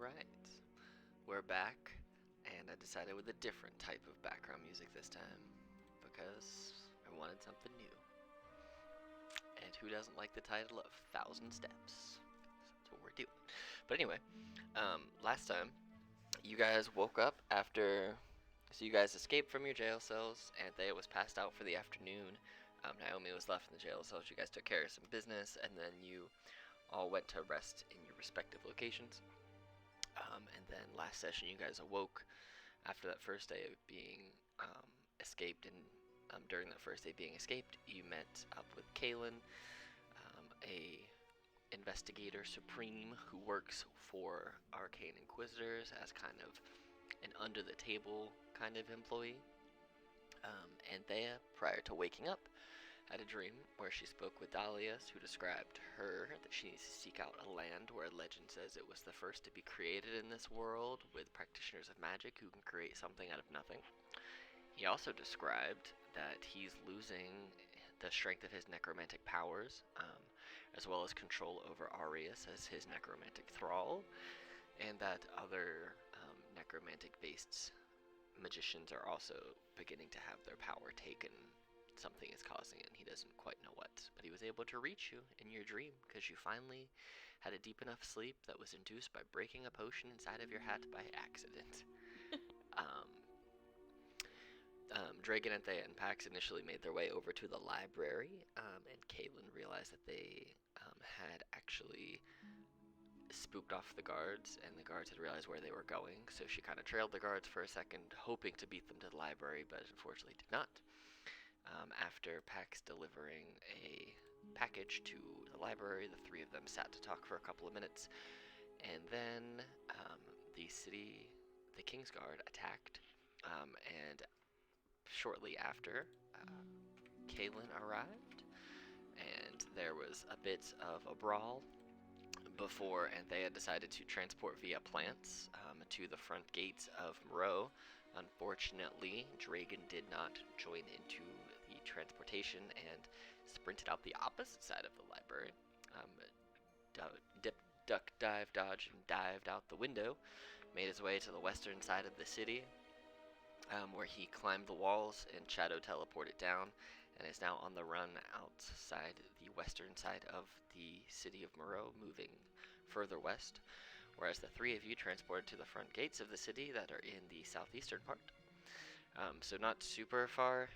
Alright, we're back, and I decided with a different type of background music this time because I wanted something new. And who doesn't like the title of Thousand Steps? That's what we're doing. But anyway, last time you guys woke up after. So you guys escaped from your jail cells. Anthea was passed out for the afternoon. Naomi was left in the jail cells. You guys took care of some business, and then you all went to rest in your respective locations. And then last session, you guys awoke after that first day of being escaped, and during that first day being escaped, you met up with Kaylin, a investigator supreme who works for Arcane Inquisitors as kind of an under the table kind of employee. Anthea, prior to waking up, had a dream where she spoke with Dahlias, who described her that she needs to seek out a land where legend says it was the first to be created in this world, with practitioners of magic who can create something out of nothing. He also described that he's losing the strength of his necromantic powers, as well as control over Arius as his necromantic thrall, and that other necromantic-based magicians are also beginning to have their power taken. Something is causing it, and he doesn't quite know what. But he was able to reach you in your dream because you finally had a deep enough sleep that was induced by breaking a potion inside of your hat by accident. um, Dragon, Anthea, and Pax initially made their way over to the library, and Caitlin realized that they had actually spooked off the guards, and the guards had realized where they were going, so she kind of trailed the guards for a second, hoping to beat them to the library, but unfortunately did not. After Pax delivering a package to the library, the three of them sat to talk for a couple of minutes, and then the Kingsguard attacked, and shortly after, Kaylin arrived, and there was a bit of a brawl before Anthea decided to transport via plants to the front gates of Moreau. Unfortunately, Dragon did not join into the transportation and sprinted out the opposite side of the library. Duck, dive, dodge, and dived out the window. Made his way to the western side of the city, where he climbed the walls and shadow teleported down, and is now on the run outside the western side of the city of Moreau, moving further west, whereas the three of you transported to the front gates of the city that are in the southeastern part. So not super far,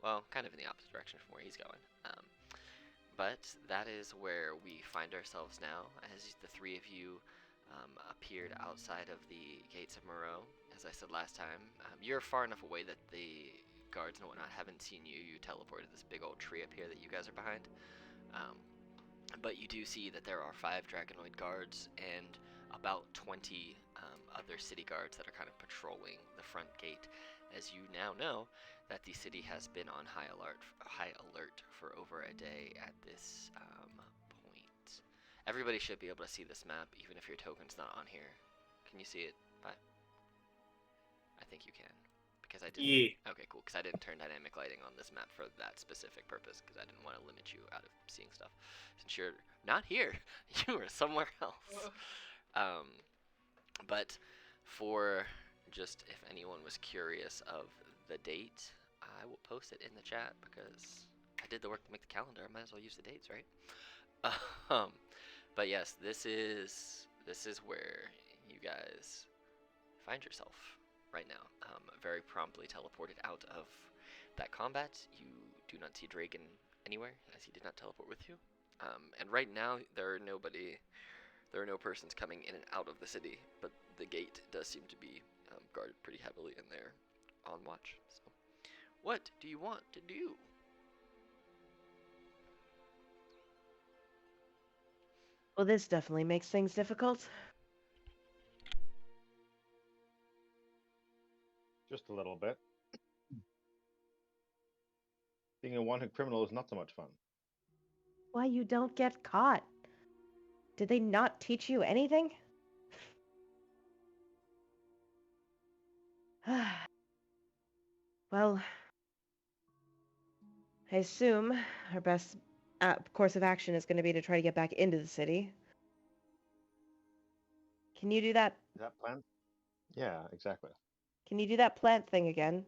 well, kind of in the opposite direction from where he's going. But that is where we find ourselves now, as the three of you appeared outside of the gates of Moreau. As I said last time, you're far enough away that the guards and whatnot haven't seen you. You teleported this big old tree up here that you guys are behind. But you do see that there are 5 Dragonoid guards and about 20 other city guards that are kind of patrolling the front gate, as you now know that the city has been on high alert for over a day at this point. Everybody should be able to see this map, even if your token's not on here. Can you see it? I think you can. Because I didn't. Yeah. Okay, cool. Because I didn't turn dynamic lighting on this map for that specific purpose, because I didn't want to limit you out of seeing stuff. Since you're not here, you are somewhere else. But for just if anyone was curious of the date, I will post it in the chat because I did the work to make the calendar. I might as well use the dates, right? But yes, this is where you guys find yourself right now. Very promptly teleported out of that combat. You do not see Dragon anywhere, as he did not teleport with you. And right now, there are no persons coming in and out of the city, but the gate does seem to be guarded pretty heavily, and they're on watch. So, what do you want to do? Well, this definitely makes things difficult. Just a little bit. Being a wanted criminal is not so much fun. Why you don't get caught? Did they not teach you anything? Well, I assume our best course of action is going to be to try to get back into the city. Can you do that? Is that planned? Yeah, exactly. Can you do that plant thing again?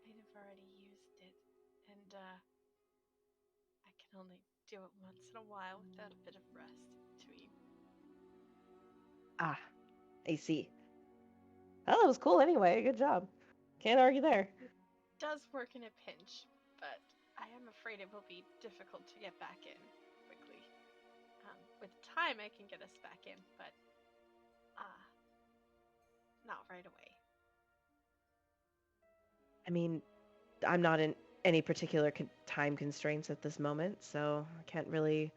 I'd have already used it, and I can only do it once in a while without a bit of rest in between. Ah, I see. Oh, that was cool anyway. Good job. Can't argue there. Does work in a pinch, but I am afraid it will be difficult to get back in quickly. With time, I can get us back in, but not right away. I mean, I'm not in any particular time constraints at this moment, so I can't really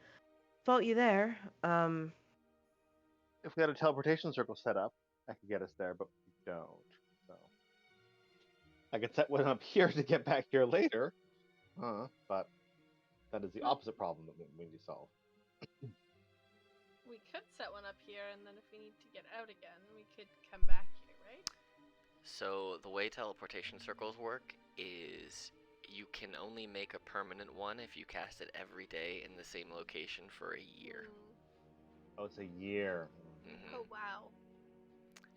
fault you there. If we had a teleportation circle set up, I could get us there, but we don't. So I could set one up here to get back here later. But that is the opposite problem that we need to solve. We could set one up here, and then if we need to get out again, we could come back here, right? So the way teleportation circles work is you can only make a permanent one if you cast it every day in the same location for a year. Oh, it's a year. Mm-hmm. Oh, wow.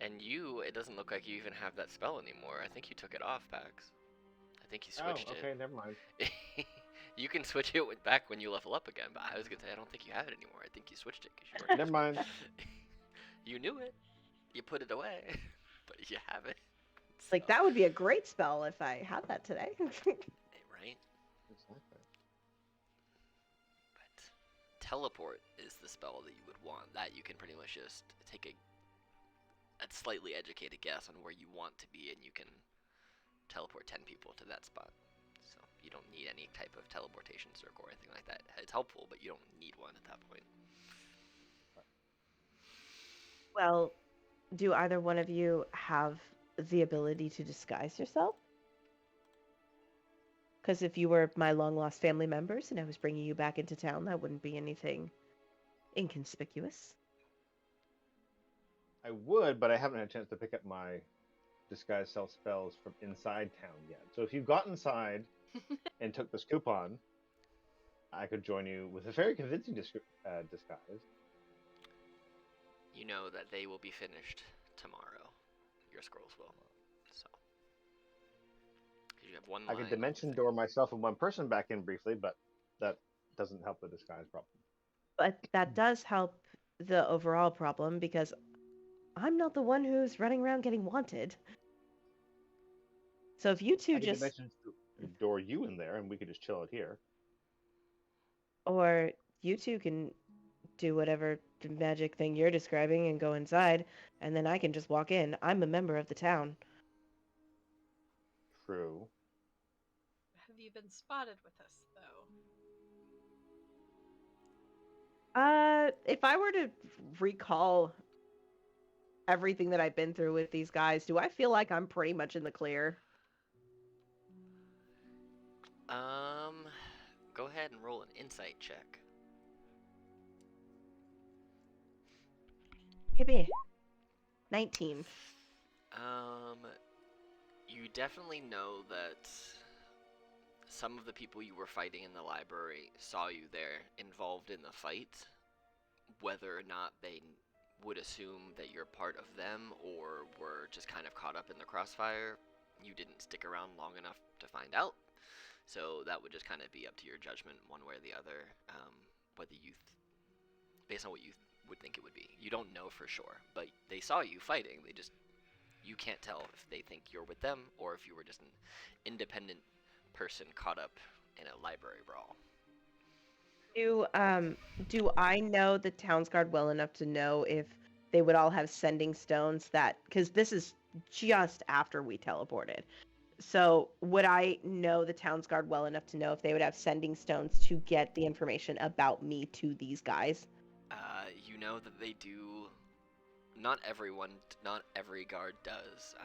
And it doesn't look like you even have that spell anymore. I think you took it off, Pax. I think you switched okay, never mind. it. You can switch it back when you level up again, but I was gonna say I don't think you have it anymore. I think you switched it because you weren't. Never mind. You knew it. You put it away, but you have it. Like, that would be a great spell if I had that today. Right? Exactly. But teleport is the spell that you would want. That you can pretty much just take a slightly educated guess on where you want to be, and you can teleport 10 people to that spot. So you don't need any type of teleportation circle or anything like that. It's helpful, but you don't need one at that point. Well, do either one of you have the ability to disguise yourself? Because if you were my long-lost family members and I was bringing you back into town, that wouldn't be anything inconspicuous. I would, but I haven't had a chance to pick up my disguise self spells from inside town yet. So if you got inside and took this coupon, I could join you with a very convincing disguise. You know that they will be finished tomorrow. Your scrolls will. So. You have one I could dimension door myself and one person back in briefly, but that doesn't help the disguise problem. But that does help the overall problem because I'm not the one who's running around getting wanted. So if you two I could just dimension door you in there, and we could just chill out here. or you two can do whatever magic thing you're describing and go inside, and then I can just walk in. I'm a member of the town. True. Have you been spotted with us, though? If I were to recall everything that I've been through with these guys, do I feel like I'm pretty much in the clear? Go ahead and roll an insight check. Hit me. 19. You definitely know that some of the people you were fighting in the library saw you there involved in the fight. Whether or not they would assume that you're part of them or were just kind of caught up in the crossfire, you didn't stick around long enough to find out. So that would just kind of be up to your judgment one way or the other, whether based on what you would think it would be. You don't know for sure, but they saw you fighting. You can't tell if they think you're with them or if you were just an independent person caught up in a library brawl. Do I know the Townsguard well enough to know if they would all have sending stones because this is just after we teleported. So would I know the Townsguard well enough to know if they would have sending stones to get the information about me to these guys? You know that they do. Not every guard does.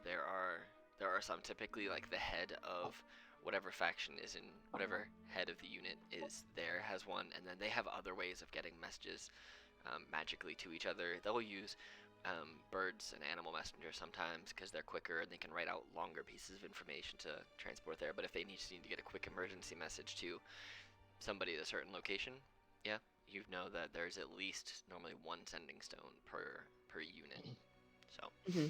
There are some, typically like the head of whatever faction is in, whatever head of the unit is there has one, and then they have other ways of getting messages magically to each other. They'll use birds and animal messengers sometimes because they're quicker and they can write out longer pieces of information to transport there. But if they just need to get a quick emergency message to somebody at a certain location, yeah, you know that there's at least normally one sending stone per unit. So Hmm.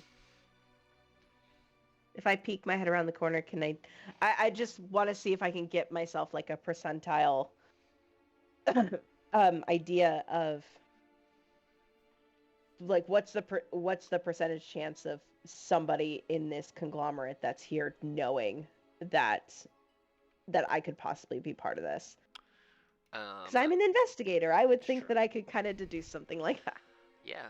If I peek my head around the corner, can I just want to see if I can get myself like a percentile idea of like what's the percentage chance of somebody in this conglomerate that's here knowing that I could possibly be part of this. Because I'm an investigator. I would think sure. that I could kind of deduce something like that. Yeah,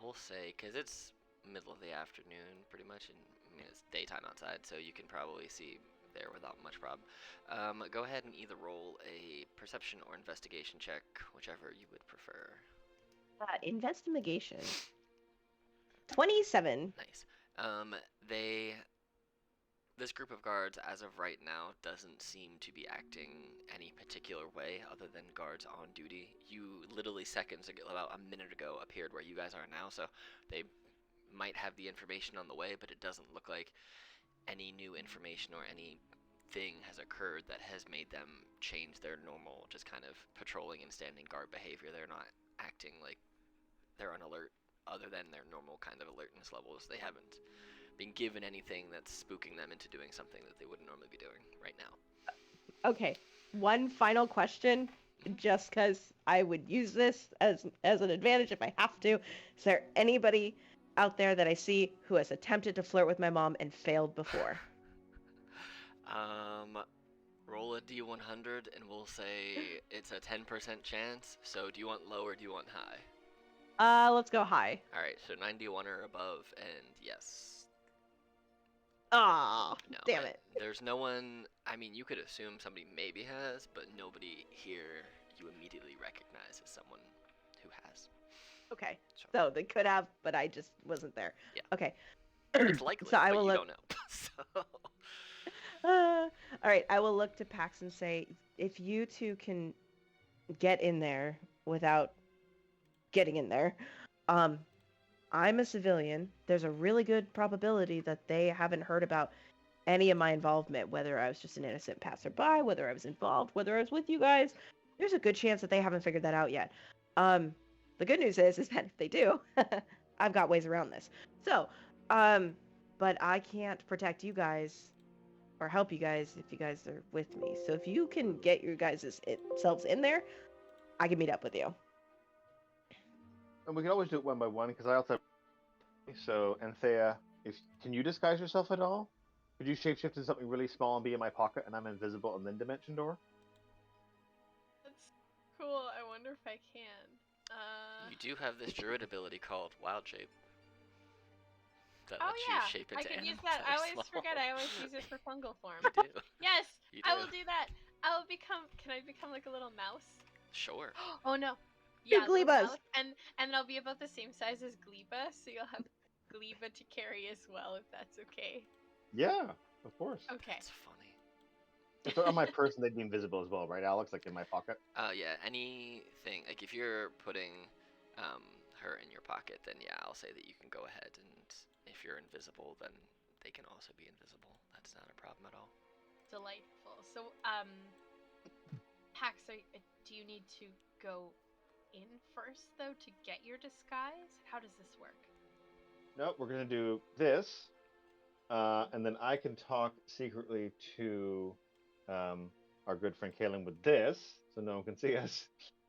we'll say, because it's middle of the afternoon, pretty much, and I mean, it's daytime outside, so you can probably see there without much problem. Go ahead and either roll a perception or investigation check, whichever you would prefer. Investigation. 27. Nice. They this group of guards, as of right now, doesn't seem to be acting any particular way other than guards on duty. You literally seconds ago, about a minute ago, appeared where you guys are now, so they might have the information on the way, but it doesn't look like any new information or anything has occurred that has made them change their normal, just kind of patrolling and standing guard behavior. They're not acting like they're on alert other than their normal kind of alertness levels. They haven't been given anything that's spooking them into doing something that they wouldn't normally be doing right now. Okay, one final question, just because I would use this as an advantage if I have to. Is there anybody out there that I see who has attempted to flirt with my mom and failed before? Roll a D100 and we'll say it's a 10% chance. So do you want low or do you want high? Let's go high. All right, so 91 or above, and yes. Ah, No, damn it. There's no one. I mean, you could assume somebody maybe has, but nobody here you immediately recognize as someone who has. Okay, so they could have, but I just wasn't there. Yeah. Okay. It's likely, so I but will you look. don't know. So. All right, I will look to Pax and say, if you two can get in there without getting in there, I'm a civilian. There's a really good probability that they haven't heard about any of my involvement, whether I was just an innocent passerby, whether I was involved, whether I was with you guys. There's a good chance that they haven't figured that out yet. The good news is that if they do, I've got ways around this. So, but I can't protect you guys or help you guys if you guys are with me. So if you can get your guys' selves in there, I can meet up with you. And we can always do it one by one because I also. So, Anthea, can you disguise yourself at all? Could you shapeshift into something really small and be in my pocket, and I'm invisible and then dimension door? That's cool. I wonder if I can. You do have this druid ability called Wild Shape. That Oh lets yeah, you shape into I can use animals that. that I are always small. forget. I always use it for fungal form. You do. Yes, You I do. will do that. I will become. Can I become like a little mouse? Sure. Oh no. Big Yeah, little Glebas. mouse, and I'll be about the same size as Gleba, so you'll have Gleba to carry as well, if that's okay. Yeah, of course. Okay. That's funny. If they're on my person, they'd be invisible as well, right, Alex? Like in my pocket? Yeah, anything, like if you're putting her in your pocket, then yeah, I'll say that you can go ahead, and if you're invisible, then they can also be invisible. That's not a problem at all. Delightful. So, Pax, do you need to go in first, though, to get your disguise? How does this work? Nope, we're gonna do this, and then I can talk secretly to our good friend Kaylin with this, so no one can see us.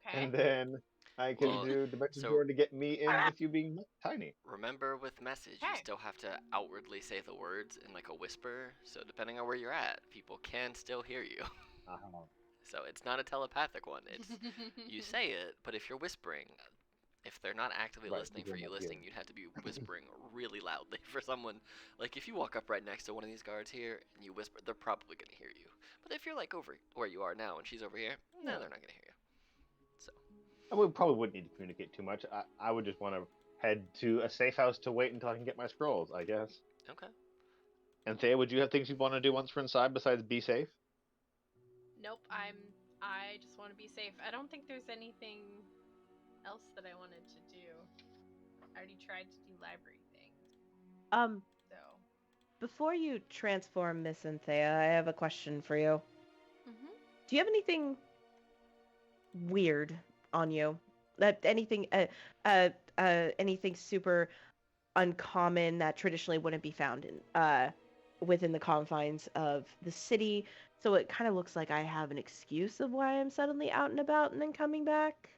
Okay. And then I can Well, do dimension so- door to get me in with you being tiny. Remember, with message, you Okay. still have to outwardly say the words in like a whisper, so depending on where you're at, people can still hear you. Uh-huh. So it's not a telepathic one. It's you say it, but if you're whispering, if they're not actively Right, listening people for you won't hear. listening, you'd have to be whispering really loudly for someone. Like if you walk up right next to one of these guards here and you whisper, they're probably gonna hear you. But if you're like over where you are now and she's over here, no, Yeah. they're not gonna hear you. So And we probably wouldn't need to communicate too much. I would just want to head to a safe house to wait until I can get my scrolls, I guess. okay. And Thea, would you have things you want to do once we're inside besides be safe? Nope, I just want to be safe. I don't think there's anything else that I wanted to do. I already tried to do library things. So. Before you transform Miss Anthea, I have a question for you. Mhm. Do you have anything weird on you? Anything super uncommon that traditionally wouldn't be found in within the confines of the city? So it kind of looks like I have an excuse of why I'm suddenly out and about and then coming back.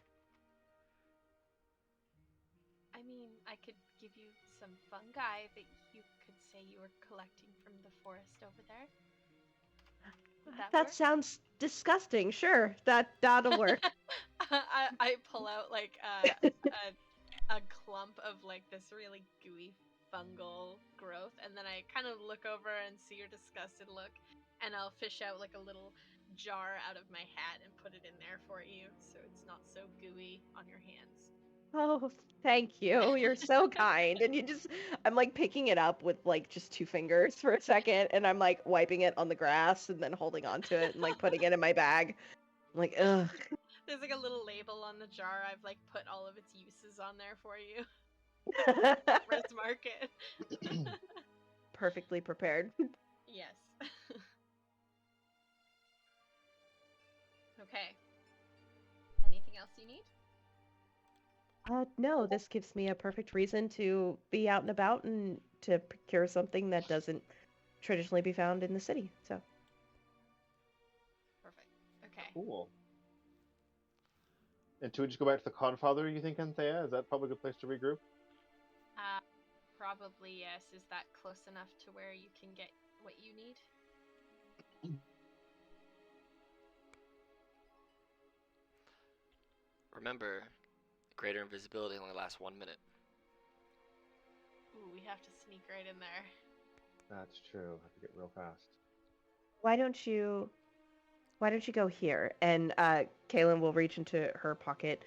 I mean, I could give you some fungi that you could say you were collecting from the forest over there. Would that work? Sounds disgusting. Sure, that'll work. I pull out like a clump of like this really gooey fungal growth, and then I kind of look over and see your disgusted look, and I'll fish out like a little jar out of my hat and put it in there for you, so it's not so gooey on your hands. Oh, thank you. You're so kind. And I'm like picking it up with like just two fingers for a second, and I'm like wiping it on the grass and then holding onto it and like putting it in my bag. I'm like, ugh. There's like a little label on the jar. I've like put all of its uses on there for you. Farmer's market. Perfectly prepared. Yes. Okay. Anything else you need? No, this gives me a perfect reason to be out and about and to procure something that doesn't traditionally be found in the city. So, Perfect. Okay. Cool. And to just go back to the Codfather, you think, Anthea? Is that probably a good place to regroup? Probably yes. Is that close enough to where you can get what you need? Remember, greater invisibility only lasts 1 minute. Ooh, we have to sneak right in there. That's true. I have to get real fast. why don't you go here? And Kaylin will reach into her pocket,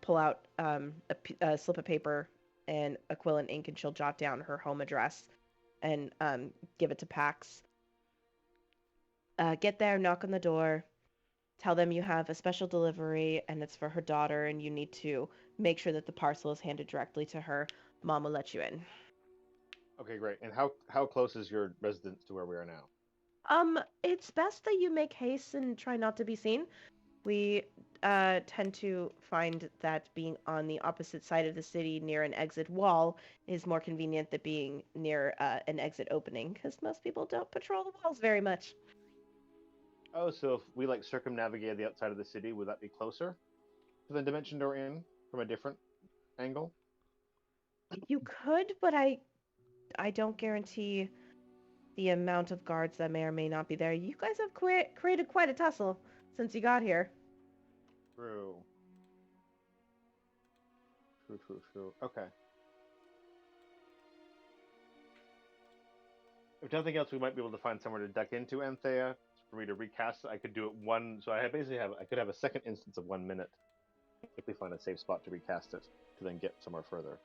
pull out a slip of paper and a quill and ink, and she'll jot down her home address and give it to Pax. Get there, knock on the door, tell them you have a special delivery and it's for her daughter, and you need to make sure that the parcel is handed directly to her. Mom will let you in. Okay, great. And how close is your residence to where we are now? It's best that you make haste and try not to be seen. We tend to find that being on the opposite side of the city near an exit wall is more convenient than being near an exit opening, because most people don't patrol the walls very much. Oh, so if we like circumnavigated the outside of the city, would that be closer to the dimension door in from a different angle? You could, but I don't guarantee the amount of guards that may or may not be there. You guys have created quite a tussle since you got here. True. True. Okay. If nothing else, we might be able to find somewhere to duck into Anthea for me to recast it. I could do it one, so I could have a second instance of 1 minute if we find a safe spot to recast it to then get somewhere further.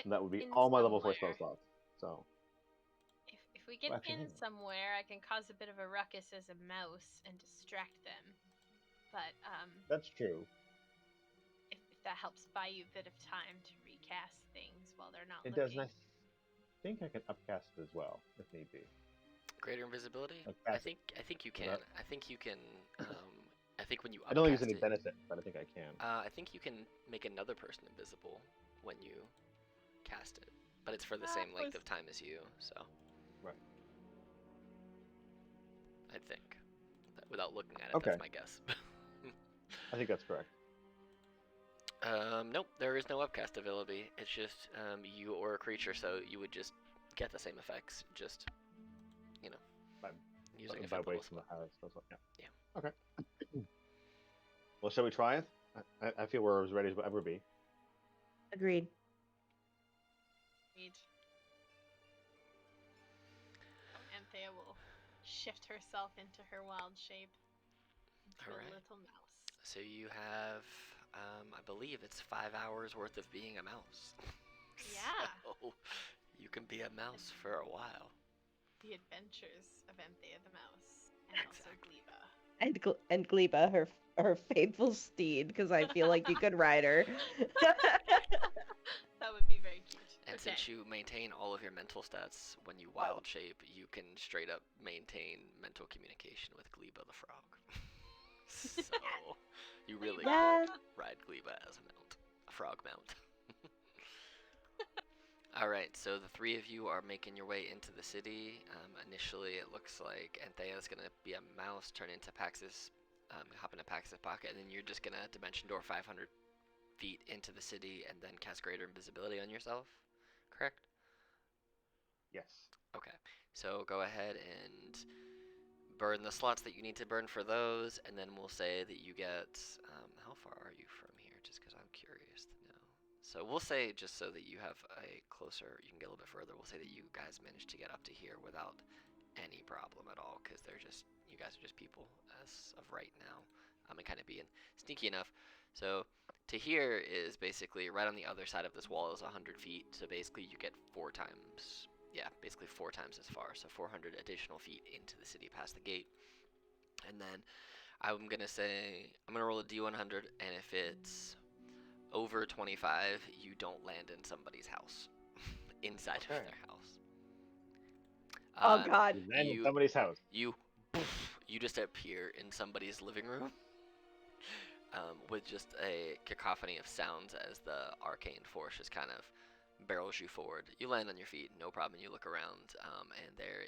And that would be all my level 4 spell slots. So. If we get in somewhere, I can cause a bit of a ruckus as a mouse and distract them. But That's true. If that helps buy you a bit of time to recast things while they're not It looking. does, and I think I can upcast it as well if need be. Greater invisibility? Upcast I think you can. I think you can. I think when you upcast I don't think there's any it, benefit, but I think I can. I think you can make another person invisible when you cast it, but it's for the same length of time as you. So. Right. I think, without looking at it, Okay. that's my guess. I think that's correct. Nope, there is no upcast ability. It's just you or a creature, so you would just get the same effects, just By, using a by fifth way level from the spell. higher spell slot. Yeah. Yeah. Okay. Well, shall we try it? I feel we're as ready as we'll ever be. Agreed. Anthea will shift herself into her wild shape. Into Alright. a little mouse. So you have, I believe it's 5 hours worth of being a mouse. Yeah. So you can be a mouse for a while. The Adventures of Anthea the Mouse. And also Exactly. Gleba. And Gleba, her faithful steed, because I feel like you could ride her. That would be very cute. And And since you maintain all of your mental stats when you wild shape, you can straight up maintain mental communication with Gleba the frog. So you really could ride Gleba as a frog mount. Alright, so the three of you are making your way into the city. Initially, it looks like Anthea is going to be a mouse, turn into Pax's, hop into Pax's pocket, and then you're just going to dimension door 500 feet into the city and then cast greater invisibility on yourself, correct? Yes. Okay, so go ahead and burn the slots that you need to burn for those, and then we'll say that you get, how far are you from here, just because I'm curious to know. So we'll say, just so that you have a closer, you can get a little bit further, we'll say that you guys managed to get up to here without any problem at all, because you guys are just people as of right now, and kind of being sneaky enough. So to here is basically right on the other side of this wall is 100 feet, so basically you get basically four times as far, so 400 additional feet into the city past the gate. And then I'm going to roll a d100, and if it's over 25, you don't land in somebody's house, inside of their house. Oh God! You land in somebody's house. You just appear in somebody's living room, with just a cacophony of sounds as the arcane force just kind of barrels you forward. You land on your feet, no problem. You look around, and there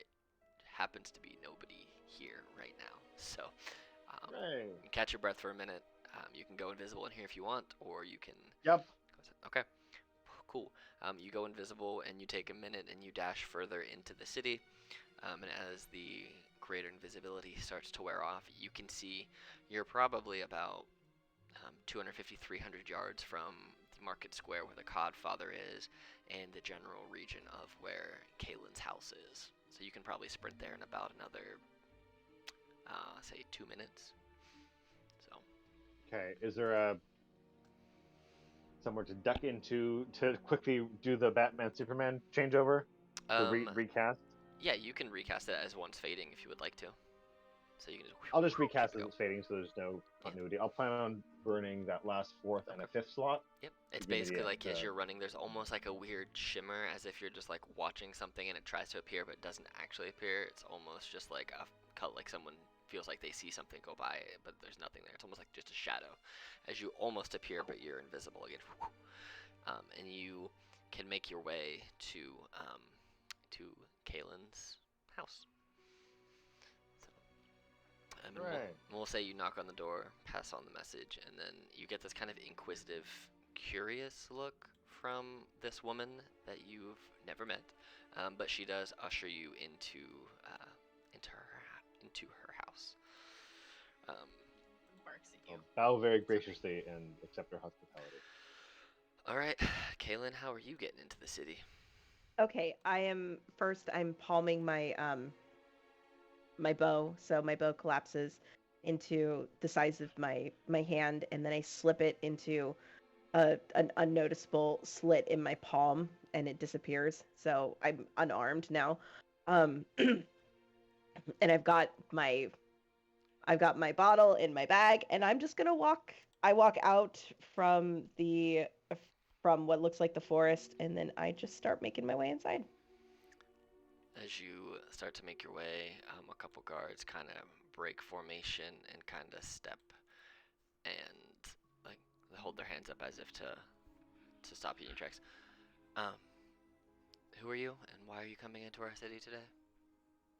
happens to be nobody here right now. So, you catch your breath for a minute. You can go invisible in here if you want, or you can. Yep. Okay. Cool. You go invisible and you take a minute and you dash further into the city. And as the greater invisibility starts to wear off, you can see you're probably about 250, 300 yards from the market square where the Codfather is and the general region of where Kaylin's house is. So you can probably sprint there in about another, say, 2 minutes. So. Okay, is there somewhere to duck into to quickly do the Batman Superman changeover? Recast? Yeah, you can recast it as one's fading if you would like to. So you can just. I'll just recast it as fading, so there's no continuity. Yeah. I'll plan on burning that last fourth and a fifth slot. Yep, it's basically like as you're running, there's almost like a weird shimmer, as if you're just like watching something and it tries to appear but doesn't actually appear. It's almost just like like someone feels like they see something go by, but there's nothing there. It's almost like just a shadow, as you almost appear but you're invisible again. And you can make your way to Kaylin's house. And we'll say you knock on the door, pass on the message, and then you get this kind of inquisitive, curious look from this woman that you've never met, but she does usher you into her house. Barks at you. I'll bow very graciously and accept her hospitality. All right, Kaylin, how are you getting into the city? Okay, I'm palming my my bow, so my bow collapses into the size of my hand, and then I slip it into an unnoticeable slit in my palm, and it disappears. So I'm unarmed now, and I've got my bottle in my bag, and I'm just gonna walk. I walk out from what looks like the forest, and then I just start making my way inside. As you start to make your way, a couple guards kind of break formation and kind of step and like hold their hands up as if to stop you in your tracks. Who are you and why are you coming into our city today?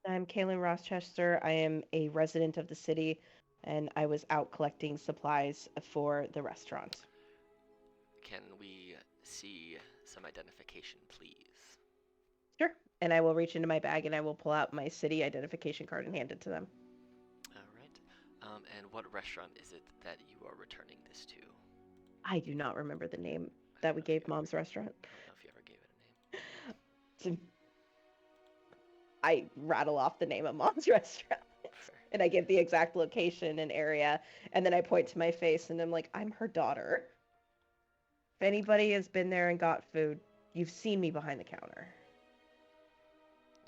I'm Kaylin Rochester. I am a resident of the city, and I was out collecting supplies for the restaurant. Can we see some identification, please? Sure. And I will reach into my bag and I will pull out my city identification card and hand it to them. All right. And what restaurant is it that you are returning this to? I do not remember the name that we gave Mom's restaurant. I don't know if you ever gave it a name. I rattle off the name of Mom's restaurant. And I give the exact location and area. And then I point to my face and I'm like, I'm her daughter. If anybody has been there and got food, you've seen me behind the counter.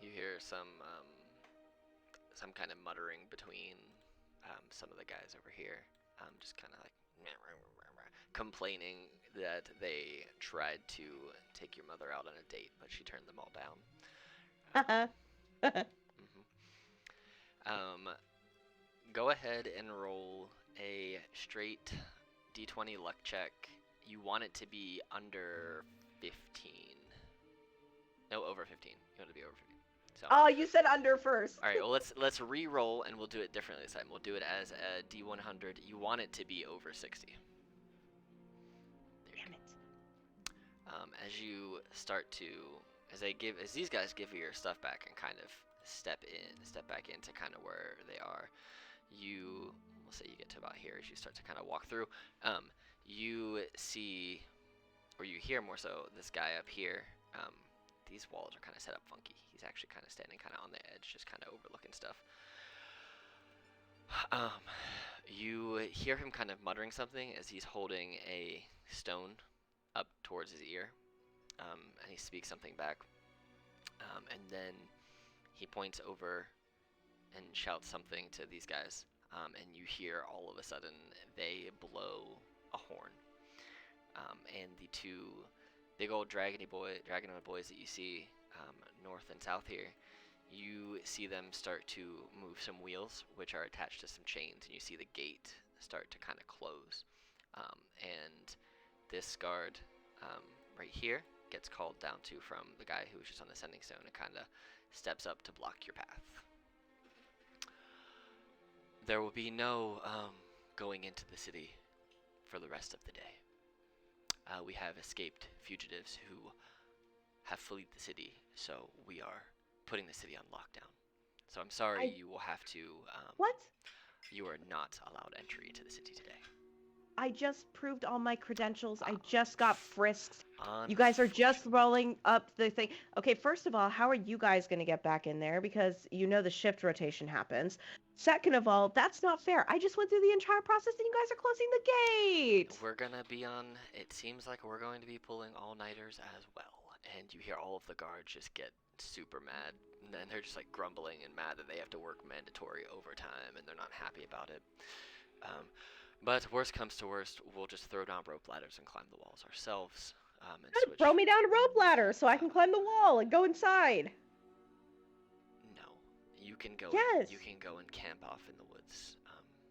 You hear some kind of muttering between some of the guys over here, just kind of like complaining that they tried to take your mother out on a date, but she turned them all down. Mhm. Go ahead and roll a straight d20 luck check. You want it to be under 15. No, over 15. You want it to be over 15. So. Oh, you said under first. All right. Well, let's re-roll and we'll do it differently this time. We'll do it as a d100. You want it to be over 60. Damn it. As you start to, as these guys give you your stuff back and kind of step back into kind of where they are, we'll say you get to about here as you start to kind of walk through, you see, or you hear more so, this guy up here, these walls are kind of set up funky. He's actually kind of standing kind of on the edge, just kind of overlooking stuff. You hear him kind of muttering something as he's holding a stone up towards his ear, and he speaks something back, and then he points over and shouts something to these guys, and you hear all of a sudden they blow a horn, and the two big old dragonoid boys that you see north and south here, you see them start to move some wheels which are attached to some chains, and you see the gate start to kind of close, and this guard right here gets called down to from the guy who was just on the sending stone and kind of steps up to block your path. There will be no going into the city for the rest of the day. We have escaped fugitives who have fled the city, so we are putting the city on lockdown. So I'm sorry, you will have to... What? You are not allowed entry into the city today. I just proved all my credentials. I just got frisked. You guys are just rolling up the thing. Okay, first of all, how are you guys going to get back in there? Because you know the shift rotation happens. Second of all, that's not fair. I just went through the entire process and you guys are closing the gate. We're going to be on... It seems like we're going to be pulling all-nighters as well. And you hear all of the guards just get super mad. And then they're just like grumbling and mad that they have to work mandatory overtime and they're not happy about it. But worst comes to worst, we'll just throw down rope ladders and climb the walls ourselves. And switch. Throw me down a rope ladder so I can climb the wall and go inside. No, you can go. Yes. You can go and camp off in the woods.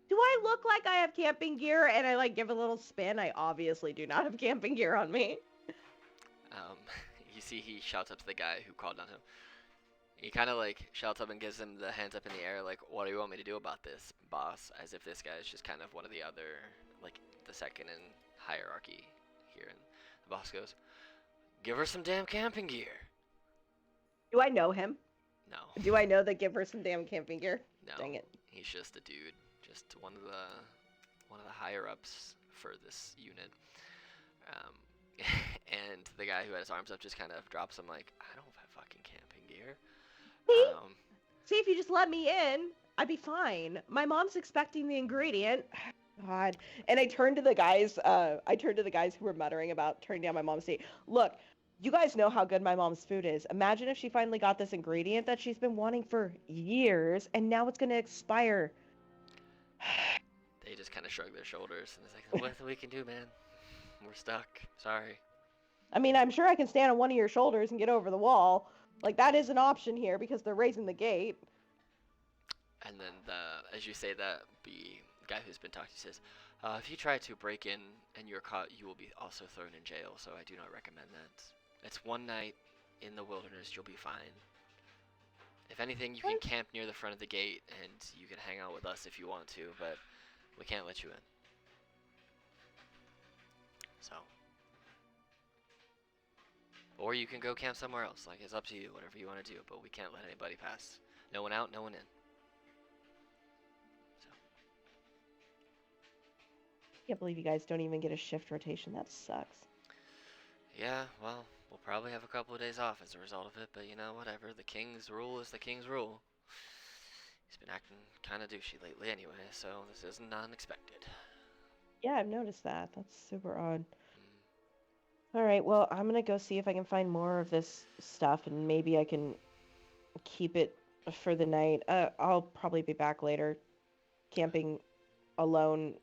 Do I look like I have camping gear and I like give a little spin? I obviously do not have camping gear on me. You see, he shouts up to the guy who called on him. He kind of like shouts up and gives him the hands up in the air, like, "What do you want me to do about this, boss?" As if this guy is just kind of one of the other, like the second in hierarchy here. And the boss goes, "Give her some damn camping gear." Do I know him? No. Do I know that give her some damn camping gear? No. Dang it. He's just a dude, just one of the higher ups for this unit. And the guy who had his arms up just kind of drops him like, "I don't have fucking camping gear." See, if you just let me in, I'd be fine. My mom's expecting the ingredient. God. And I turned to the guys who were muttering about turning down my mom's date. Look, you guys know how good my mom's food is. Imagine if she finally got this ingredient that she's been wanting for years, and now it's going to expire. They just kind of shrug their shoulders, and it's like, "What we can do, man? We're stuck. Sorry." I mean, I'm sure I can stand on one of your shoulders and get over the wall. Like, that is an option here because they're raising the gate. And then, as you say that, the guy who's been talking says, "If you try to break in and you're caught, you will be also thrown in jail, so I do not recommend that. It's one night in the wilderness, you'll be fine. If anything, you can camp near the front of the gate, and you can hang out with us if you want to, but we can't let you in." So. Or you can go camp somewhere else. Like, it's up to you, whatever you want to do, but we can't let anybody pass. No one out, no one in. So. I can't believe you guys don't even get a shift rotation. That sucks. Yeah, well, we'll probably have a couple of days off as a result of it, but you know, whatever. The king's rule is the king's rule. He's been acting kind of douchey lately anyway, so this isn't unexpected. Yeah, I've noticed that. That's super odd. All right, well, I'm going to go see if I can find more of this stuff, and maybe I can keep it for the night. I'll probably be back later. Camping alone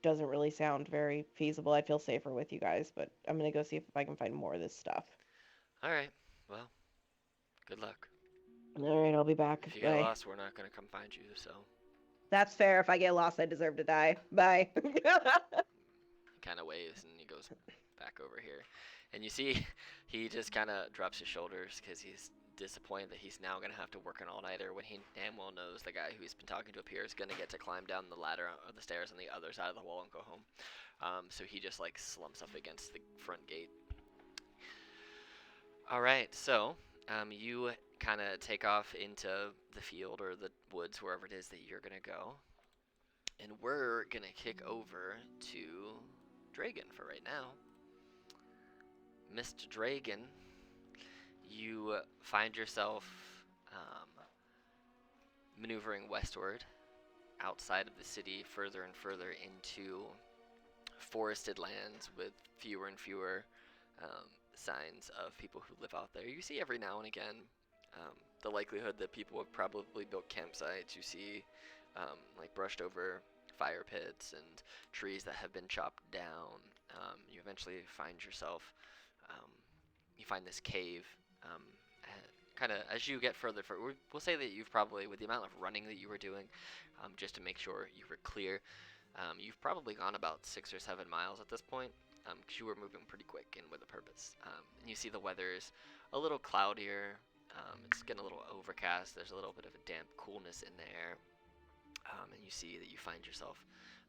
doesn't really sound very feasible. I feel safer with you guys, but I'm gonna go see if I can find more of this stuff. All right. Well, good luck. All right, I'll be back. If you get Bye. lost, we're not gonna come find you. So That's fair. If I get lost, I deserve to die. Bye. he kind of waves and he goes back over here, and you see he just kind of drops his shoulders because he's disappointed that he's now gonna have to work an all-nighter when he damn well knows the guy who he's been talking to up here is gonna get to climb down the ladder or the stairs on the other side of the wall and go home. So he just like slumps up against the front gate. All right, so you kind of take off into the field or the woods, wherever it is that you're gonna go, and we're gonna kick over to Dragon for right now. Mr. Dragon, you find yourself maneuvering westward outside of the city, further and further into forested lands with fewer and fewer signs of people who live out there. You see every now and again the likelihood that people have probably built campsites. You see like brushed over fire pits and trees that have been chopped down. You eventually find yourself, you find this cave. Kind of as you get further, we'll say that you've probably, with the amount of running that you were doing, just to make sure you were clear, you've probably gone about 6 or 7 miles at this point, because you were moving pretty quick and with a purpose. And you see the weather is a little cloudier. It's getting a little overcast. There's a little bit of a damp coolness in the air. And you see that you find yourself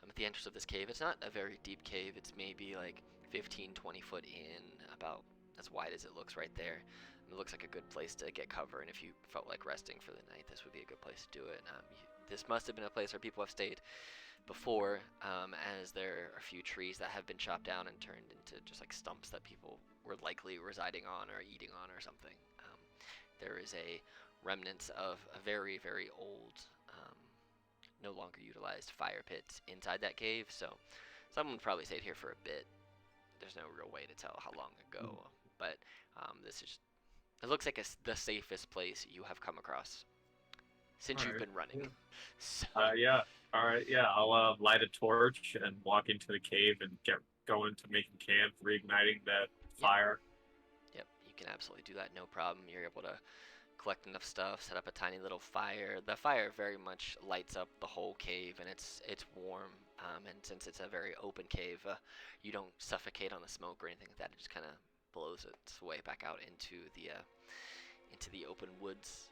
at the entrance of this cave. It's not a very deep cave. It's maybe like 15, 20 foot in, about as wide as it looks right there. It looks like a good place to get cover, and if you felt like resting for the night, this would be a good place to do it. This must have been a place where people have stayed before, as there are a few trees that have been chopped down and turned into just like stumps that people were likely residing on or eating on or something. There is a remnants of a very, very old, no longer utilized fire pits inside that cave, so someone probably stayed here for a bit. There's no real way to tell how long ago, but this is, it looks like the safest place you have come across since you've been running. Yeah. So, Yeah. All right. Yeah. I'll light a torch and walk into the cave and get going to making camp, reigniting that fire. yep, you can absolutely do that, no problem. You're able to collect enough stuff, set up a tiny little fire. The fire very much lights up the whole cave, and it's warm. And since it's a very open cave, you don't suffocate on the smoke or anything like that. It just kind of blows its way back out into the open woods.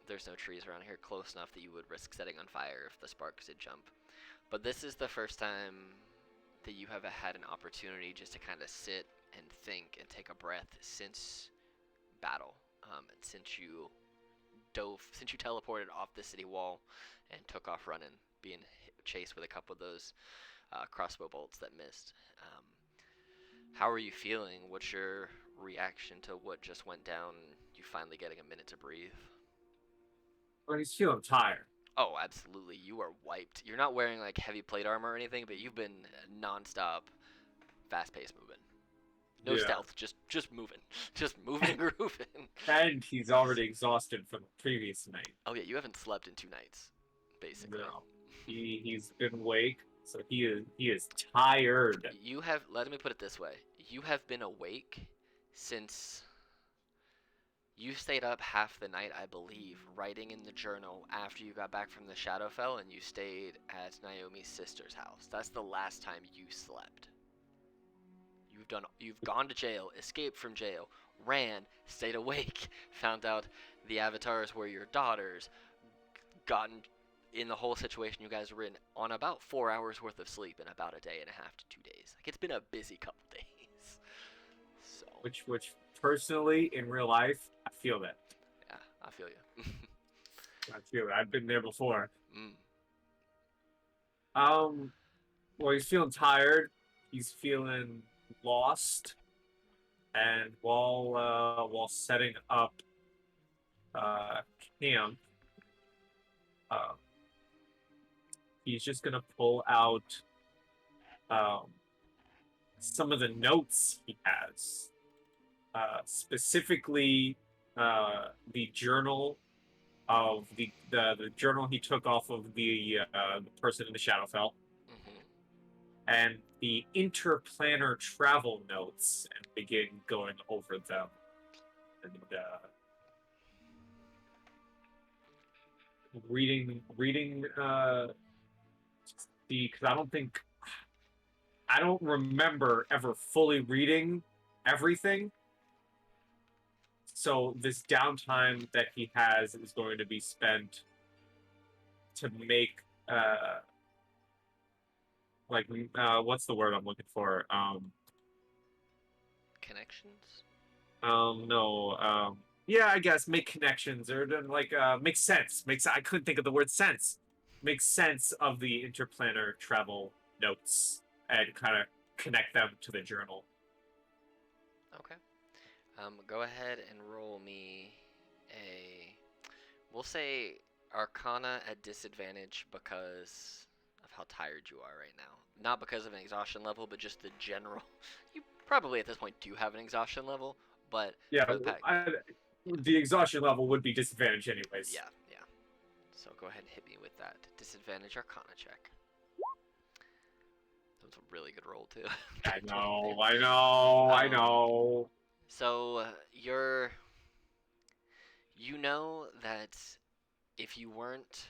There's no trees around here close enough that you would risk setting on fire if the sparks did jump. But this is the first time that you have had an opportunity just to kind of sit and think and take a breath since battle. And since you teleported off the city wall and took off running, being chased with a couple of those crossbow bolts that missed. How are you feeling? What's your reaction to what just went down? You finally getting a minute to breathe? Well, he's feeling tired. Oh, absolutely. You are wiped. You're not wearing like heavy plate armor or anything, but you've been nonstop, fast-paced moving. No stealth, just moving. Just moving and grooving. And he's already exhausted from the previous night. Oh yeah, you haven't slept in 2 nights, basically. No. He's been awake, so he is tired. Let me put it this way. You have been awake since you stayed up half the night, I believe, writing in the journal after you got back from the Shadowfell, and you stayed at Naomi's sister's house. That's the last time you slept. You've gone to jail, escaped from jail, ran, stayed awake, found out the avatars were your daughters, gotten in the whole situation you guys were in on about 4 hours worth of sleep in about a day and a half to 2 days. Like, it's been a busy couple days. So Which personally, in real life, I feel that. yeah, I feel you. I feel it. I've been there before. Mm. Well, he's feeling tired. He's feeling lost, and while setting up camp, he's just gonna pull out some of the notes he has, specifically the journal of the journal he took off of the person in the Shadowfell. Mm-hmm. and the interplanar travel notes and begin going over them. And reading because I don't remember ever fully reading everything. So this downtime that he has is going to be spent to make what's the word I'm looking for? Connections? No. Yeah, I guess make connections or make sense. I couldn't think of the word sense. Make sense of the interplanar travel notes and kind of connect them to the journal. Okay. Go ahead and roll me we'll say Arcana at disadvantage because of how tired you are right now. Not because of an exhaustion level, but just the general. You probably at this point do have an exhaustion level, but yeah, the exhaustion level would be disadvantage anyways. Yeah. So go ahead and hit me with that disadvantage Arcana check. That was a really good roll too. I know. So you know that if you weren't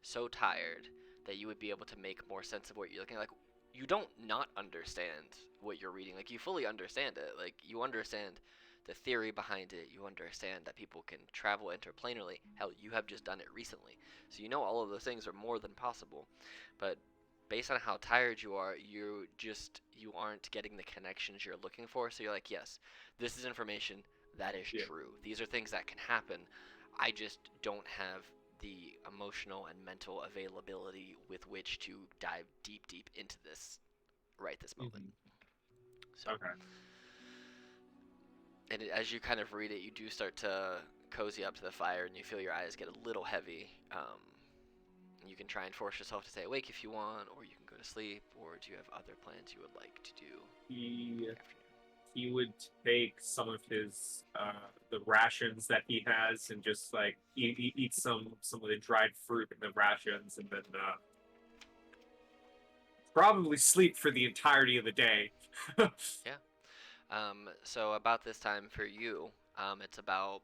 so tired that you would be able to make more sense of what you're looking at. Like, you don't not understand what you're reading. Like, you fully understand it. Like, you understand the theory behind it. You understand that people can travel interplanarly. Hell, you have just done it recently. So you know all of those things are more than possible. But based on how tired you are, you aren't getting the connections you're looking for. So you're like, yes, this is information that is true. These are things that can happen. I just don't have the emotional and mental availability with which to dive deep into this right this moment. So, okay. And as you kind of read it, you do start to cozy up to the fire, and you feel your eyes get a little heavy. You can try and force yourself to stay awake if you want, or you can go to sleep, or do you have other plans you would like to do? He would take some of his the rations that he has and just like eat some of the dried fruit in the rations, and then probably sleep for the entirety of the day. Yeah. So about this time for you, it's about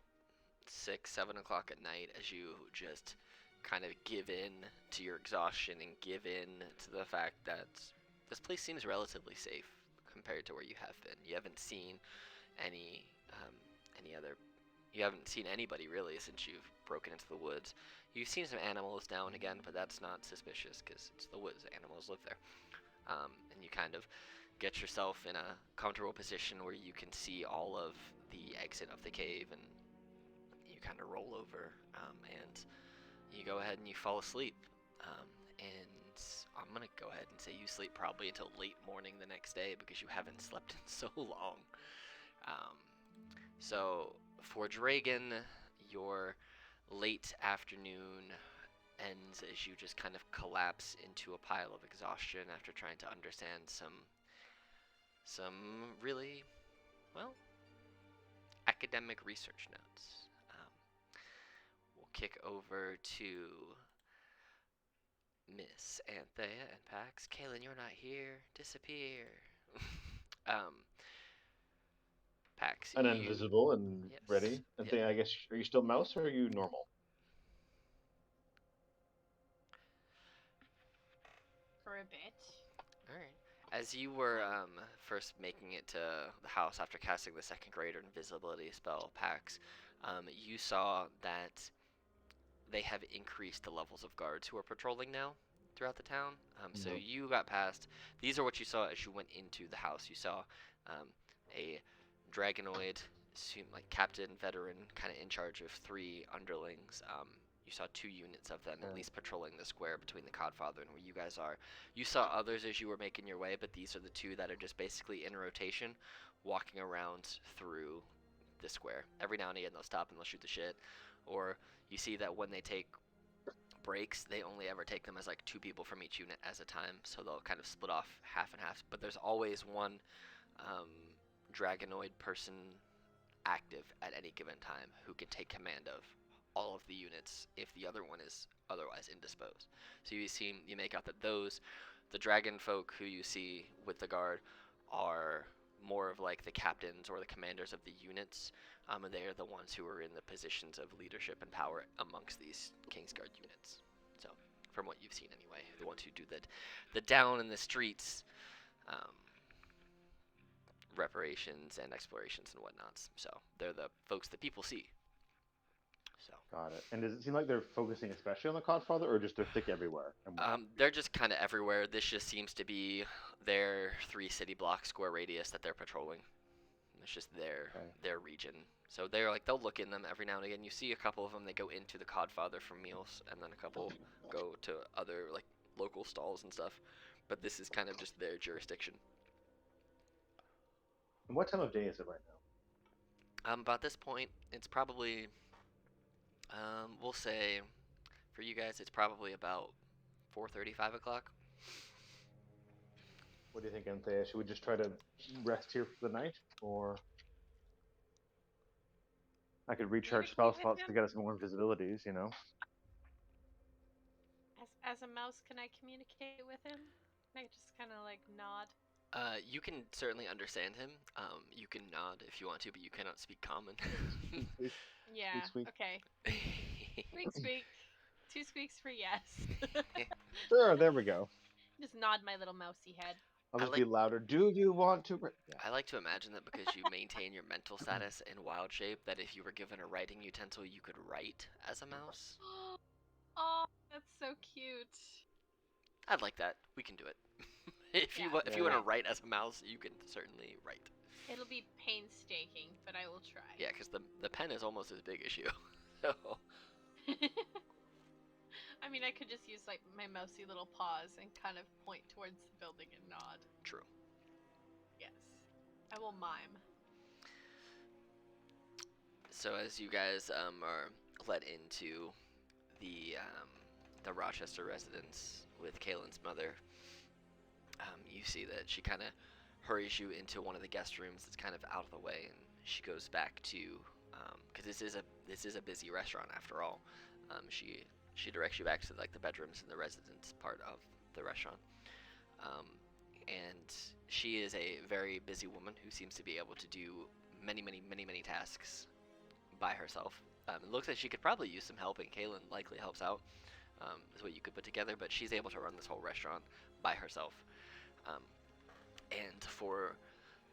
6-7 o'clock at night as you just kind of give in to your exhaustion and give in to the fact that this place seems relatively safe compared to where you have been. You haven't seen any other. You haven't seen anybody really since you've broken into the woods. You've seen some animals now and again, but that's not suspicious because it's the woods. Animals live there. And you kind of get yourself in a comfortable position where you can see all of the exit of the cave, and you kind of roll over and you go ahead and you fall asleep. And I'm going to go ahead and say you sleep probably until late morning the next day because you haven't slept in so long. So for Dragon, your late afternoon ends as you just kind of collapse into a pile of exhaustion after trying to understand some really, well, academic research notes. We'll kick over to Miss Anthea and Pax. Kaylin, you're not here. Disappear. Pax. And invisible and yes. ready. Anthea, I guess, are you still mouse or are you normal? For a bit. Alright. As you were first making it to the house after casting the second grade invisibility spell, Pax, you saw that they have increased the levels of guards who are patrolling now throughout the town. So you got past. These are what you saw as you went into the house. You saw a dragonoid, like captain, veteran, kind of in charge of 3 underlings. You saw 2 units of them at least patrolling the square between the Codfather and where you guys are. You saw others as you were making your way, but these are the 2 that are just basically in rotation, walking around through the square. Every now and again they'll stop and they'll shoot the shit, or you see that when they take breaks, they only ever take them as like 2 people from each unit as a time, so they'll kind of split off half and half. But there's always one dragonoid person active at any given time who can take command of all of the units if the other one is otherwise indisposed. So you make out that those the dragon folk who you see with the guard are more of like the captains or the commanders of the units, and they are the ones who are in the positions of leadership and power amongst these Kingsguard units. So, from what you've seen anyway, the ones who do the down in the streets reparations and explorations and whatnots. So they're the folks that people see. So Got it. And does it seem like they're focusing especially on the Codfather, or just they're thick everywhere? they're just kind of everywhere. This just seems to be their 3 city block square radius that they're patrolling. It's just their region. So they're like they'll look in them every now and again. You see a couple of them. They go into the Codfather for meals, and then a couple go to other like local stalls and stuff. But this is kind of just their jurisdiction. And what time of day is it right now? About this point, it's probably we'll say for you guys, it's probably about 4:30, 5 o'clock. What do you think, Anthea? Should we just try to rest here for the night, or I could recharge spell slots to get us more visibilities? You know. As a mouse, can I communicate with him? Can I just kind of like nod? You can certainly understand him. You can nod if you want to, but you cannot speak common. Yeah. Squeak. Okay. Squeak, squeak. 2 squeaks for yes. Sure, there we go. Just nod my little mousy head. I'll just be louder. Do you want to? Yeah. I like to imagine that because you maintain your mental status in wild shape, that if you were given a writing utensil, you could write as a mouse. Oh, that's so cute. I'd like that. We can do it. If you want to write as a mouse, you can certainly write. It'll be painstaking, but I will try. Yeah, because the pen is almost as big as you. So. I mean, I could just use like my mousy little paws and kind of point towards the building and nod. True. Yes, I will mime. So as you guys are led into the Rochester residence with Kaylin's mother, you see that she kind of hurries you into one of the guest rooms that's kind of out of the way, and she goes back to because this is a busy restaurant after all. She directs you back to like the bedrooms and the residence part of the restaurant, and she is a very busy woman who seems to be able to do many tasks by herself. It looks like she could probably use some help, and Kaylin likely helps out. Is what you could put together, but she's able to run this whole restaurant by herself. And for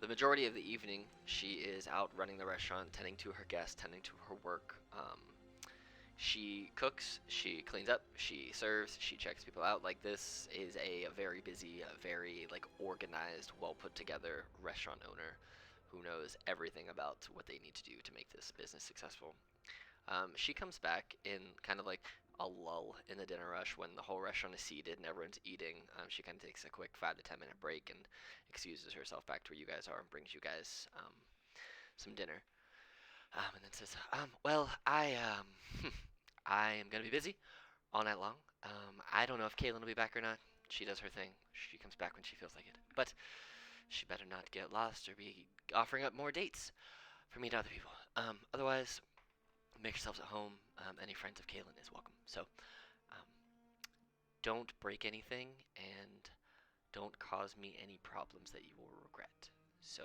the majority of the evening, she is out running the restaurant, tending to her guests, tending to her work. She cooks, she cleans up, she serves, she checks people out. Like, this is a very busy, very like organized, well put together restaurant owner who knows everything about what they need to do to make this business successful. She comes back in kind of like a lull in the dinner rush when the whole restaurant is seated and everyone's eating. She kind of takes a quick 5 to 10 minute break and excuses herself back to where you guys are and brings you guys some dinner. And then says, well, I am gonna be busy all night long. I don't know if Kaylin will be back or not. She does her thing. She comes back when she feels like it. But she better not get lost or be offering up more dates for me to other people. Otherwise, make yourselves at home. Any friends of Kaylin is welcome. So, don't break anything and don't cause me any problems that you will regret. So,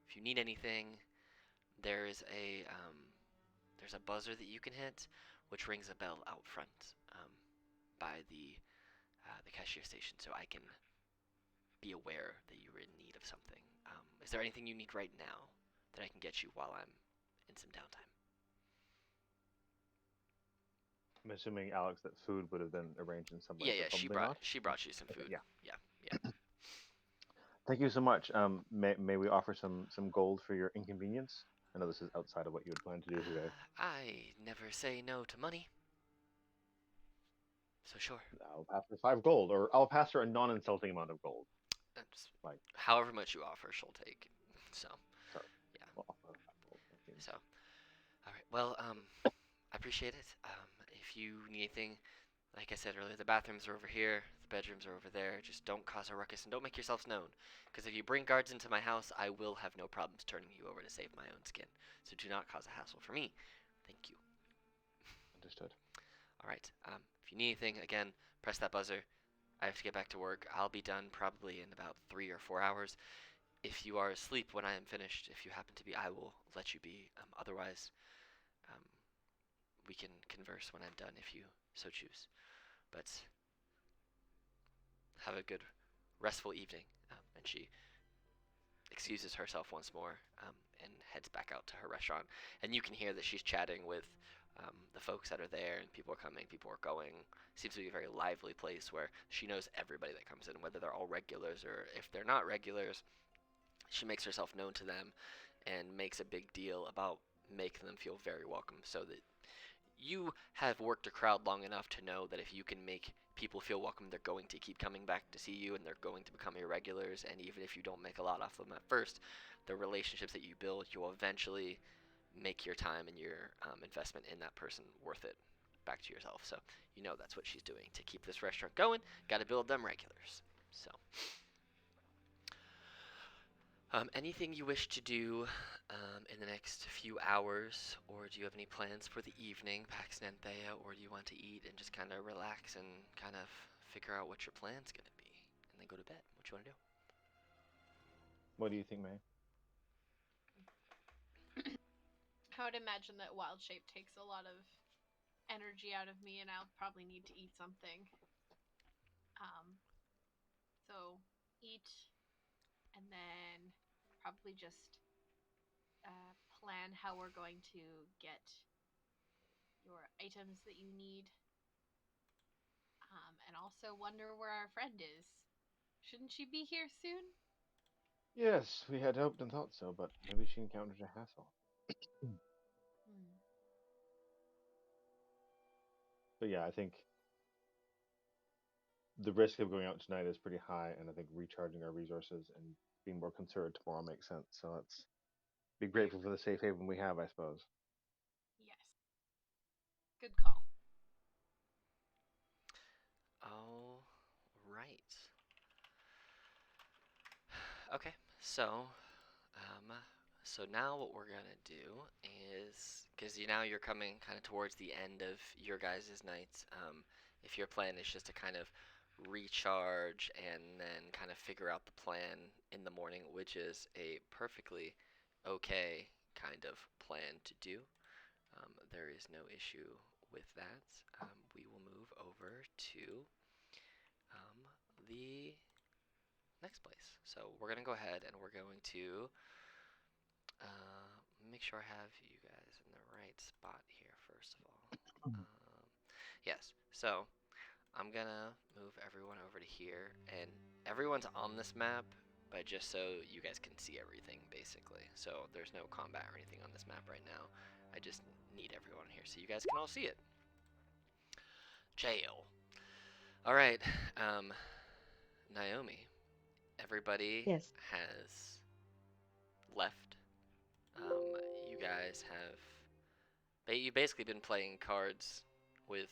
if you need anything, there's a buzzer that you can hit, which rings a bell out front by the cashier station, so I can be aware that you're in need of something. Is there anything you need right now that I can get you while I'm in some downtime? I'm assuming, Alex, that food would have been arranged in some way. Yeah, she brought you some food. Yeah. Yeah. Thank you so much. May we offer some gold for your inconvenience? I know this is outside of what you had planned to do today. I never say no to money. So sure. I'll pass her 5 gold, or I'll pass her a non-insulting amount of gold. That's however much you offer, she'll take. So, Sorry. Yeah. Well, I'll pass 5 gold. Thank you. So, all right. Well, I appreciate it. If you need anything, like I said earlier, the bathrooms are over here, the bedrooms are over there. Just don't cause a ruckus and don't make yourselves known. Because if you bring guards into my house, I will have no problems turning you over to save my own skin. So do not cause a hassle for me. Thank you. Understood. All right. If you need anything, again, press that buzzer. I have to get back to work. I'll be done probably in about 3 or 4 hours. If you are asleep when I am finished, if you happen to be, I will let you be. Otherwise, um, we can converse when I'm done if you so choose. But have a good, restful evening. And she excuses herself once more and heads back out to her restaurant. And you can hear that she's chatting with the folks that are there, and people are coming, people are going. Seems to be a very lively place where she knows everybody that comes in, whether they're all regulars or if they're not regulars. She makes herself known to them and makes a big deal about making them feel very welcome, so that you have worked a crowd long enough to know that if you can make people feel welcome, they're going to keep coming back to see you, and they're going to become your regulars. And even if you don't make a lot off them at first, the relationships that you build, you will eventually make your time and your investment in that person worth it back to yourself. So you know that's what she's doing to keep this restaurant going. Got to build them regulars. So anything you wish to do in the next few hours, or do you have any plans for the evening, Paxton and Thea, or do you want to eat and just kind of relax and kind of figure out what your plan's going to be, and then go to bed? What you want to do? What do you think, May? I would imagine that wild shape takes a lot of energy out of me, and I'll probably need to eat something. So eat, and then probably just plan how we're going to get your items that you need, and also wonder where our friend is. Shouldn't she be here soon? Yes, we had hoped and thought so, but maybe she encountered a hassle. Hmm. But yeah, I think the risk of going out tonight is pretty high, and I think recharging our resources and being more conservative tomorrow makes sense. So let's be grateful for the safe haven we have, I suppose. Yes. Good call. All right. Okay, um, so now what we're gonna do is, because now you're coming kind of towards the end of your guys' nights. If your plan is just to kind of recharge and then kind of figure out the plan in the morning, which is a perfectly okay kind of plan to do, there is no issue with that. We will move over to um, the next place. So we're gonna go ahead and we're going to make sure I have you guys in the right spot here first of all. Yes, so I'm gonna move everyone over to here, and everyone's on this map, but just so you guys can see everything basically. So there's no combat or anything on this map right now. I just need everyone here so you guys can all see it. Jail. All right, Naomi. Everybody Yes. has left. You guys have you've basically been playing cards with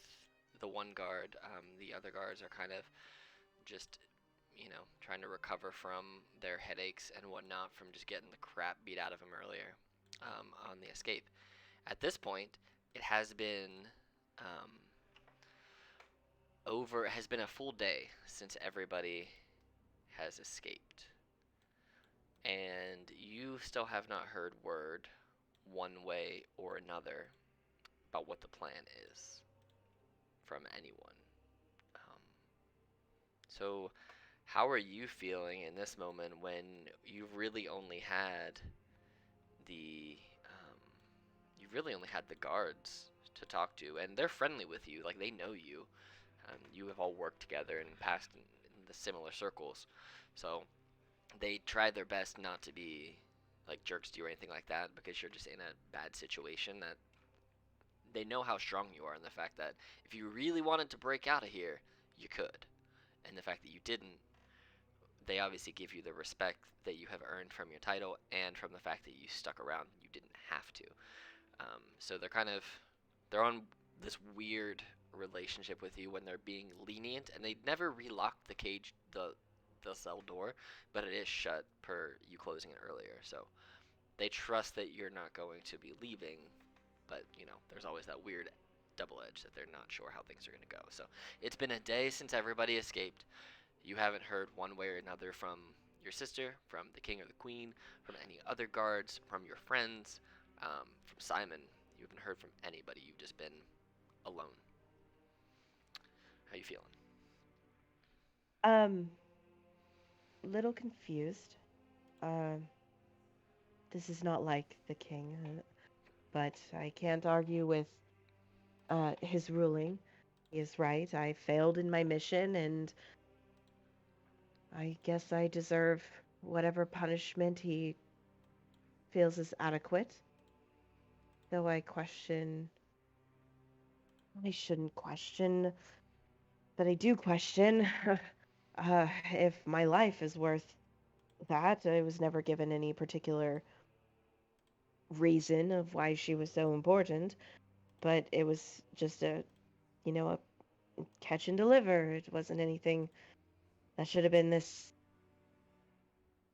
the one guard. The other guards are kind of just, trying to recover from their headaches and whatnot from just getting the crap beat out of them earlier on the escape. At this point, it has been has been a full day since everybody has escaped. And you still have not heard word one way or another about what the plan is from anyone. Um, so, how are you feeling in this moment when you've really only had the guards to talk to, and they're friendly with you, like they know you. You have all worked together and passed in the similar circles, so they try their best not to be like jerks to you or anything like that, because you're just in a bad situation. That they know how strong you are, and the fact that if you really wanted to break out of here, you could. And the fact that you didn't, they obviously give you the respect that you have earned from your title and from the fact that you stuck around. You didn't have to. So they're on this weird relationship with you when they're being lenient, and they never relock the cage, the cell door, but it is shut per you closing it earlier. So they trust that you're not going to be leaving, but there's always that weird double-edged, that they're not sure how things are going to go. So it's been a day since everybody escaped. You haven't heard one way or another from your sister, from the king or the queen, from any other guards, from your friends, from Simon. You haven't heard from anybody. You've just been alone. How you feeling? Little confused. Um, this is not like the king, but I can't argue with his ruling. He is right. I failed in my mission, and I guess I deserve whatever punishment he feels is adequate. Though I shouldn't question, but I do question if my life is worth that. I was never given any particular reason of why she was so important, but it was just a catch and deliver. It wasn't anything that should have been this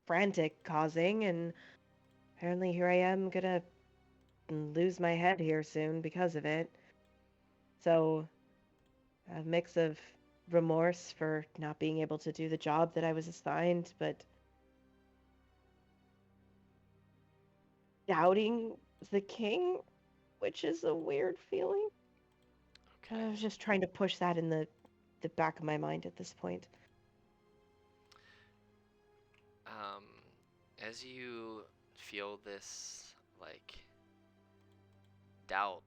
frantic causing, and apparently here I am gonna lose my head here soon because of it. So, a mix of remorse for not being able to do the job that I was assigned, but doubting the king, which is a weird feeling. Okay. I was just trying to push that in the back of my mind at this point. As you feel this, like, doubt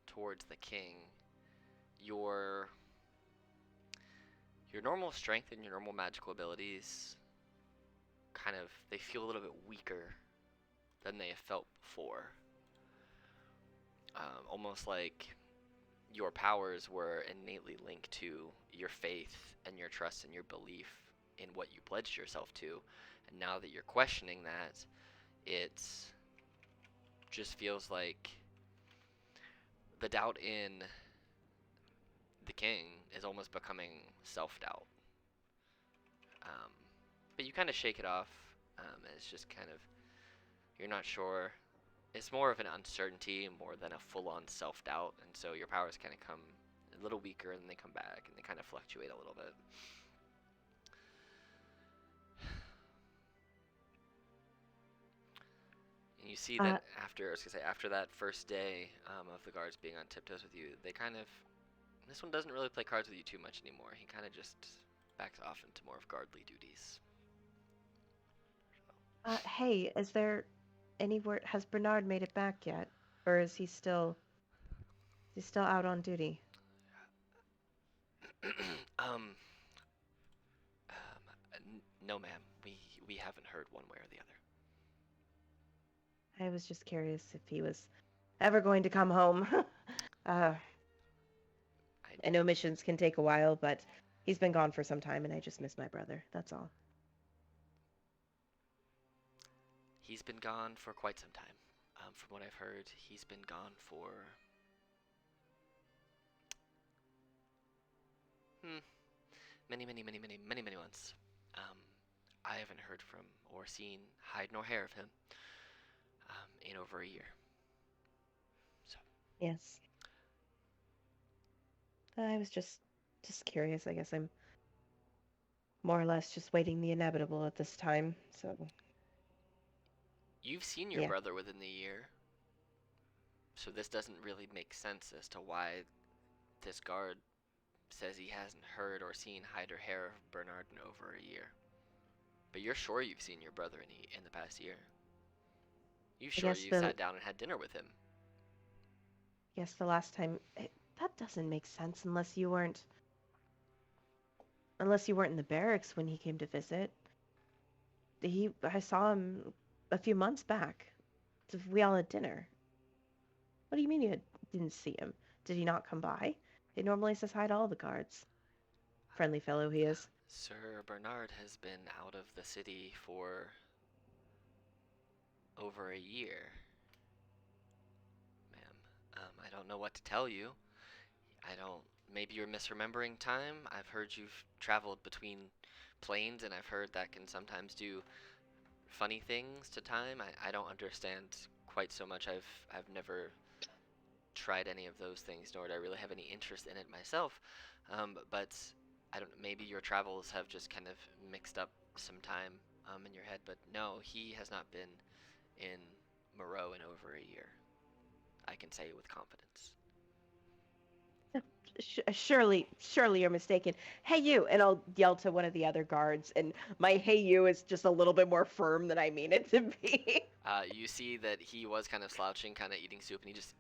towards the king, your normal strength and your normal magical abilities they feel a little bit weaker than they have felt before. Almost like your powers were innately linked to your faith and your trust and your belief in what you pledged yourself to. And now that you're questioning that, it just feels like the doubt in the king is almost becoming self-doubt. But you kind of shake it off. It's just kind of, you're not sure. It's more of an uncertainty more than a full-on self-doubt, and so your powers kind of come a little weaker, and they come back, and they kind of fluctuate a little bit. And you see that after that first day of the guards being on tiptoes with you, this one doesn't really play cards with you too much anymore. He kind of just backs off into more of guardly duties. Hey, is there any word? Has Bernard made it back yet, or is he still out on duty? No, ma'am. We haven't heard one way or the other. I was just curious if he was ever going to come home. I know missions can take a while, but he's been gone for some time, and I just miss my brother. That's all. He's been gone for quite some time. From what I've heard, he's been gone for many months. I haven't heard from or seen hide nor hair of him in over a year. So. Yes. I was just curious. I guess I'm more or less just waiting the inevitable at this time. So. You've seen your brother within the year, so this doesn't really make sense as to why this guard says he hasn't heard or seen hide or hair of Bernard in over a year. But you're sure you've seen your brother in the past year. You sat down and had dinner with him. Yes, the last time. That doesn't make sense unless you weren't in the barracks when he came to visit. I saw him a few months back. We all had dinner. What do you mean you didn't see him? Did he not come by? He normally says hi to all the guards. Friendly fellow he is. Sir Bernard has been out of the city for over a year. Ma'am, I don't know what to tell you. Maybe you're misremembering time. I've heard you've traveled between planes, and I've heard that can sometimes do funny things to time. I don't understand quite so much. I've never tried any of those things, nor do I really have any interest in it myself. But I don't. Maybe your travels have just kind of mixed up some time in your head. But no, he has not been in Moreau in over a year. I can say with confidence. Surely you're mistaken. Hey, you! And I'll yell to one of the other guards, and my "hey, you" is just a little bit more firm than I mean it to be. You see that he was kind of slouching, kind of eating soup, and he just,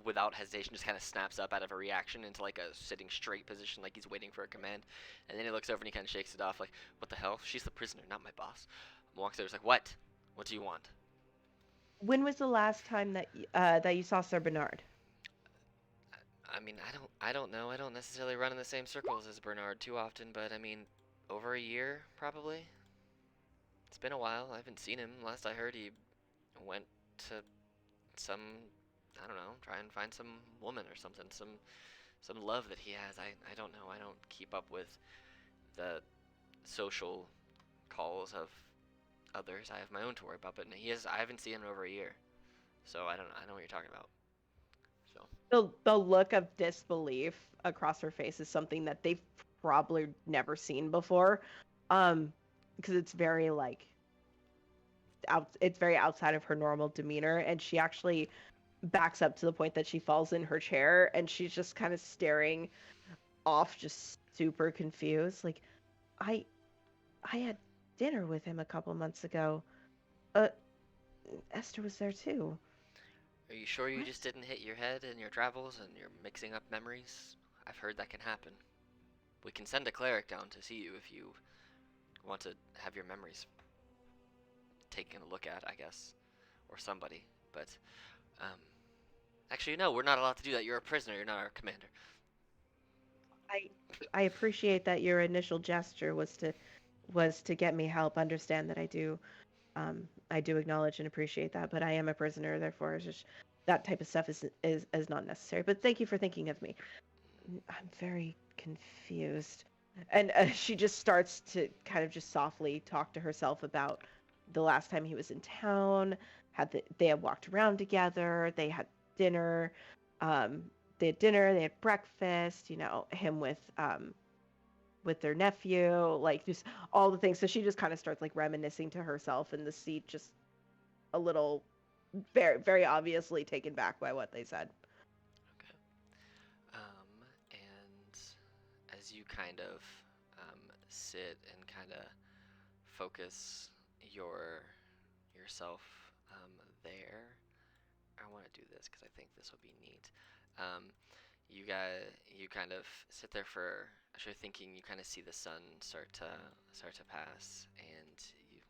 without hesitation, just kind of snaps up out of a reaction into like a sitting straight position, like he's waiting for a command. And then he looks over and he kind of shakes it off, like, "What the hell? She's the prisoner, not my boss." And walks over, he's like, "What? What do you want?" When was the last time that that you saw Sir Bernard? I mean, I don't know. I don't necessarily run in the same circles as Bernard too often, but I mean, over a year probably. It's been a while. I haven't seen him. Last I heard, he went to some, I don't know, try and find some woman or something, some love that he has. I don't know. I don't keep up with the social calls of others. I have my own to worry about, but I haven't seen him in over a year. So I don't know what you're talking about. So The look of disbelief across her face is something that they've probably never seen before, because it's very like it's very outside of her normal demeanor, and she actually backs up to the point that she falls in her chair, and she's just kind of staring off, just super confused. Like, I had dinner with him a couple months ago. Uh, Esther was there too. are you sure you What? just didn't hit your head in your travels and you're mixing up memories? I've heard that can happen. We can send a cleric down to see you if you want to have your memories taken a look at, I guess, or somebody. But actually, no, we're not allowed to do that. You're a prisoner. You're not our commander. I appreciate that your initial gesture was to get me help. Understand that I do acknowledge and appreciate that, but I am a prisoner, therefore it's just that type of stuff is not necessary. But thank you for thinking of me. I'm very confused. And she just starts to kind of just softly talk to herself about the last time he was in town. They had walked around together. They had dinner. Um, they had dinner. They had breakfast. You know, him with their nephew, like just all the things. So she just kind of starts like reminiscing to herself in the seat, just a little, very very obviously taken back by what they said. Okay. And as you kind of sit and kind of focus yourself there, I want to do this because I think this will be neat. Um, you kind of sit there for as you're thinking. You kind of see the sun start to pass, and you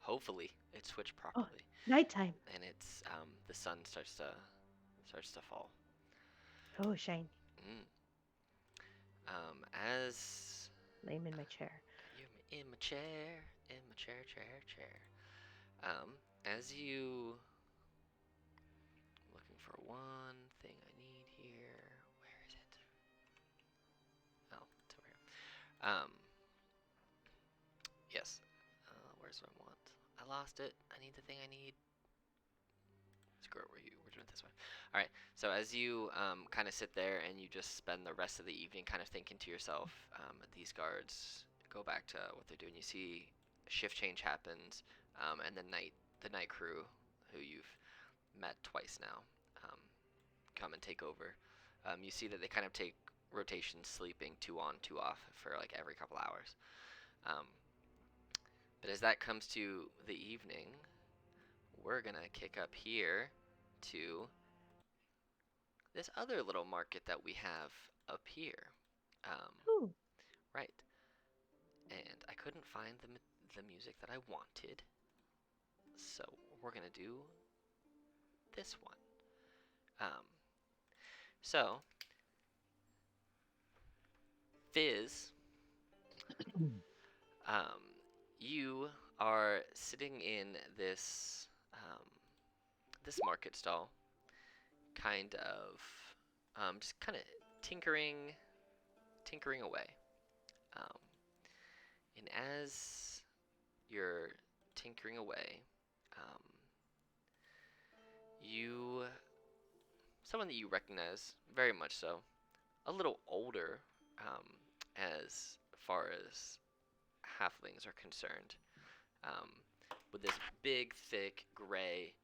hopefully it switched Oh, properly, nighttime. and it's the sun starts to fall. Oh, shiny. Mm. As Lame in my chair. you're in my chair, chair. As you looking for one thing I need here. Where is it? Oh, it's over here. Yes. Where's what I want? I lost it. I need the thing I need. Screw it. We're doing it this way. All right. So as you kind of sit there and you just spend the rest of the evening kind of thinking to yourself, these guards go back to what they're doing. You see a shift change happens, and the night crew, who you've met twice now, um, come and take over. You see that they kind of take rotations, sleeping 2 on, 2 off for like every couple hours. Um, but as that comes to the evening, we're gonna kick up here to this other little market that we have up here. Um, Ooh. right. And I couldn't find the music that I wanted, so we're gonna do this one. So Fizz, um, you are sitting in this market stall, kind of just kind of tinkering away. Um, and as you're tinkering away, you someone that you recognize very much so. A little older, um, as far as halflings are concerned, um, with this big, thick, gray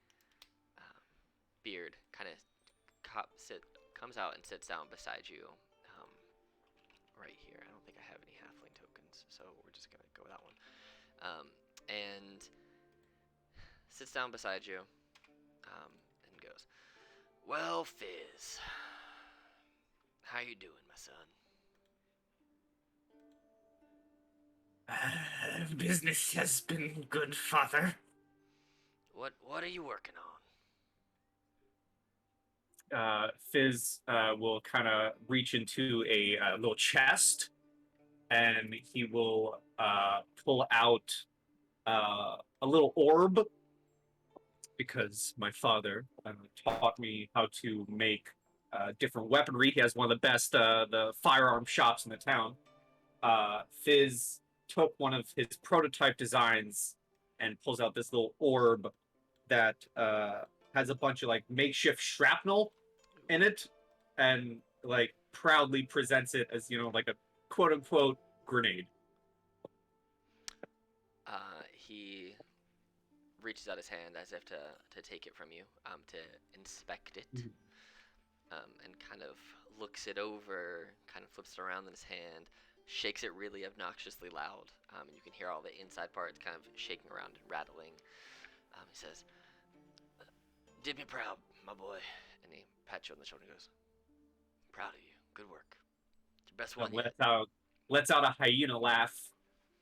beard, kind of comes out and sits down beside you, um, right here. I don't think I have any halfling tokens, so we're just gonna go with that one. And sits down beside you, and goes, "Well, Fizz, how you doing, my son?" Business has been good, father. What are you working on? Fizz will kind of reach into a little chest, and he will pull out a little orb, because my father taught me how to make different weaponry. He has one of the best the firearm shops in the town. Fizz took one of his prototype designs and pulls out this little orb that has a bunch of like makeshift shrapnel in it, and like proudly presents it as, like a quote unquote grenade. He reaches out his hand as if to take it from you, to inspect it, and kind of looks it over, kind of flips it around in his hand, shakes it really obnoxiously loud, and you can hear all the inside parts kind of shaking around and rattling. He says, "Did me proud, my boy," and he pats you on the shoulder and goes, "Proud of you. Good work. It's your best one yet." Lets out a hyena laugh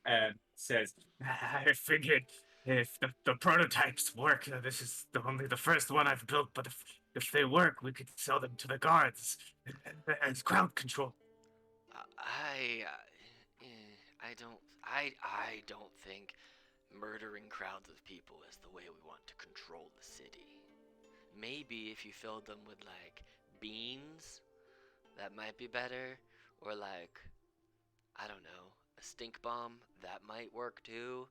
and says, "I figured if the prototypes work, this is only the first one I've built, but if they work, we could sell them to the guards as crowd control." I don't think murdering crowds of people is the way we want to control the city. Maybe if you filled them with like beans, that might be better, or like, I don't know, a stink bomb, that might work too.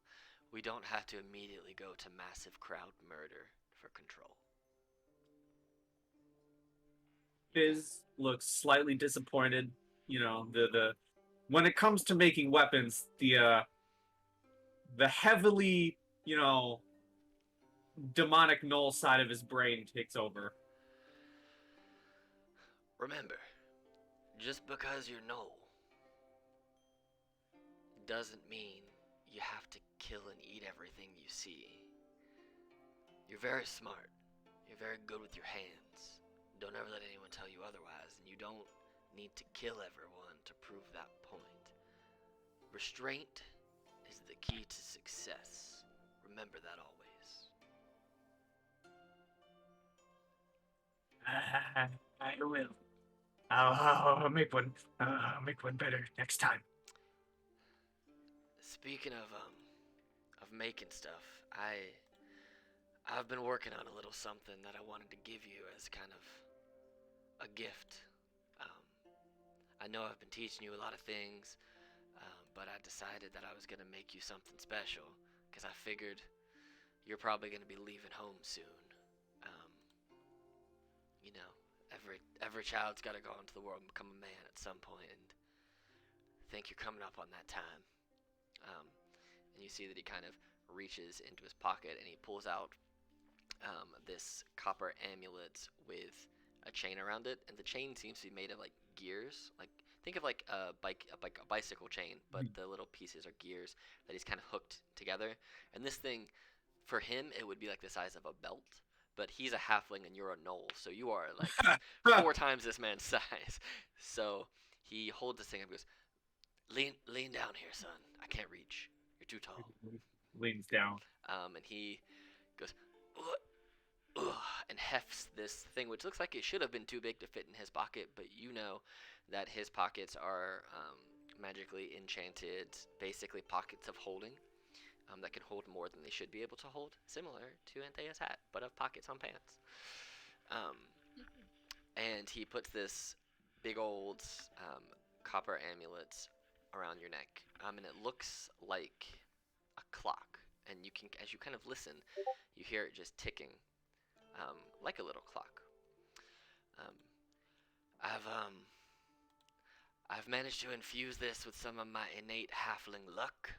We don't have to immediately go to massive crowd murder for control. Fizz looks slightly disappointed. The when it comes to making weapons, the heavily, demonic null side of his brain takes over. Remember, just because you're null doesn't mean you have to kill and eat everything you see. You're very smart. You're very good with your hands. Don't ever let anyone tell you otherwise, and you don't need to kill everyone to prove that point. Restraint is the key to success. Remember that always. I will. I'll make one. I'll make one better next time. Speaking of making stuff, I've been working on a little something that I wanted to give you as kind of a gift. Um, I know I've been teaching you a lot of things, but I decided that I was gonna make you something special because I figured you're probably gonna be leaving home soon. Um, you know, every child's got to go into the world and become a man at some point, and I think you're coming up on that time. And you see that he kind of reaches into his pocket and he pulls out this copper amulet with a chain around it, and the chain seems to be made of like gears. Like, think of like a bicycle chain, but the little pieces are gears that he's kind of hooked together. And this thing, for him, it would be like the size of a belt. But he's a halfling and you're a gnoll, so you are like 4 times this man's size. So he holds this thing up and goes, lean down here, son. I can't reach. You're too tall. Leans down. And he goes, ugh, ugh, and hefts this thing, which looks like it should have been too big to fit in his pocket, but you know that his pockets are magically enchanted, basically pockets of holding, that can hold more than they should be able to hold, similar to Anthea's hat, but of pockets on pants. And he puts this big old copper amulet around your neck, and it looks like a clock. And you can, as you kind of listen, you hear it just ticking, like a little clock. Um, I've I've managed to infuse this with some of my innate halfling luck.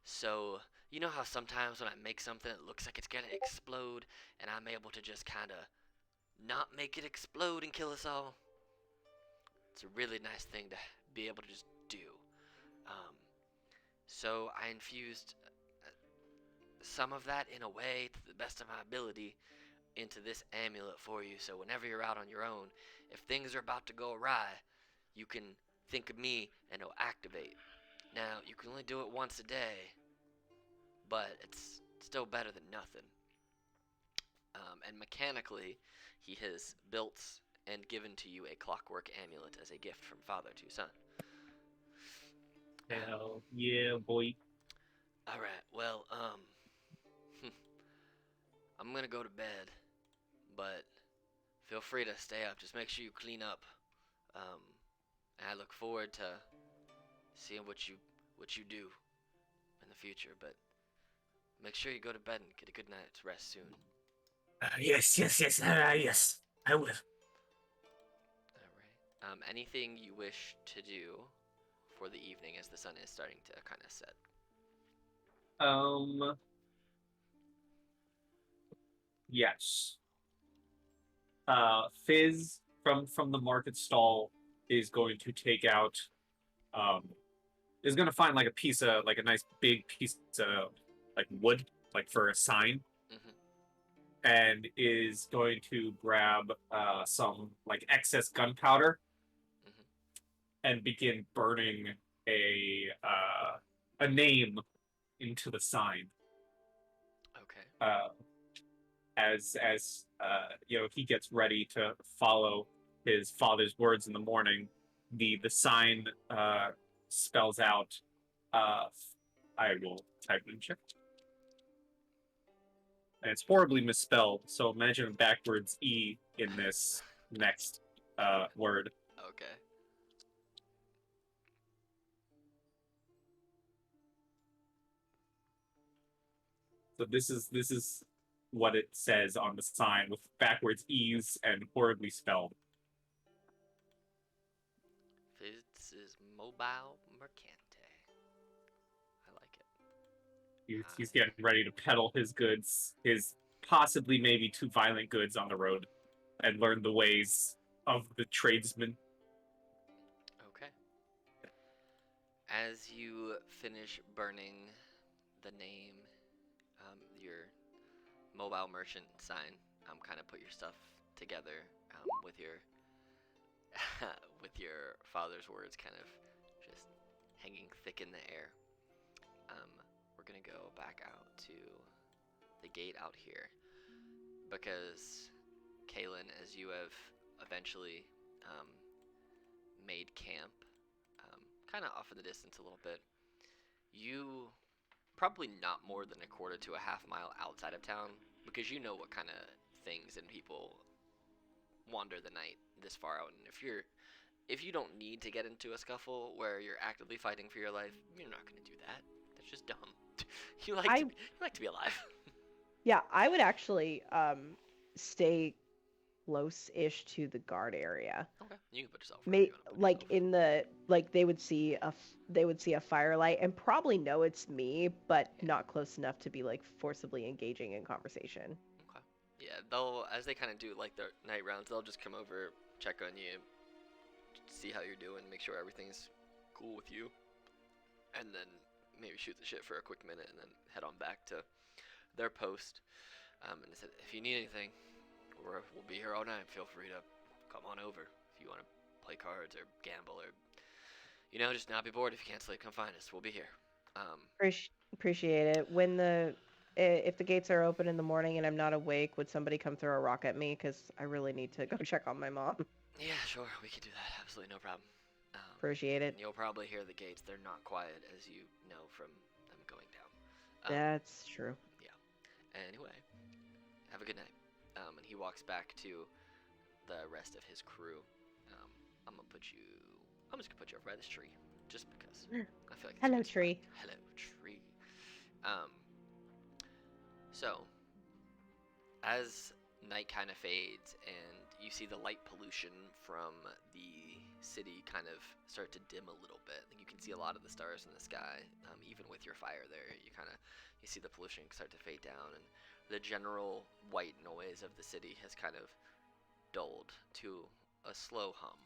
So, you know how sometimes when I make something it looks like it's gonna explode, and I'm able to just kinda not make it explode and kill us all? It's a really nice thing to be able to just do. Um, so I infused some of that in a way, to the best of my ability, into this amulet for you. So whenever you're out on your own, if things are about to go awry, you can think of me and it'll activate. Now, you can only do it once a day, but it's still better than nothing. And mechanically, he has built and given to you a clockwork amulet as a gift from father to son. Hell yeah, boy. Alright, well, I'm gonna go to bed, but feel free to stay up. Just make sure you clean up. And I look forward to seeing what you do in the future, but make sure you go to bed and get a good night's rest soon. Yes, yes. I will. Alright. Anything you wish to do for the evening as the sun is starting to kind of set? Yes. Fizz from the market stall is going to take out, um, is going to find like a piece of, like a nice big piece of like wood, like for a sign, Mm-hmm. and is going to grab some like excess gunpowder Mm-hmm. and begin burning a name into the sign. Okay. As you know, he gets ready to follow his father's words in the morning. The sign spells out. I will type it in check. And it's horribly misspelled, so imagine a backwards E in this next word. Okay. So this is what it says on the sign with backwards E's and horribly spelled. Fitz is mobile mercante. I like it. He's getting ready to peddle his goods, his possibly maybe too violent goods on the road, and learn the ways of the tradesman. Okay. As you finish burning the name, your mobile merchant sign, kind of put your stuff together with your with your father's words kind of just hanging thick in the air. We're gonna go back out to the gate out here because Kaylin, as you have eventually made camp, kind of off in the distance a little bit, you probably not more than a quarter to a half mile outside of town because you know what kind of things and people wander the night this far out. And if you don't need to get into a scuffle where you're actively fighting for your life, you're not going to do that. That's just dumb. you like to be alive. Yeah, I would actually stay close-ish to the guard area. Okay, you can put yourself wherever you want to put Like yourself. in the like they would see a firelight and probably know it's me, but not close enough to be like forcibly engaging in conversation. Okay. Yeah, they'll as they kind of do like their night rounds, they'll just come over, check on you, see how you're doing, make sure everything's cool with you, and then maybe shoot the shit for a quick minute, and then head on back to their post. And they said, if you need anything, we'll be here all night. Feel free to come on over if you want to play cards or gamble or just not be bored. If you can't sleep, come find us. We'll be here. Appreciate it. If the gates are open in the morning and I'm not awake, would somebody come throw a rock at me? Because I really need to go check on my mom. Yeah, sure, we can do that. Absolutely no problem. Appreciate it. You'll probably hear the gates. They're not quiet, as you know from them going down. That's true. Yeah. Anyway, have a good night. And he walks back to the rest of his crew. I'm just gonna put you over by this tree, just because. I feel like it's a Hello, good spot. tree. Hello, tree. So, as night kind of fades and you see the light pollution from the city kind of start to dim a little bit. Like you can see a lot of the stars in the sky, even with your fire there. You see the pollution start to fade down, and the general white noise of the city has kind of dulled to a slow hum.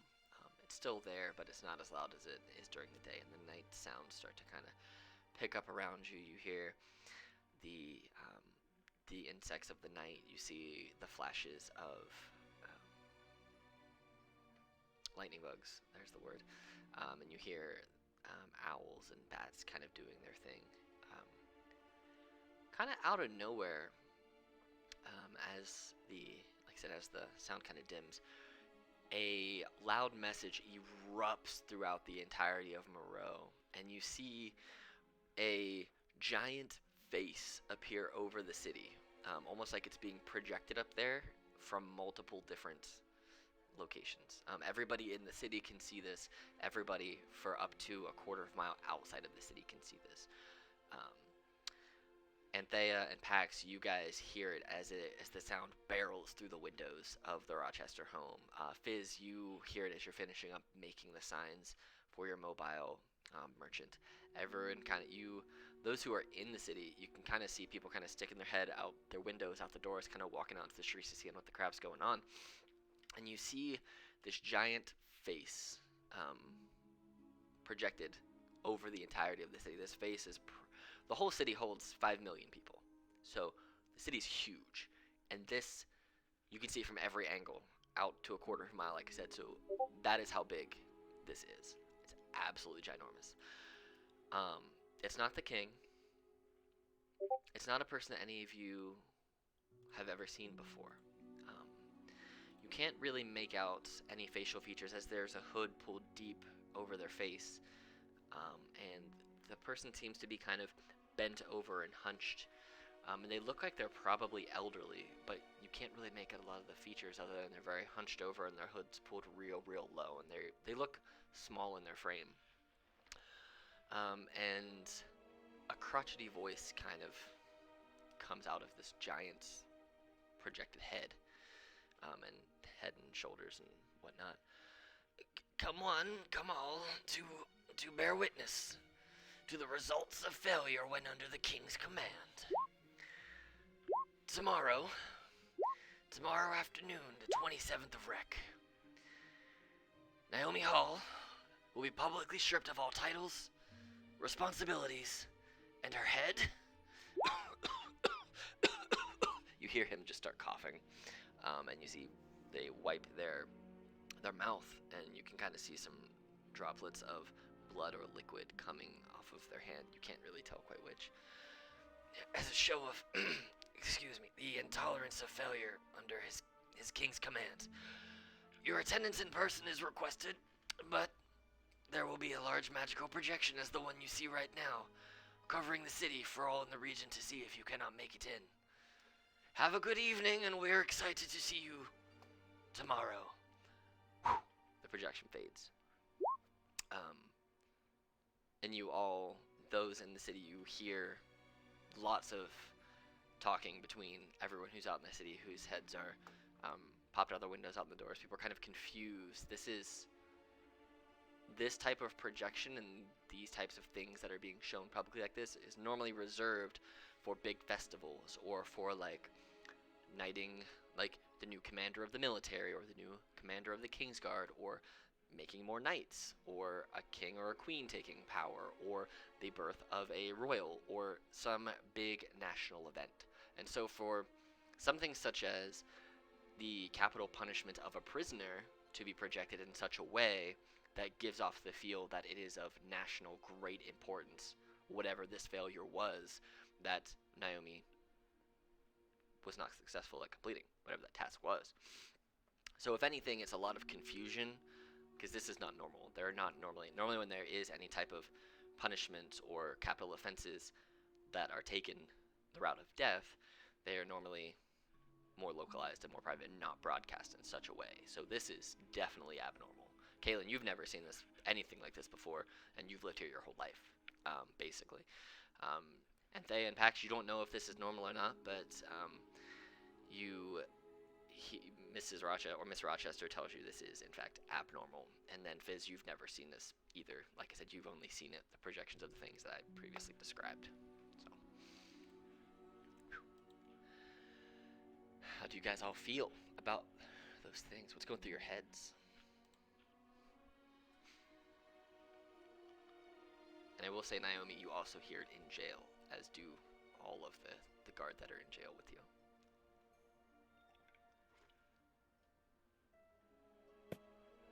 It's still there, but it's not as loud as it is during the day, and the night sounds start to kind of pick up around you. You hear the insects of the night. You see the flashes of lightning bugs. There's the word. And you hear owls and bats kind of doing their thing. Kind of out of nowhere, as the sound kind of dims, a loud message erupts throughout the entirety of Moreau, and you see a giant face appear over the city, almost like it's being projected up there from multiple different locations. Everybody in the city can see this. Everybody for up to a quarter of a mile outside of the city can see this. Anthea and Pax, you guys hear it as the sound barrels through the windows of the Rochester home. Fizz, you hear it as you're finishing up making the signs for your mobile merchant. Everyone those who are in the city, you can kind of see people kind of sticking their head out their windows, out the doors, kind of walking out to the streets to see what the crap's going on. And you see this giant face projected over the entirety of the city. This face is the whole city holds 5 million people, so the city's huge, and this you can see from every angle out to a quarter of a mile, like I said. So that is how big this is. It's absolutely ginormous. It's not the king. It's not a person that any of you have ever seen before. You can't really make out any facial features as there's a hood pulled deep over their face, and the person seems to be kind of bent over and hunched, and they look like they're probably elderly, but you can't really make out a lot of the features other than they're very hunched over and their hood's pulled real low, and they look small in their frame. And a crotchety voice kind of comes out of this giant projected head, and head and shoulders and whatnot. Come all to bear witness to the results of failure when under the king's command. Tomorrow afternoon, the 27th of Rec, Naomi Hall will be publicly stripped of all titles, responsibilities, and her head. You hear him just start coughing, and you see they wipe their mouth, and you can kind of see some droplets of blood or liquid coming off of their hand. You can't really tell quite which. As a show of, the intolerance of failure under his king's command, your attendance in person is requested, but there will be a large magical projection as the one you see right now, covering the city for all in the region to see if you cannot make it in. Have a good evening, and we're excited to see you tomorrow. The projection fades. And you all, those in the city, you hear lots of talking between everyone who's out in the city, whose heads are popped out the windows, out the doors. People are kind of confused. This type of projection and these types of things that are being shown publicly like this is normally reserved for big festivals, or for like knighting like the new commander of the military, or the new commander of the Kingsguard, or making more knights, or a king or a queen taking power, or the birth of a royal, or some big national event. And so for something such as the capital punishment of a prisoner to be projected in such a way that gives off the feel that it is of national great importance, whatever this failure was that Naomi was not successful at completing, whatever that task was. So if anything, it's a lot of confusion, because this is not normal. They're not normally when there is any type of punishment or capital offenses that are taken the route of death, they are normally more localized and more private and not broadcast in such a way. So this is definitely abnormal. Kaylin, you've never seen anything like this before, and you've lived here your whole life, basically. And Thea and Pax, you don't know if this is normal or not, but Mrs. Rochester or Miss Rochester tells you this is in fact abnormal, and then Fizz, you've never seen this either. Like I said, you've only seen it, the projections of the things that I previously described. So, how do you guys all feel about those things? What's going through your heads? And I will say, Naomi, you also hear it in jail, as do all of the guard that are in jail with you.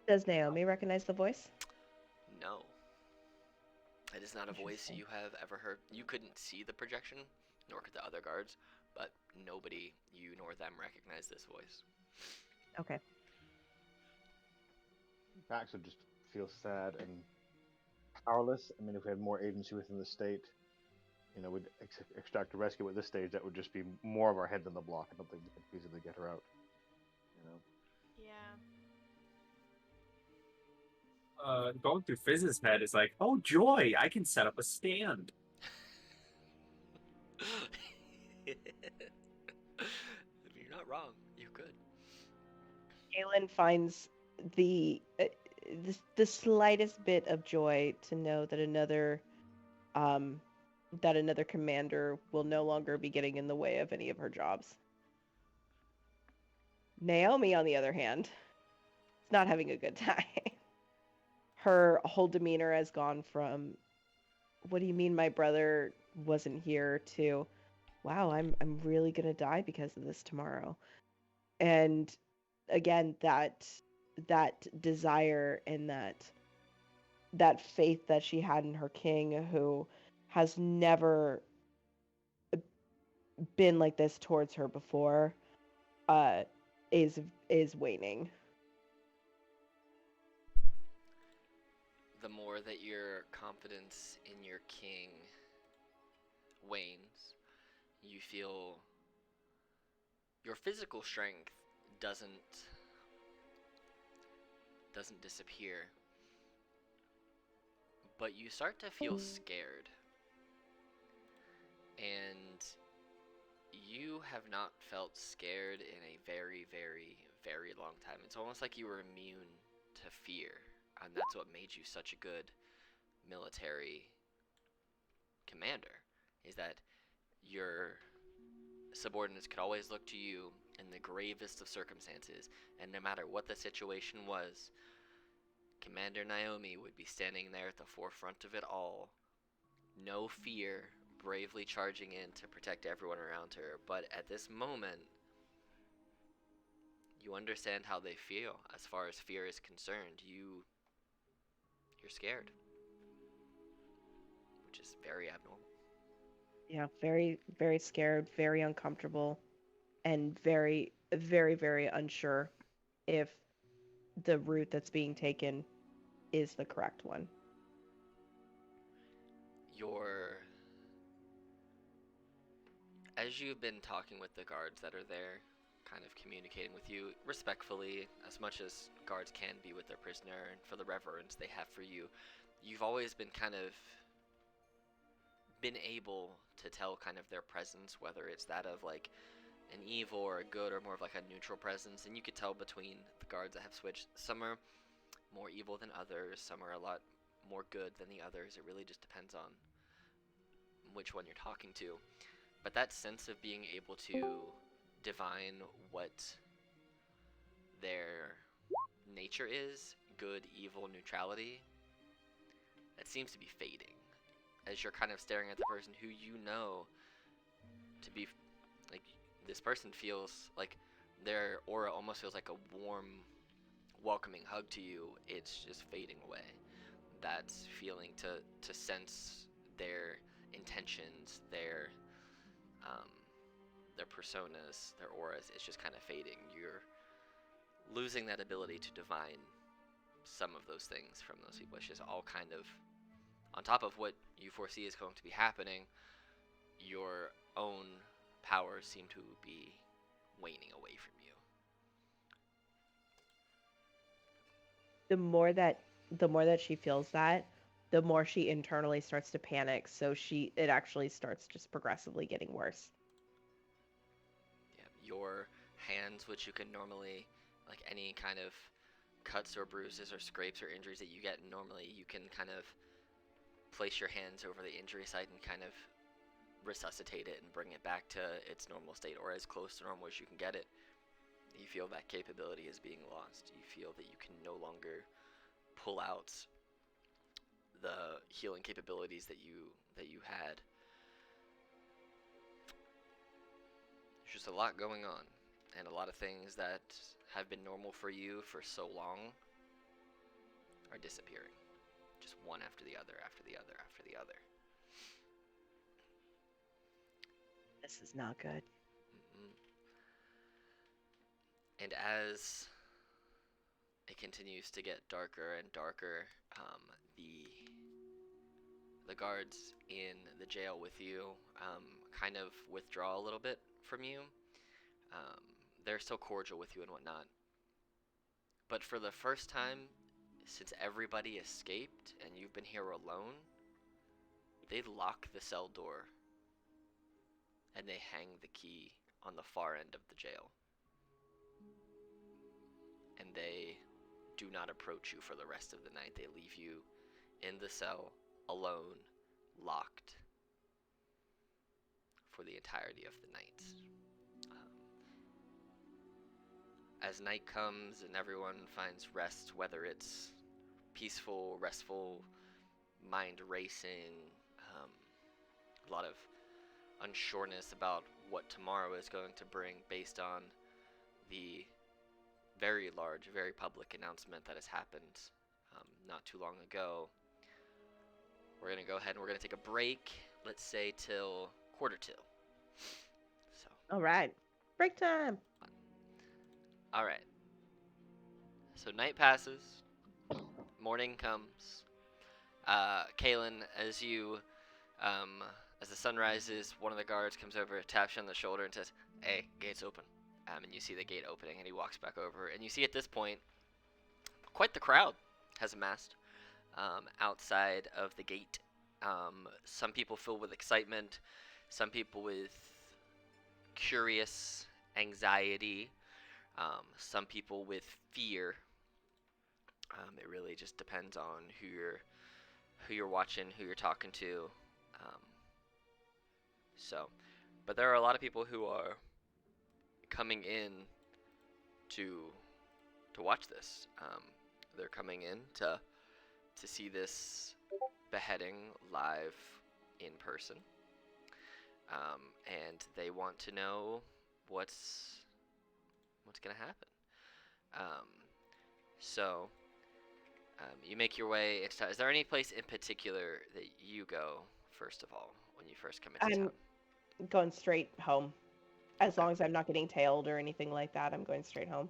Does Naomi recognize the voice? No. It is not a voice Interesting. you have ever heard. You couldn't see the projection, nor could the other guards, but nobody, you nor them, recognize this voice. Okay. Max would just feel sad and powerless. I mean, if we had more agency within the state, we'd extract a rescue at this stage. That would just be more of our heads on the block. I don't think we could easily get her out. Yeah. Going through Fizz's head is like, oh joy, I can set up a stand. You're not wrong. You could. Galen finds the slightest bit of joy to know that another commander will no longer be getting in the way of any of her jobs. Naomi, on the other hand, is not having a good time. Her whole demeanor has gone from, "What do you mean my brother wasn't here?" to, "Wow, I'm really gonna die because of this tomorrow." And again, that desire and that faith that she had in her king, who has never been like this towards her before, is waning. The more that your confidence in your king wanes, you feel your physical strength doesn't disappear, but you start to feel scared. And you have not felt scared in a very, very, very long time. It's almost like you were immune to fear, and that's what made you such a good military commander, is that your subordinates could always look to you in the gravest of circumstances, and no matter what the situation was, Commander Naomi would be standing there at the forefront of it all. No fear, bravely charging in to protect everyone around her. But at this moment, you understand how they feel as far as fear is concerned. You're scared, which is very abnormal. Yeah, very, very scared, very uncomfortable, and very, very, very unsure if the route that's being taken is the correct one. As you've been talking with the guards that are there, kind of communicating with you respectfully, as much as guards can be with their prisoner, and for the reverence they have for you, you've always been able to tell kind of their presence, whether it's that of like an evil or a good or more of like a neutral presence. And you could tell between the guards that have switched, some are more evil than others, some are a lot more good than the others. It really just depends on which one you're talking to. But that sense of being able to divine what their nature is, good, evil, neutrality, that seems to be fading as you're kind of staring at the person who you know to be like, this person feels like their aura almost feels like a warm, welcoming hug to you. It's just fading away. That feeling to sense their intentions, their personas, their auras, it's just kind of fading. You're losing that ability to divine some of those things from those people. It's just all kind of on top of what you foresee is going to be happening. Your own powers seem to be waning away from you. The more that she feels that, the more she internally starts to panic. So it actually starts just progressively getting worse. Yeah, your hands, which you can normally, like any kind of cuts or bruises or scrapes or injuries that you get normally, you can kind of place your hands over the injury site and kind of resuscitate it and bring it back to its normal state, or as close to normal as you can get it. You feel that capability is being lost. You feel that you can no longer pull out the healing capabilities that you had. There's just a lot going on, and a lot of things that have been normal for you for so long are disappearing. Just one after the other, after the other, after the other. This is not good. Mhm. And as it continues to get darker and darker, the guards in the jail with you kind of withdraw a little bit from you. They're still cordial with you and whatnot. But for the first time since everybody escaped and you've been here alone, they lock the cell door and they hang the key on the far end of the jail. And they do not approach you for the rest of the night. They leave you in the cell, alone, locked, for the entirety of the night. As night comes and everyone finds rest, whether it's peaceful, restful, mind racing, a lot of unsureness about what tomorrow is going to bring based on the very large, very public announcement that has happened not too long ago. We're going to go ahead and we're going to take a break, let's say till 1:45. So. All right. Break time. All right. So night passes, morning comes. Kaylin, as the sun rises, one of the guards comes over, taps you on the shoulder, and says, "Hey, gate's open." And you see the gate opening, and he walks back over, and you see at this point, quite the crowd has amassed outside of the gate. Some people filled with excitement, some people with curious anxiety, some people with fear. It really just depends on who you're watching, who you're talking to. But there are a lot of people who are coming in to watch this. They're coming in to see this beheading live in person, and they want to know what's gonna happen. You make your way into town. Is there any place in particular that you go first of all when you first come into town? I'm going straight home. As long as I'm not getting tailed or anything like that, I'm going straight home.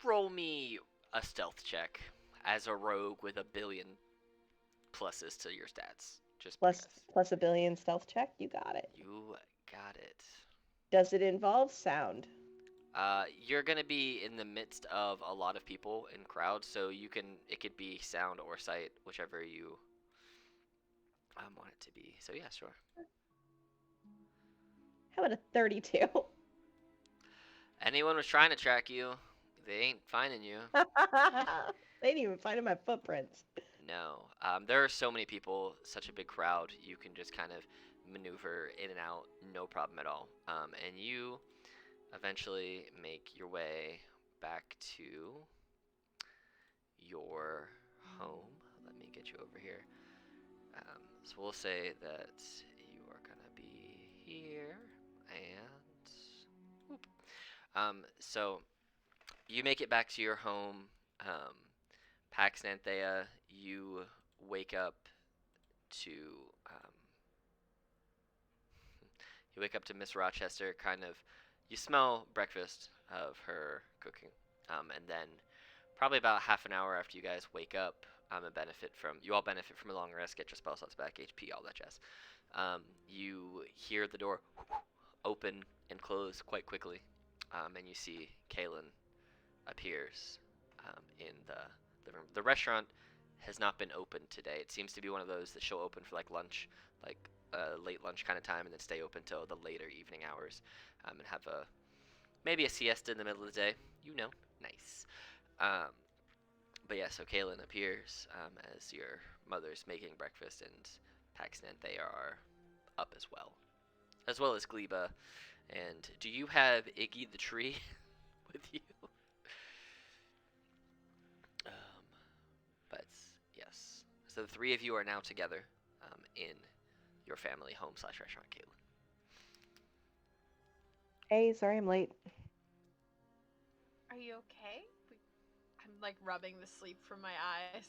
Roll me a stealth check as a rogue with 1 billion pluses to your stats. Just plus 1 billion stealth check. You got it. You got it. Does it involve sound? You're gonna be in the midst of a lot of people in crowd, so it could be sound or sight, whichever you want it to be. So yeah, sure. How about a 32? Anyone was trying to track you, they ain't finding you. They didn't even find my footprints. No. There are so many people, such a big crowd, you can just kind of maneuver in and out, no problem at all. And you eventually make your way back to your home. Let me get you over here. So we'll say that you are gonna be here, and whoop. So you make it back to your home, Pax Anthea. You wake up to Miss Rochester. Kind of, you smell breakfast of her cooking, and then probably about half an hour after you guys wake up, you all benefit from a long rest, get your spell slots back, HP, all that jazz. You hear the door open and close quite quickly, and you see Kaylin appears in the living room. The restaurant has not been open today. It seems to be one of those that she'll open for like lunch, like late lunch kind of time, and then stay open till the later evening hours, and have maybe a siesta in the middle of the day. Nice. Um, but yeah, so Kaylin appears as your mother's making breakfast, and Paxton and Thea are up as well as Gleba. And do you have Iggy the tree with you? Um, but yes, so the three of you are now together in your family home / restaurant, Kaylin. Hey, sorry I'm late. Are you okay? I'm like rubbing the sleep from my eyes.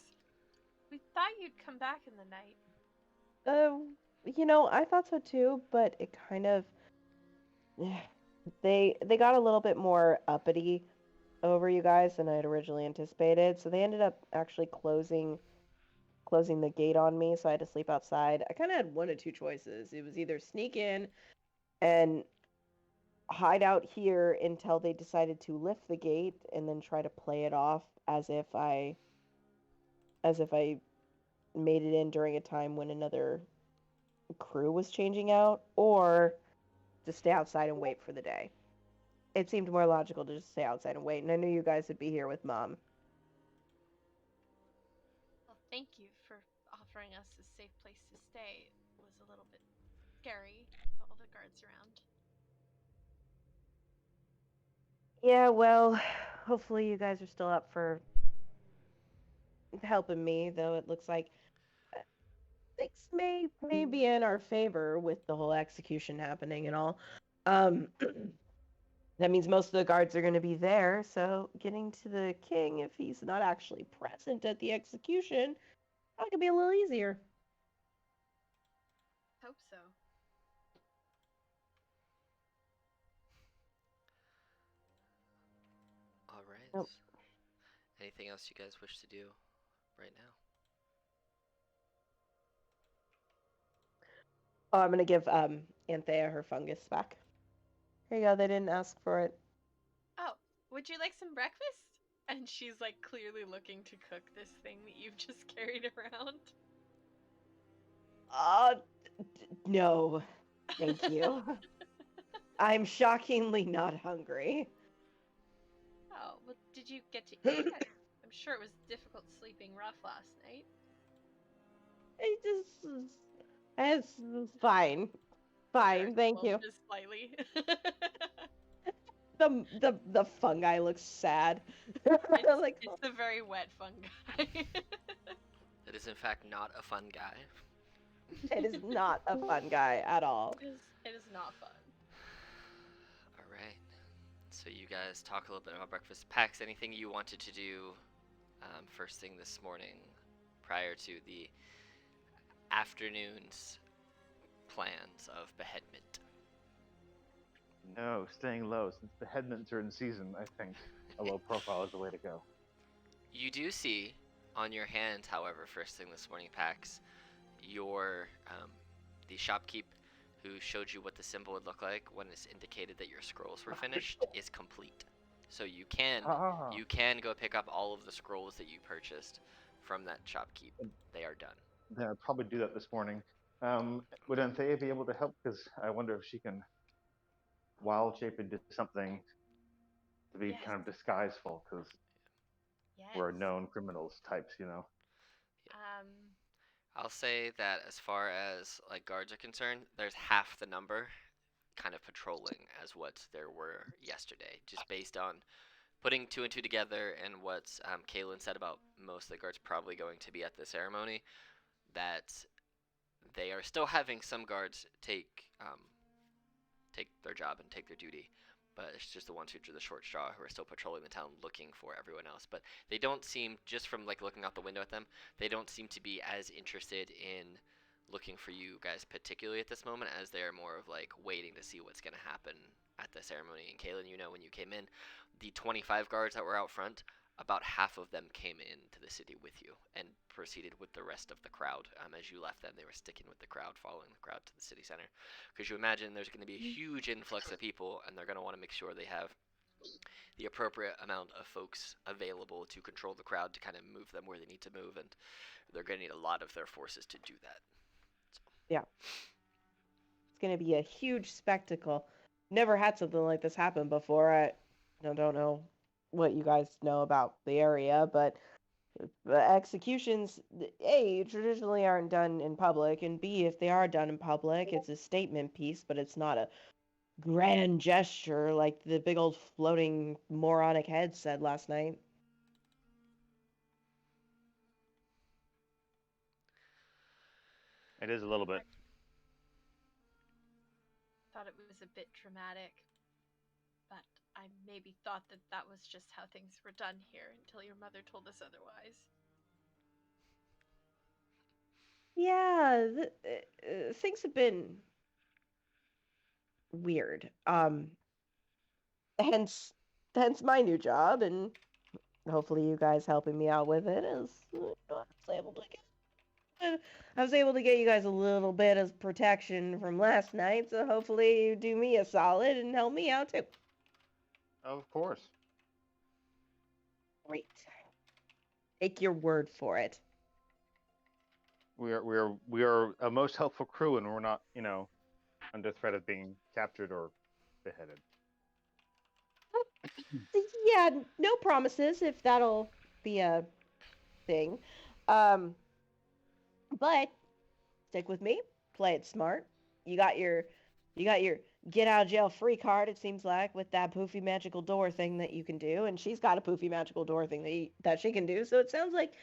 We thought you'd come back in the night. I thought so too, but it kind of they got a little bit more uppity over you guys than I had originally anticipated. So they ended up actually closing the gate on me, so I had to sleep outside. I kind of had one of two choices. It was either sneak in and hide out here until they decided to lift the gate and then try to play it off as if I made it in during a time when another crew was changing out, or to stay outside and wait for the day. It seemed more logical to just stay outside and wait, and I knew you guys would be here with Mom. Well, thank you for offering us a safe place to stay. It was a little bit scary with all the guards around. Yeah, well, hopefully you guys are still up for helping me, though it looks like things may be in our favor with the whole execution happening and all. Um, that means most of the guards are going to be there, so getting to the king, if he's not actually present at the execution, that could be a little easier. Hope so. All right. Nope. Anything else you guys wish to do right now? Oh, I'm gonna give Anthea her fungus back. Here you go. They didn't ask for it. Oh, would you like some breakfast? And she's like clearly looking to cook this thing that you've just carried around. No, thank you. I'm shockingly not hungry. Oh, well, did you get to eat? I'm sure it was difficult sleeping rough last night. It's fine. Fine, thank you. Just slightly. The fungi looks sad. It's the very wet fungi. It is in fact not a fun guy. It is not a fun guy at all. It is not fun. All right. So you guys talk a little bit about breakfast. Pax, anything you wanted to do first thing this morning prior to the afternoon's plans of beheadment? No, staying low. Since the headmints are in season, I think a low profile is the way to go. You do see on your hand, however, first thing this morning, Pax, your the shopkeep who showed you what the symbol would look like when it's indicated that your scrolls were finished is complete. So you can go pick up all of the scrolls that you purchased from that shopkeep. They are done. Yeah, I'll probably do that this morning. Would Anthea be able to help? Because I wonder if she can wild shape into something to be Yes. kind of disguiseful, because Yes. we're known criminals types, you know. I'll say that as far as like guards are concerned, there's half the number kind of patrolling as what there were yesterday, just based on putting two and two together and what Kaylin said about most of the guards probably going to be at the ceremony, that they are still having some guards take their job and take their duty, but it's just the ones who drew the short straw who are still patrolling the town looking for everyone else. But they don't seem, just from like looking out the window at them, they don't seem to be as interested in looking for you guys particularly at this moment, as they're more of like waiting to see what's going to happen at the ceremony. And Kaylin, when you came in, the 25 guards that were out front, about half of them came into the city with you and proceeded with the rest of the crowd. As you left them, they were sticking with the crowd, following the crowd to the city center. Because you imagine there's going to be a huge influx of people, and they're going to want to make sure they have the appropriate amount of folks available to control the crowd to kind of move them where they need to move, and they're going to need a lot of their forces to do that. So. Yeah. It's going to be a huge spectacle. never had something like this happen before. I don't know what you guys know about the area, but executions, A, traditionally aren't done in public, and B, if they are done in public, it's a statement piece, but it's not a grand gesture like the big old floating moronic head said last night. It is a little bit. Thought it was a bit dramatic, but I maybe thought that that was just how things were done here until your mother told us otherwise. Yeah, things have been weird. Hence, hence my new job, and hopefully you guys helping me out with it is I was able to get you guys a little bit of protection from last night, so hopefully you do me a solid and help me out too. Of course. Great. Take your word for it. We are a most helpful crew, and we're not, under threat of being captured or beheaded. Yeah, no promises if that'll be a thing. But stick with me. Play it smart. You got your get out of jail free card. It seems like with that poofy magical door thing that you can do, and she's got a poofy magical door thing that she can do. So it sounds like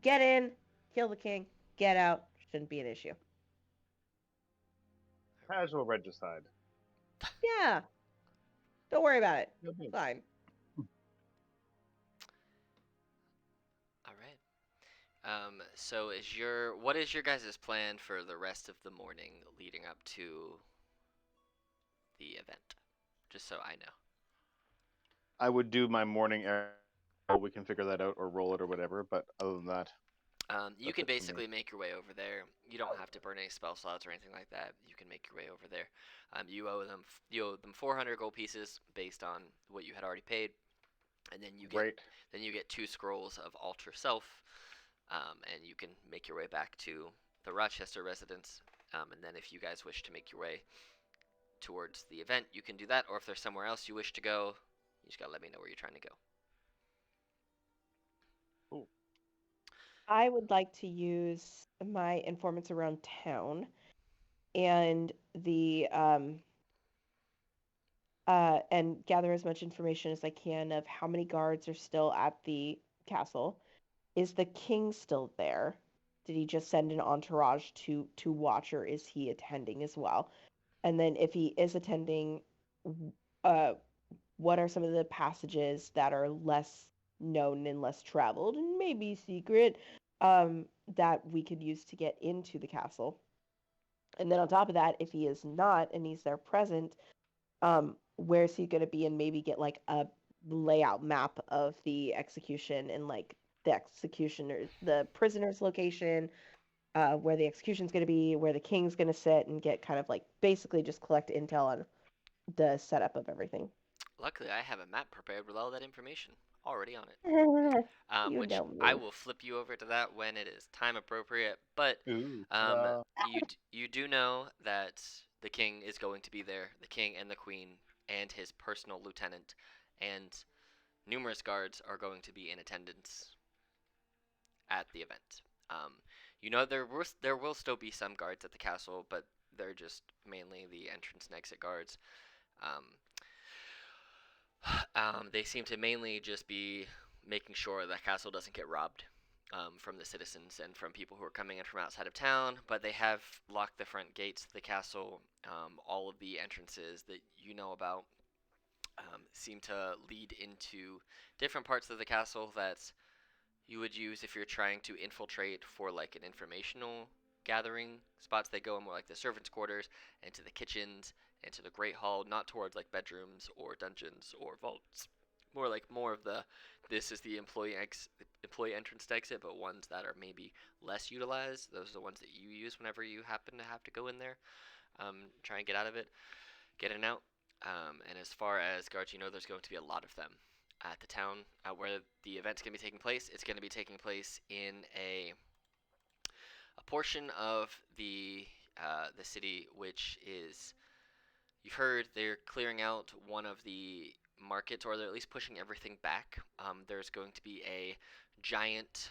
get in, kill the king, get out. Shouldn't be an issue. Casual regicide. Yeah. Don't worry about it. No big. Fine. All right. So what is your guys' plan for the rest of the morning leading up to the event? Just so I know. I would do my morning errand. We can figure that out or roll it or whatever. But other than that, You That's can it for me. basically make your way over there. You don't have to burn any spell slots or anything like that. You can make your way over there. You owe them 400 gold pieces based on what you had already paid, and then you get 2 scrolls of Alter Self, and you can make your way back to the Rochester residence. And then if you guys wish to make your way towards the event, you can do that. Or if there's somewhere else you wish to go, you just gotta let me know where you're trying to go. I would like to use my informants around town and and gather as much information as I can of how many guards are still at the castle. Is the king still there? Did he just send an entourage to watch, or is he attending as well? And then if he is attending, uh, what are some of the passages that are less known and less traveled and maybe secret, that we could use to get into the castle? And then on top of that, if he is not and he's there present, where's he going to be, and maybe get like a layout map of the execution and like the executioner, the prisoner's location, where the execution's going to be, where the king's going to sit, and get kind of like basically just collect intel on the setup of everything. Luckily, I have a map prepared with all that information already on it. You Which know I me. will flip you over to that when it is time appropriate. But Ooh. you do know that the king is going to be there, the king and the queen and his personal lieutenant, and numerous guards are going to be in attendance at the event. You know there will still be some guards at the castle, but they're just mainly the entrance and exit guards. They seem to mainly just be making sure the castle doesn't get robbed from the citizens and from people who are coming in from outside of town. But they have locked the front gates to the castle. All of the entrances that you know about seem to lead into different parts of the castle that you would use if you're trying to infiltrate for like an informational gathering spots. They go in more like the servants' quarters, into the kitchens, into the great hall, not towards like bedrooms or dungeons or vaults. More of the this is the employee entrance to exit, but ones that are maybe less utilized. Those are the ones that you use whenever you happen to have to go in there, try and get out of it, get in and out. And as far as guards, you know there's going to be a lot of them at the town where the event's going to be taking place. It's going to be taking place in a portion of the city which is You've heard they're clearing out one of the markets, or they're at least pushing everything back. There's going to be a giant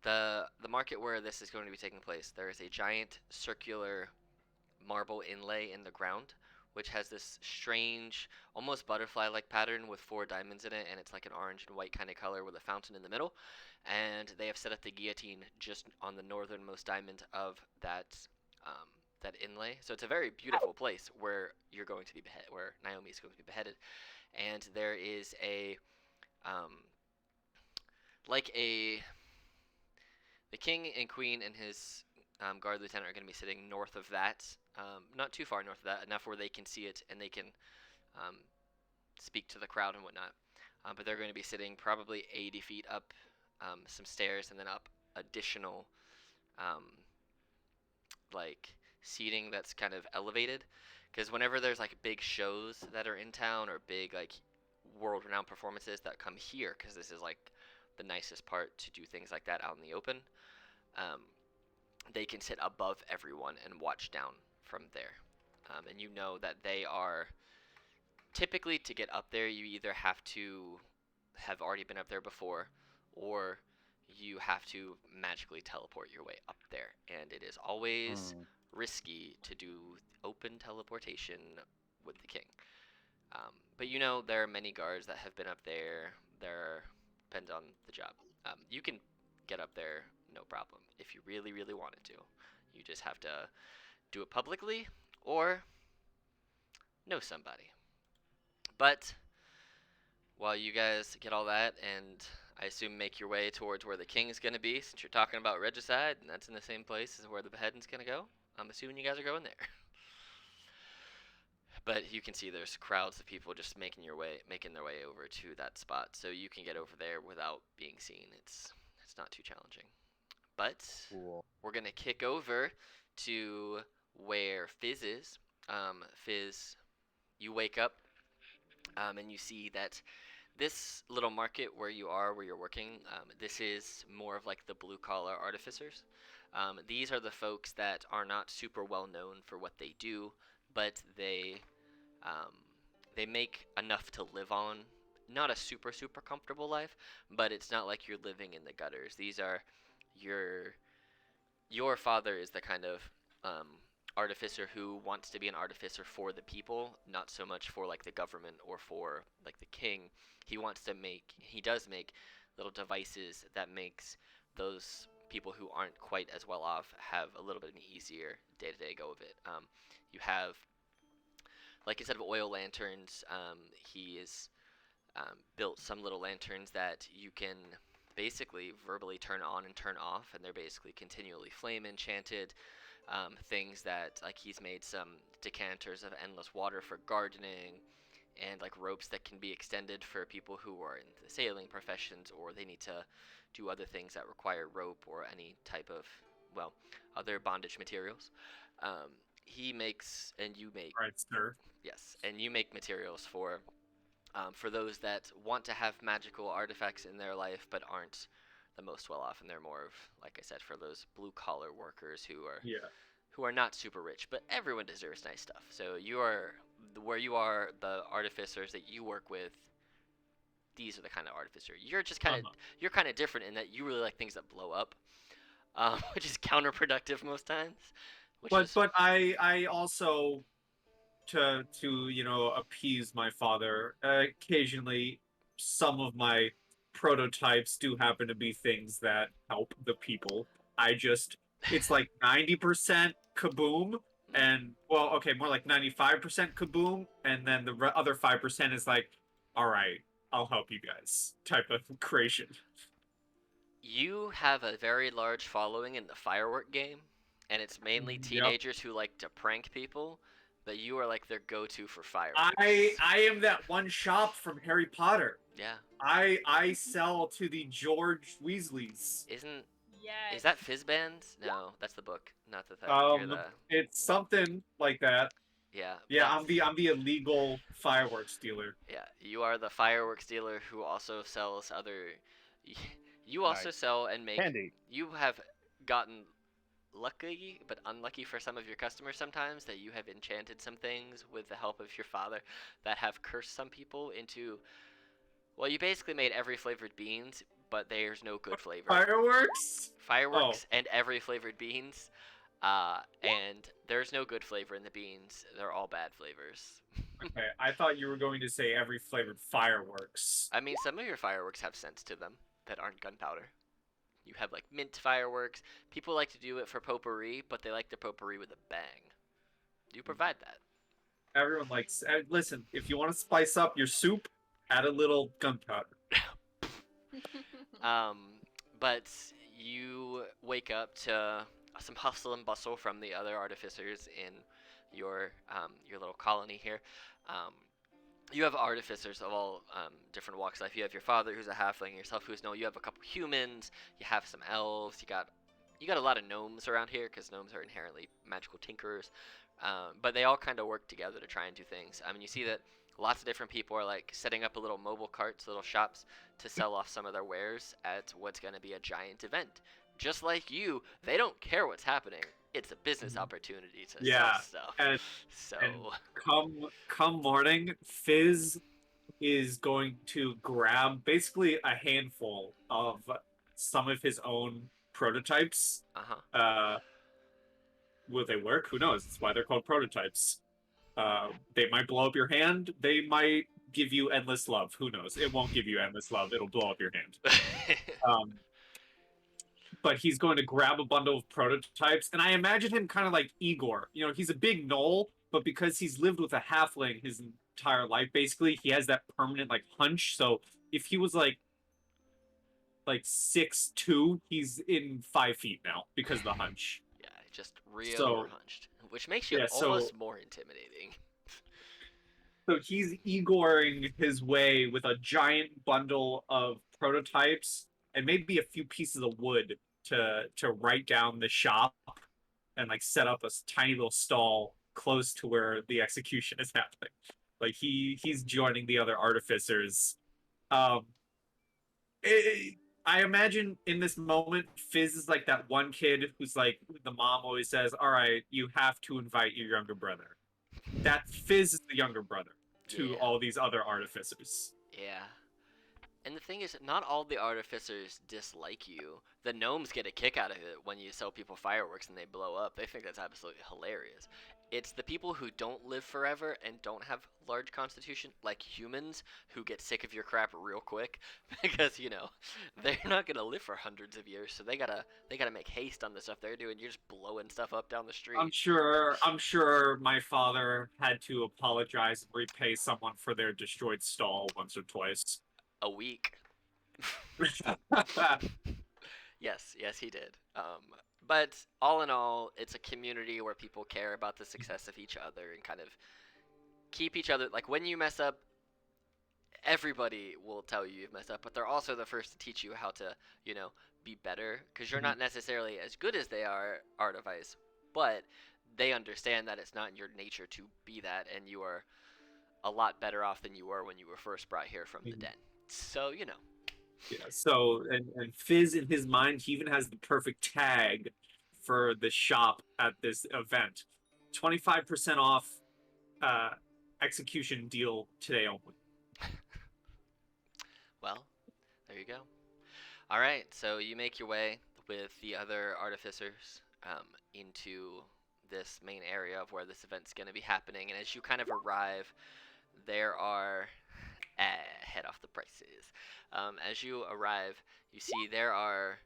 the market where this is going to be taking place. There is a giant circular marble inlay in the ground, which has this strange, almost butterfly-like pattern with 4 diamonds in it, and it's like an orange and white kind of color with a fountain in the middle. And they have set up the guillotine just on the northernmost diamond of that inlay. So it's a very beautiful place where you're going to be where Naomi is going to be beheaded. And there is a like a the king and queen and his guard lieutenant are going to be sitting north of that, not too far north of that, enough where they can see it and they can um, speak to the crowd and whatnot. But they're going to be sitting probably 80 feet up some stairs and then up additional um, like seating that's kind of elevated. Because whenever there's like big shows that are in town or big like world-renowned performances that come here, because this is like the nicest part to do things like that out in the open, they can sit above everyone and watch down from there. And you know that they are typically, to get up there, you either have to have already been up there before, or you have to magically teleport your way up there. And it is always risky to do open teleportation with the king. But you know, there are many guards that have been up there. There depends on the job. You can get up there no problem if you really, really wanted to. You just have to do it publicly or know somebody. But while you guys get all that, and I assume make your way towards where the king's gonna be, since you're talking about regicide, and that's in the same place as where the beheading's gonna go, I'm assuming you guys are going there. But you can see there's crowds of people just making their way over to that spot, so you can get over there without being seen. It's not too challenging. But Cool. we're gonna kick over to where Fizz is. Fizz, you wake up, and you see that this little market where you're working, this is more of like the blue collar artificers. These are the folks that are not super well known for what they do, but they make enough to live on. Not a super comfortable life, but it's not like you're living in the gutters. These are your father is the kind of artificer who wants to be an artificer for the people, not so much for like the government or for like the king. He does make little devices that makes those people who aren't quite as well off have a little bit of an easier day-to-day go of it. You have, like, instead of oil lanterns, he is built some little lanterns that you can basically verbally turn on and turn off, and they're basically continually flame enchanted. Things that, like, he's made some decanters of endless water for gardening, and like ropes that can be extended for people who are in the sailing professions, or they need to do other things that require rope or any type of, well, other bondage materials. He makes, and you make, Right, sir. yes, and you make materials for those that want to have magical artifacts in their life but aren't the most well off, and they're more of, like I said, for those blue collar workers who are not super rich, but everyone deserves nice stuff. So where you are, the artificers that you work with, these are the kind of artificer. You're just kind of you're kind of different in that you really like things that blow up, which is counterproductive most times. But I also, to appease my father, occasionally some of my prototypes do happen to be things that help the people. It's like 90% kaboom, and, well, okay, more like 95% kaboom, and then the other 5% is like, all right, I'll help you guys type of creation. You have a very large following in the firework game, and it's mainly teenagers who like to prank people, but you are like their go-to for fireworks. I am that one shop from Harry Potter. Yeah. I sell to the George Weasleys. Is that Fizzband? No, that's the book, not the thing. It's something like that. Yeah. Yeah, I'm the illegal fireworks dealer. Yeah, you are the fireworks dealer who also sells other. You also sell and make candy. You have gotten lucky but unlucky for some of your customers sometimes that you have enchanted some things with the help of your father that have cursed some people into. Well, you basically made every flavored beans, but there's no good flavor. Fireworks? Fireworks and every flavored beans. And there's no good flavor in the beans. They're all bad flavors. Okay, I thought you were going to say every flavored fireworks. I mean, some of your fireworks have scents to them that aren't gunpowder. You have like mint fireworks. People like to do it for potpourri, but they like the potpourri with a bang. You provide that. Everyone likes. Listen, if you want to spice up your soup, add a little gunpowder. Um, but you wake up to some hustle and bustle from the other artificers in your little colony here. Um, you have artificers of all different walks of life. You have your father, who's a halfling, yourself, who's no. You have a couple humans. You have some elves. You got a lot of gnomes around here because gnomes are inherently magical tinkerers. But they all kind of work together to try and do things. I mean, you see that lots of different people are like setting up a little mobile carts, little shops to sell off some of their wares at what's going to be a giant event. Just like you, they don't care what's happening. It's a business opportunity to sell stuff. And, so and come morning, Fizz is going to grab basically a handful of some of his own prototypes. Will they work? Who knows? That's why they're called prototypes. They might blow up your hand. They might give you endless love. Who knows? It won't give you endless love. It'll blow up your hand. But he's going to grab a bundle of prototypes, and I imagine him kind of like Igor. You know, he's a big gnoll, but because he's lived with a halfling his entire life, basically, he has that permanent like hunch. So if he was like 6'2", he's in 5 feet now because of the hunch. Yeah, just real hunched, which makes you almost more intimidating. So he's Igoring his way with a giant bundle of prototypes and maybe a few pieces of wood to write down the shop and like set up a tiny little stall close to where the execution is happening. Like he's joining the other artificers. I imagine in this moment, Fizz is like that one kid who's like, the mom always says, all right, you have to invite your younger brother. That Fizz is the younger brother to all these other artificers. Yeah. And the thing is, not all the artificers dislike you. The gnomes get a kick out of it when you sell people fireworks and they blow up. They think that's absolutely hilarious. It's the people who don't live forever and don't have large constitution, like humans, who get sick of your crap real quick because, you know, they're not gonna live for hundreds of years, so they gotta make haste on the stuff they're doing. You're just blowing stuff up down the street. I'm sure my father had to apologize and repay someone for their destroyed stall once or twice. A week. Yes, he did. But all in all, it's a community where people care about the success of each other and kind of keep each other. Like when you mess up, everybody will tell you you've messed up, but they're also the first to teach you how to, you know, be better because you're not necessarily as good as they are, Artivice, but they understand that it's not in your nature to be that, and you are a lot better off than you were when you were first brought here from the den. So, you know. Yeah, so, and Fizz in his mind, he even has the perfect tag for the shop at this event. 25% off execution deal today only. Well, there you go. All right, so you make your way with the other artificers into this main area of where this event's going to be happening, and as you kind of arrive, there are... head off the prices. As you arrive, you see there are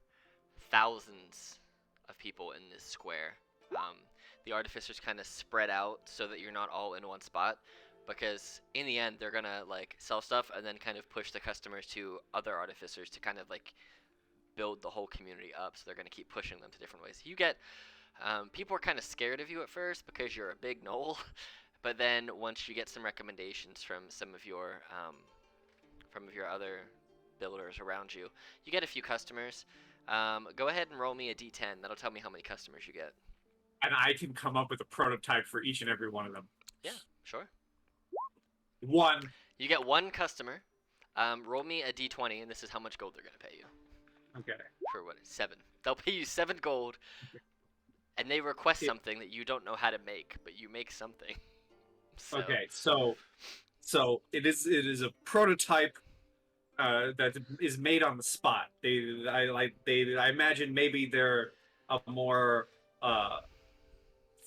thousands of people in this square. The artificers kind of spread out so that you're not all in one spot, because in the end they're gonna like sell stuff and then kind of push the customers to other artificers to kind of like build the whole community up. So they're gonna keep pushing them to different ways. You get people are kind of scared of you at first because you're a big gnoll. But then once you get some recommendations from some of your other builders around you, you get a few customers. Go ahead and roll me a d10. That'll tell me how many customers you get. And I can come up with a prototype for each and every one of them. Yeah, sure. 1. You get 1 customer. Roll me a d20, and this is how much gold they're going to pay you. Okay. For what? 7. They'll pay you 7 gold. and they request It- something that you don't know how to make, but you make something. So, Okay, so it is a prototype that is made on the spot. I imagine maybe they're a more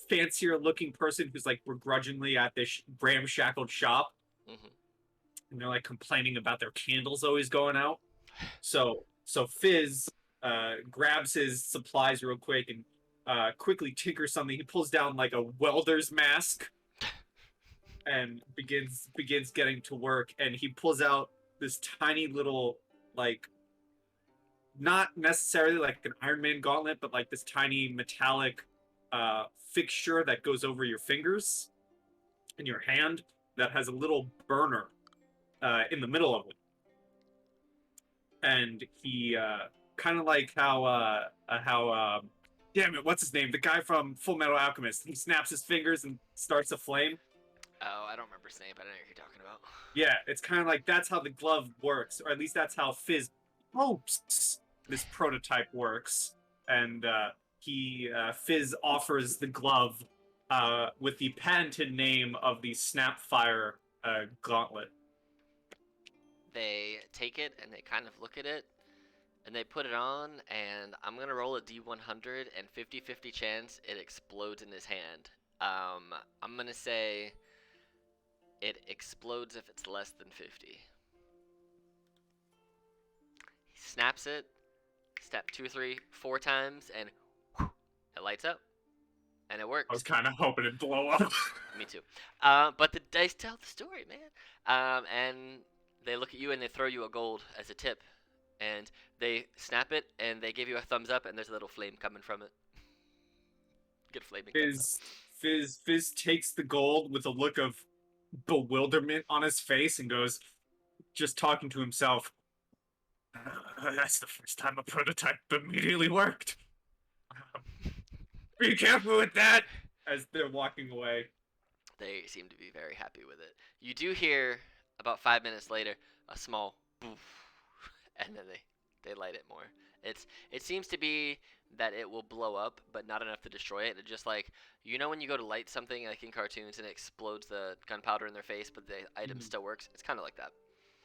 fancier looking person who's like begrudgingly at this ramshackled shop, mhm. and they're like complaining about their candles always going out. So Fizz grabs his supplies real quick and quickly tinkers something. He pulls down like a welder's mask and begins getting to work. And he pulls out this tiny little, like, not necessarily like an Iron Man gauntlet, but like this tiny metallic fixture that goes over your fingers in your hand that has a little burner in the middle of it. And he kind of like how damn it, what's his name? The guy from Full Metal Alchemist. He snaps his fingers and starts a flame. Oh, I don't remember his name, but I know what you're talking about. Yeah, it's kind of like that's how the glove works, or at least that's how Fizz hopes this prototype works. And Fizz offers the glove with the patented name of the Snapfire gauntlet. They take it and they kind of look at it and they put it on, and I'm gonna roll a D100 and 50-50 chance it explodes in his hand. I'm gonna say it explodes if it's less than 50. He snaps it, step 2, 3, 4 times, and whew, it lights up, and it works. I was kind of hoping it'd blow up. Me too. But the dice tell the story, man. And they look at you and they throw you a gold as a tip, and they snap it and they give you a thumbs up, and there's a little flame coming from it. Good flaming. Fizz takes the gold with a look of bewilderment on his face and goes, just talking to himself. That's the first time a prototype immediately worked. Be careful with that. As they're walking away, They seem to be very happy with it. You do hear about 5 minutes later a small boof, and then they light it more. It seems to be that it will blow up, but not enough to destroy it. It's just like, you know when you go to light something like in cartoons and it explodes the gunpowder in their face, but the item still works. It's kind of like that.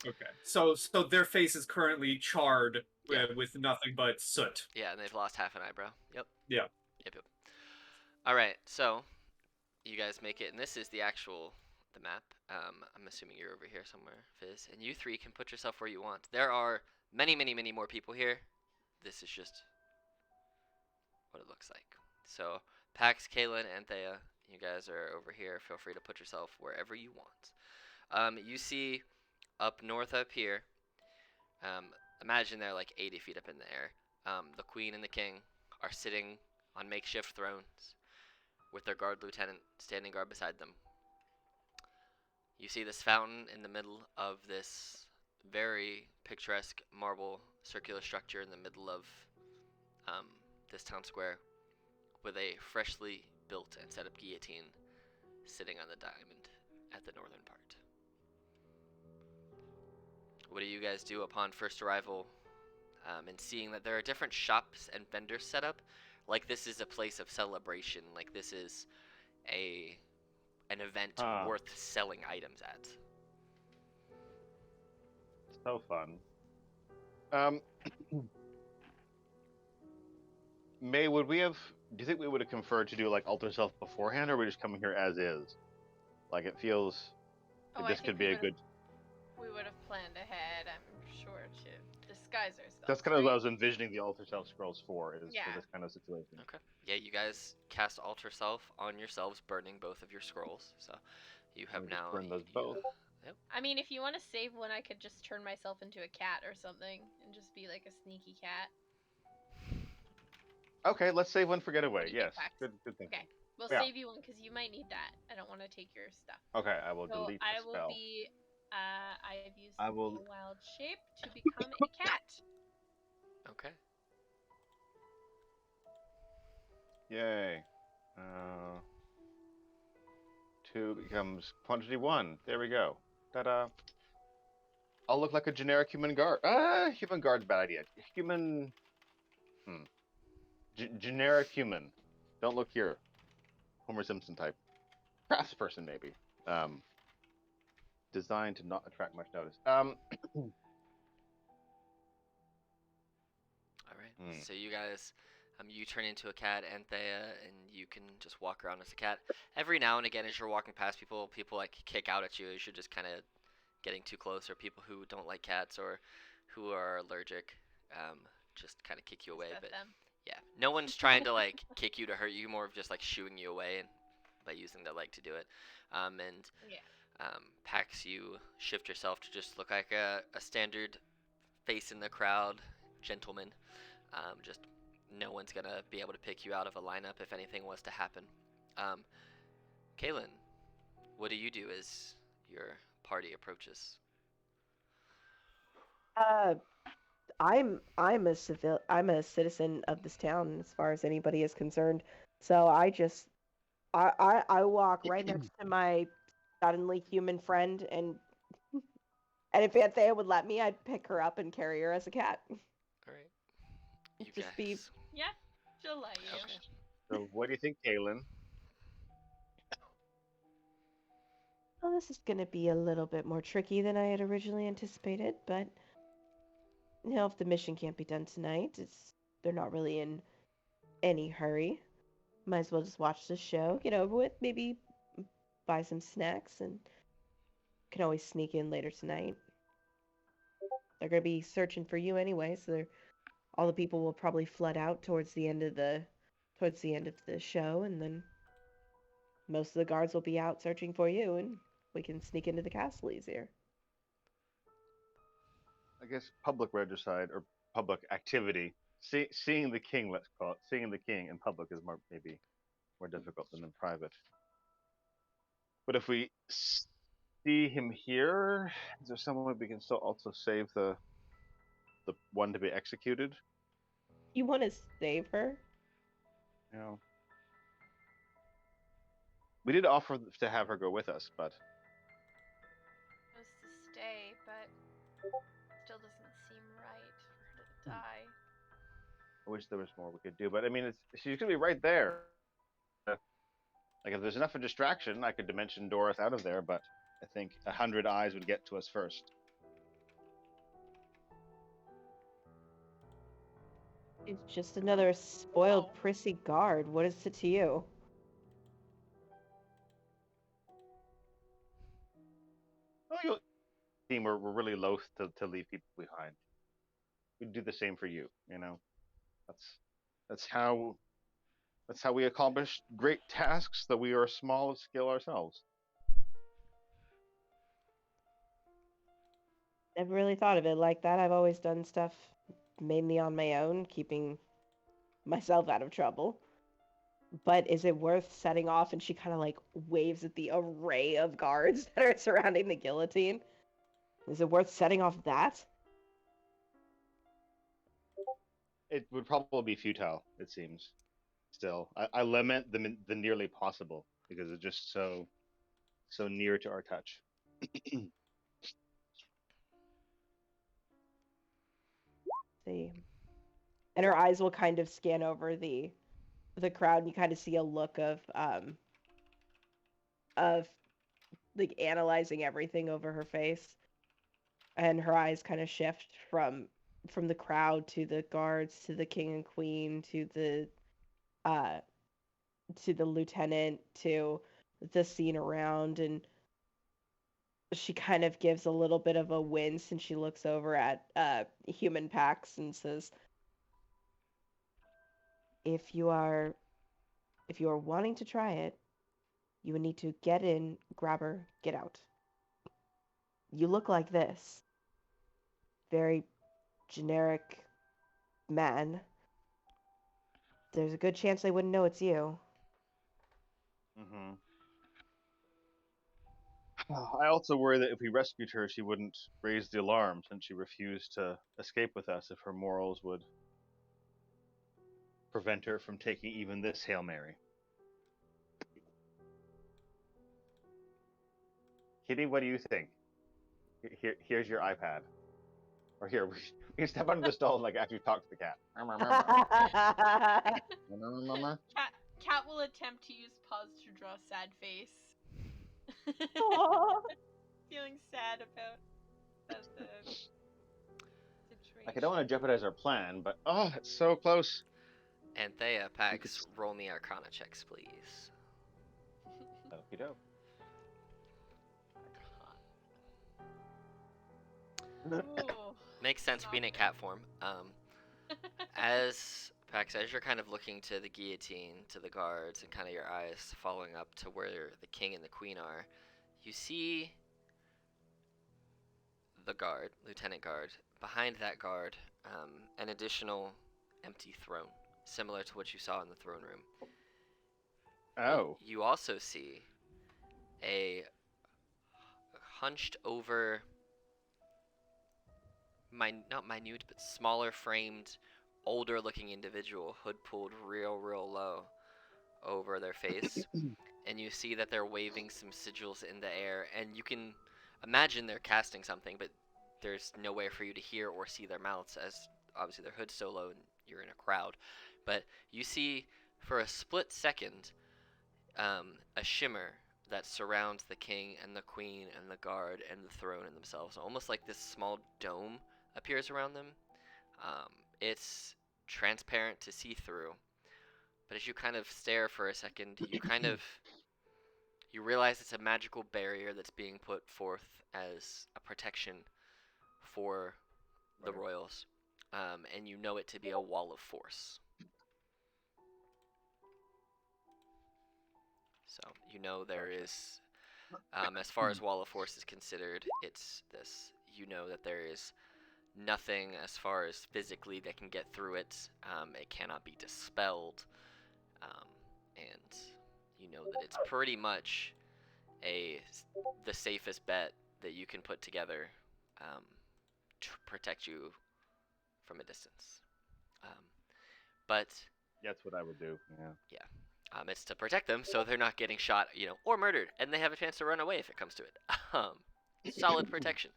okay. So their face is currently charred Yeah. with nothing but soot. Yeah, and they've lost half an eyebrow. Yep. Yeah. Yep. All right, so you guys make it, and this is the map. I'm assuming you're over here somewhere, Fizz, and you three can put yourself where you want. There are many, many, many more people here. This is just what it looks like. So Pax, Kaylin, and Thea, you guys are over here. Feel free to put yourself wherever you want. You see up north up here, imagine they're like 80 feet up in the air. The queen and the king are sitting on makeshift thrones with their guard lieutenant standing guard beside them. You see this fountain in the middle of this very picturesque marble circular structure in the middle of this town square with a freshly built and set up guillotine sitting on the diamond at the northern part. What do you guys do upon first arrival and seeing that there are different shops and vendors set up? Like this is a place of celebration, like this is an event worth selling items at. So fun. May, do you think we would have conferred to do like alter self beforehand, or are we just coming here as is? Like it feels like this could be a good. We would have planned ahead, I'm sure, to disguise ourselves. That's kind of what I was envisioning the alter self scrolls for, is Yeah. for this kind of situation. Okay. Yeah, you guys cast alter self on yourselves, burning both of your scrolls. So you have We just now. burn those both. Yep. I mean, if you want to save one, I could just turn myself into a cat or something and just be like a sneaky cat. Okay, let's save one for What getaway. do you think, Yes, Pax? good thing. Okay, we'll Yeah. save you one because you might need that. I don't want to take your stuff. Okay, I will So delete I the will spell. be. I have used I will- a wild shape to become a cat. Okay. Yay. 2 becomes quantity 1. There we go. Ta-da. I'll look like a generic human guard. Human guard's a bad idea. Human... generic human. Don't look here. Homer Simpson type. Craftsperson, maybe. Designed to not attract much notice. All right. Hmm. So you guys, you turn into a cat, Anthea, and you can just walk around as a cat. Every now and again, as you're walking past people, people like kick out at you as you're just kind of getting too close, or people who don't like cats or who are allergic, just kind of kick you away. Just But pet them. yeah, no one's trying to like kick you to hurt you. More of just like shooing you away and by using their leg to do it. And Yeah. Pax, you shift yourself to just look like a standard face in the crowd gentleman. Just no one's gonna be able to pick you out of a lineup if anything was to happen. Um, Kaylin, what do you do as your party approaches? Uh, I'm a citizen of this town as far as anybody is concerned. So I walk right next to my suddenly human friend, and if Anthea would let me, I'd pick her up and carry her as a cat. All right, you Just be guys. Yeah. She'll let you. Okay. So, what do you think, Kaylin? well, this is gonna be a little bit more tricky than I had originally anticipated, but if the mission can't be done tonight, they're not really in any hurry. Might as well just watch the show, get over with, maybe buy some snacks, and can always sneak in later tonight. They're gonna be searching for you anyway, so all the people will probably flood out towards the end of the show, and then most of the guards will be out searching for you, and we can sneak into the castle easier. I guess public regicide or public activity. Seeing the king, let's call it. Seeing the king in public is maybe more difficult than in private. But if we see him here, is there someone we can still also save the one to be executed? You want to save her? You know, we did offer to have her go with us, but Was to stay, but still doesn't seem right for her to die. I wish there was more we could do. But I mean, she's gonna be right there. Like if there's enough of distraction, I could dimension Doris out of there. But I think 100 eyes would get to us first. It's just another spoiled, Oh. prissy guard. What is it to you? Oh, you team, we're really loath to leave people behind. We'd do the same for you. You know, that's that's how that's how we accomplish great tasks. That we are small of skill ourselves. Never really thought of it like that. I've always done stuff mainly on my own, keeping myself out of trouble. But is it worth setting off? And she kind of like waves at the array of guards that are surrounding the guillotine. Is it worth setting off that? It would probably be futile. It seems. Still, I lament the nearly possible because it's just so near to our touch. See. And her eyes will kind of scan over the crowd, and you kind of see a look of like analyzing everything over her face, and her eyes kind of shift from the crowd to the guards to the king and queen uh to the lieutenant to the scene around, and she kind of gives a little bit of a wince, and she looks over at human Pax and says, if you are wanting to try it, you would need to get in, grab her, get out. You look like this. Very generic man. There's a good chance they wouldn't know it's you. Mm-hmm. I also worry that if we rescued her, she wouldn't raise the alarm since she refused to escape with us if her morals would prevent her from taking even this Hail Mary. Kitty, what do you think? Here's your iPad. Or here, we can step under the stall like after you talk to the cat. Cat Cat will attempt to use pause to draw a sad face. Aw. Feeling sad about the situation. Like, I don't want to jeopardize our plan, but it's so close. Anthea, Pax, roll me Arcana checks, please. Okie doke. Ooh. Makes sense being in cat form. As Pax, as you're kind of looking to the guillotine, to the guards, and kind of your eyes following up to where the king and the queen are, you see the guard, lieutenant guard. Behind that guard, an additional empty throne, similar to what you saw in the throne room. Oh. You also see a hunched over, not minute, but smaller framed, older looking individual, hood pulled real low over their face. And you see that they're waving some sigils in the air, and you can imagine they're casting something, but there's no way for you to hear or see their mouths, as obviously their hood's so low and you're in a crowd. But you see, for a split second, a shimmer that surrounds the king and the queen and the guard and the throne and themselves. Almost like this small dome appears around them. It's transparent to see through. But as you kind of stare for a second, you realize it's a magical barrier that's being put forth as a protection for the royals. And you know it to be a wall of force. So you know there is, as far as wall of force is considered, it's this. You know that there is nothing as far as physically that can get through it. It cannot be dispelled. And you know that it's pretty much the safest bet that you can put together to protect you from a distance. But That's what I would do. Yeah. it's to protect them so they're not getting shot, or murdered, and they have a chance to run away if it comes to it. Solid protection.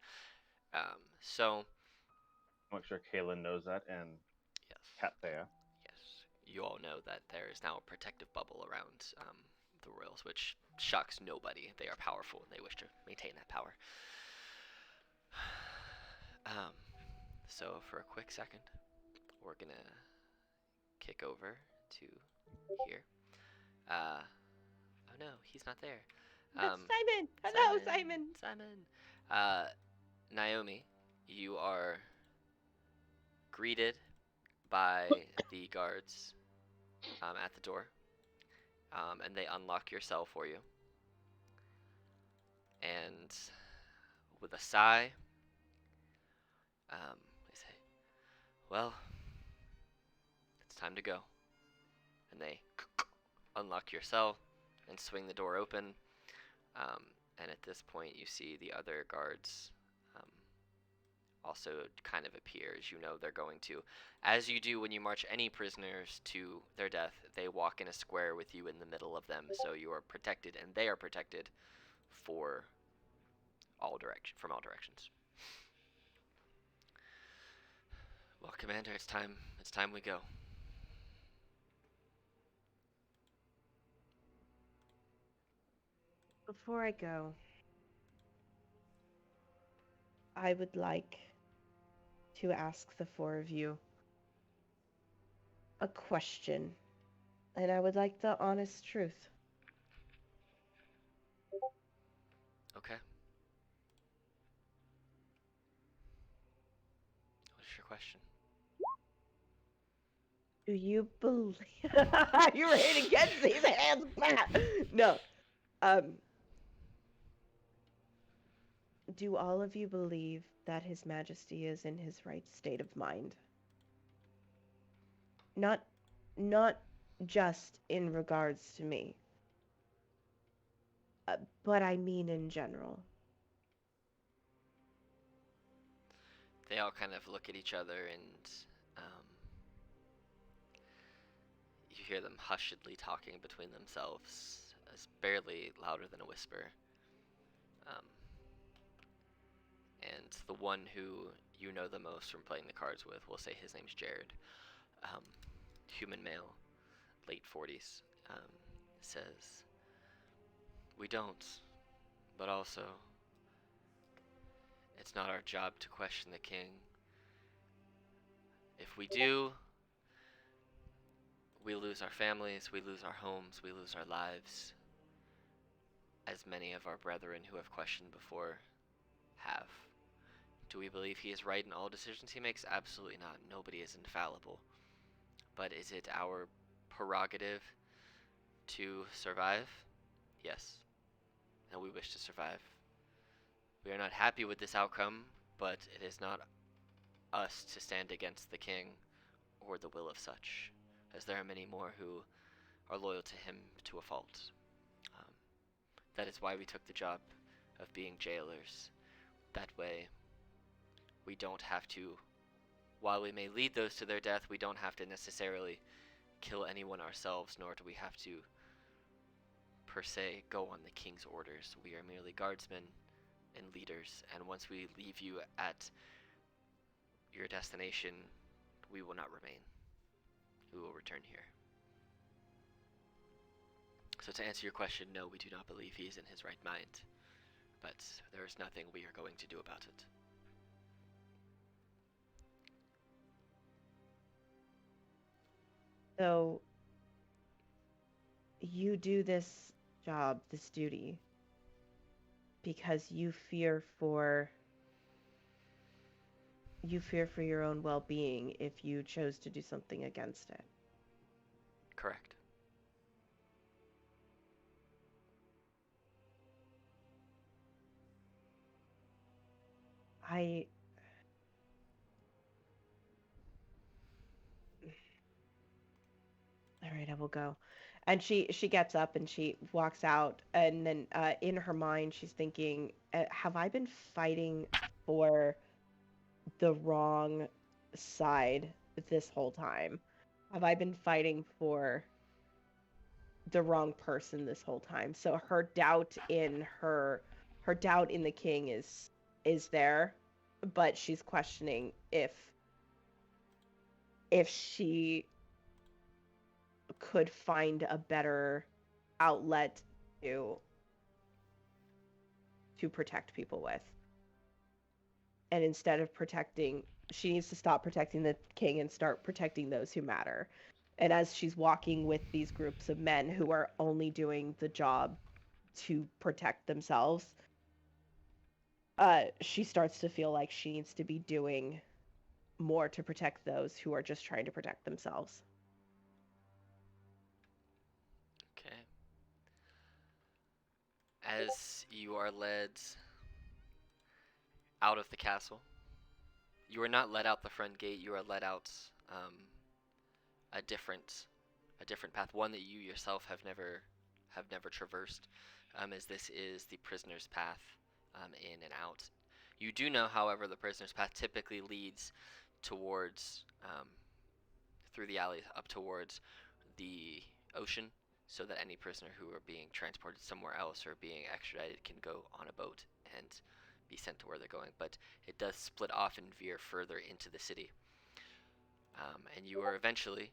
So Make sure Kaylin knows that, and yes, Kathea. yes, you all know that there is now a protective bubble around the royals, which shocks nobody. They are powerful and they wish to maintain that power. So for a quick second, we're gonna kick over to here. Oh no, he's not there. That's Simon. Hello, Simon. Simon. Naomi, you are greeted by the guards at the door, and they unlock your cell for you. And with a sigh, they say, "Well, it's time to go." And they unlock your cell and swing the door open. And at this point, you see the other guards also kind of appear, as you know they're going to. As you do when you march any prisoners to their death, they walk in a square with you in the middle of them, so you are protected, and they are protected from all directions. Well, Commander, it's time we go. Before I go, I would like to ask the four of you a question, and I would like the honest truth. Okay. What is your question? Do you believe you're ready to get these hands back? No. Do all of you believe that His Majesty is in his right state of mind? Not just in regards to me, but I mean in general. They all kind of look at each other, and you hear them hushedly talking between themselves, as barely louder than a whisper. And the one who you know the most from playing the cards with, we'll say his name's Jared. Human male, late 40s. um, says, "We don't, but also, it's not our job to question the king. If we do, we lose our families, we lose our homes, we lose our lives, as many of our brethren who have questioned before have. Do we believe he is right in all decisions he makes? Absolutely not. Nobody is infallible. But is it our prerogative to survive? Yes. And we wish to survive. We are not happy with this outcome, but it is not us to stand against the king or the will of such, as there are many more who are loyal to him to a fault. Um, that is why we took the job of being jailers. That way, we don't have to, while we may lead those to their death, we don't have to necessarily kill anyone ourselves, nor do we have to, per se, go on the king's orders. We are merely guardsmen and leaders, and once we leave you at your destination, we will not remain. We will return here. So to answer your question, no, we do not believe he is in his right mind, but there is nothing we are going to do about it. So you do this job, this duty, because you fear for your own well-being if you chose to do something against it. Correct. All right, I will go. And she gets up and she walks out, and then in her mind she's thinking, have I been fighting for the wrong side this whole time? Have I been fighting for the wrong person this whole time? So her doubt in the king is there, but she's questioning if she could find a better outlet to protect people with. And instead of protecting, she needs to stop protecting the king and start protecting those who matter. And as she's walking with these groups of men who are only doing the job to protect themselves, she starts to feel like she needs to be doing more to protect those who are just trying to protect themselves. Okay. As you are led out of the castle, you are not led out the front gate. You are led out a different path, one that you yourself have never traversed, as this is the prisoner's path in and out. You do know, however, the prisoner's path typically leads towards through the alleys up towards the ocean, so that any prisoner who are being transported somewhere else or being extradited can go on a boat and be sent to where they're going. But it does split off and veer further into the city. And you are eventually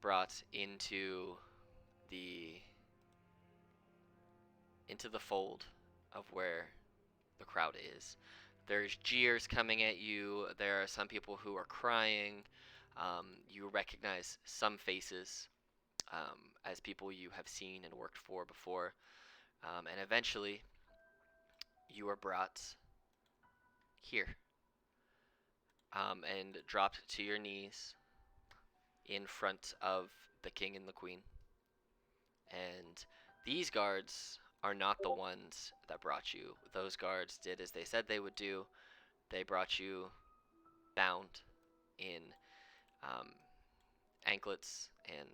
brought into the fold of where the crowd is. There's jeers coming at you. There are some people who are crying. You recognize some faces as people you have seen and worked for before. And eventually, you are brought here and dropped to your knees in front of the king and the queen. And these guards are not the ones that brought you. Those guards did as they said they would do. They brought you bound in anklets and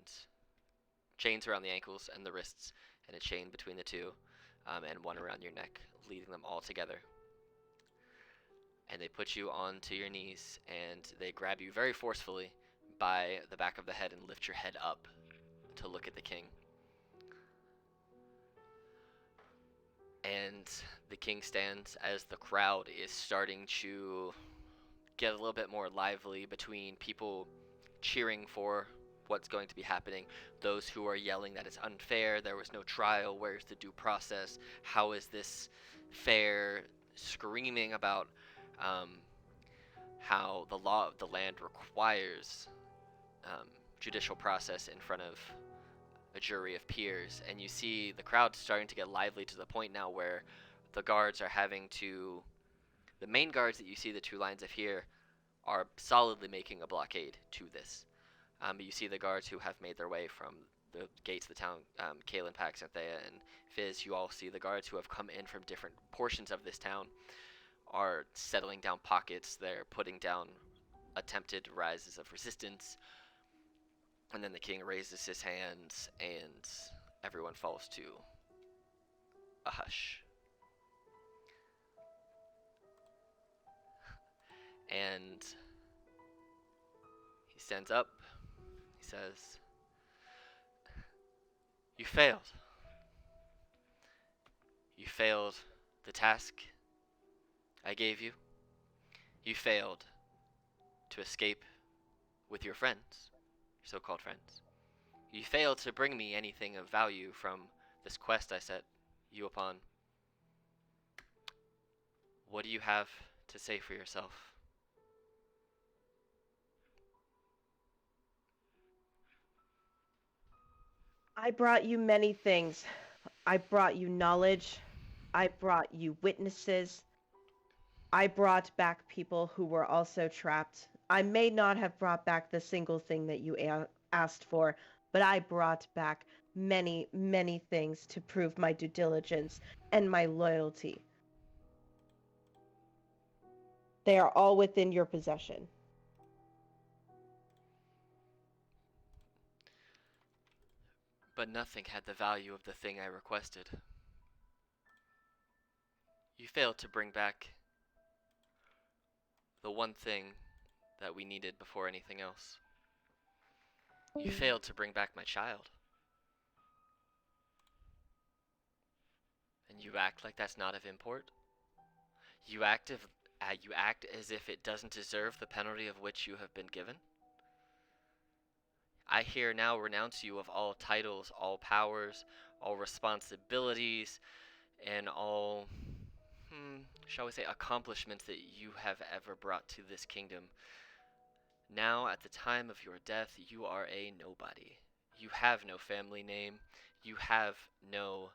chains around the ankles and the wrists, and a chain between the two, and one around your neck, leading them all together. And they put you onto your knees, and they grab you very forcefully by the back of the head and lift your head up to look at the king. And the king stands as the crowd is starting to get a little bit more lively, between people cheering for what's going to be happening. Those who are yelling that it's unfair, there was no trial, where's the due process, how is this fair, screaming about how the law of the land requires judicial process in front of a jury of peers. And you see the crowd starting to get lively to the point now where the guards are having to, the main guards that you see, the two lines of here, are solidly making a blockade to this. But you see the guards who have made their way from the gates of the town, Kalen, Pax, Anthea, and Fizz. You all see the guards who have come in from different portions of this town are settling down pockets. They're putting down attempted rises of resistance. And then the king raises his hands, and everyone falls to a hush. And he stands up. He says, "You failed. You failed the task I gave you. You failed to escape with your friends, your so-called friends. You failed to bring me anything of value from this quest I set you upon. What do you have to say for yourself?" I brought you many things. I brought you knowledge. I brought you witnesses. I brought back people who were also trapped. I may not have brought back the single thing that you asked for, but I brought back many, many things to prove my due diligence and my loyalty. They are all within your possession. But nothing had the value of the thing I requested. You failed to bring back the one thing that we needed before anything else. You failed to bring back my child. And you act like that's not of import? You act as if it doesn't deserve the penalty of which you have been given? I here now renounce you of all titles, all powers, all responsibilities, and all, shall we say, accomplishments that you have ever brought to this kingdom. Now, at the time of your death, you are a nobody. You have no family name. You have no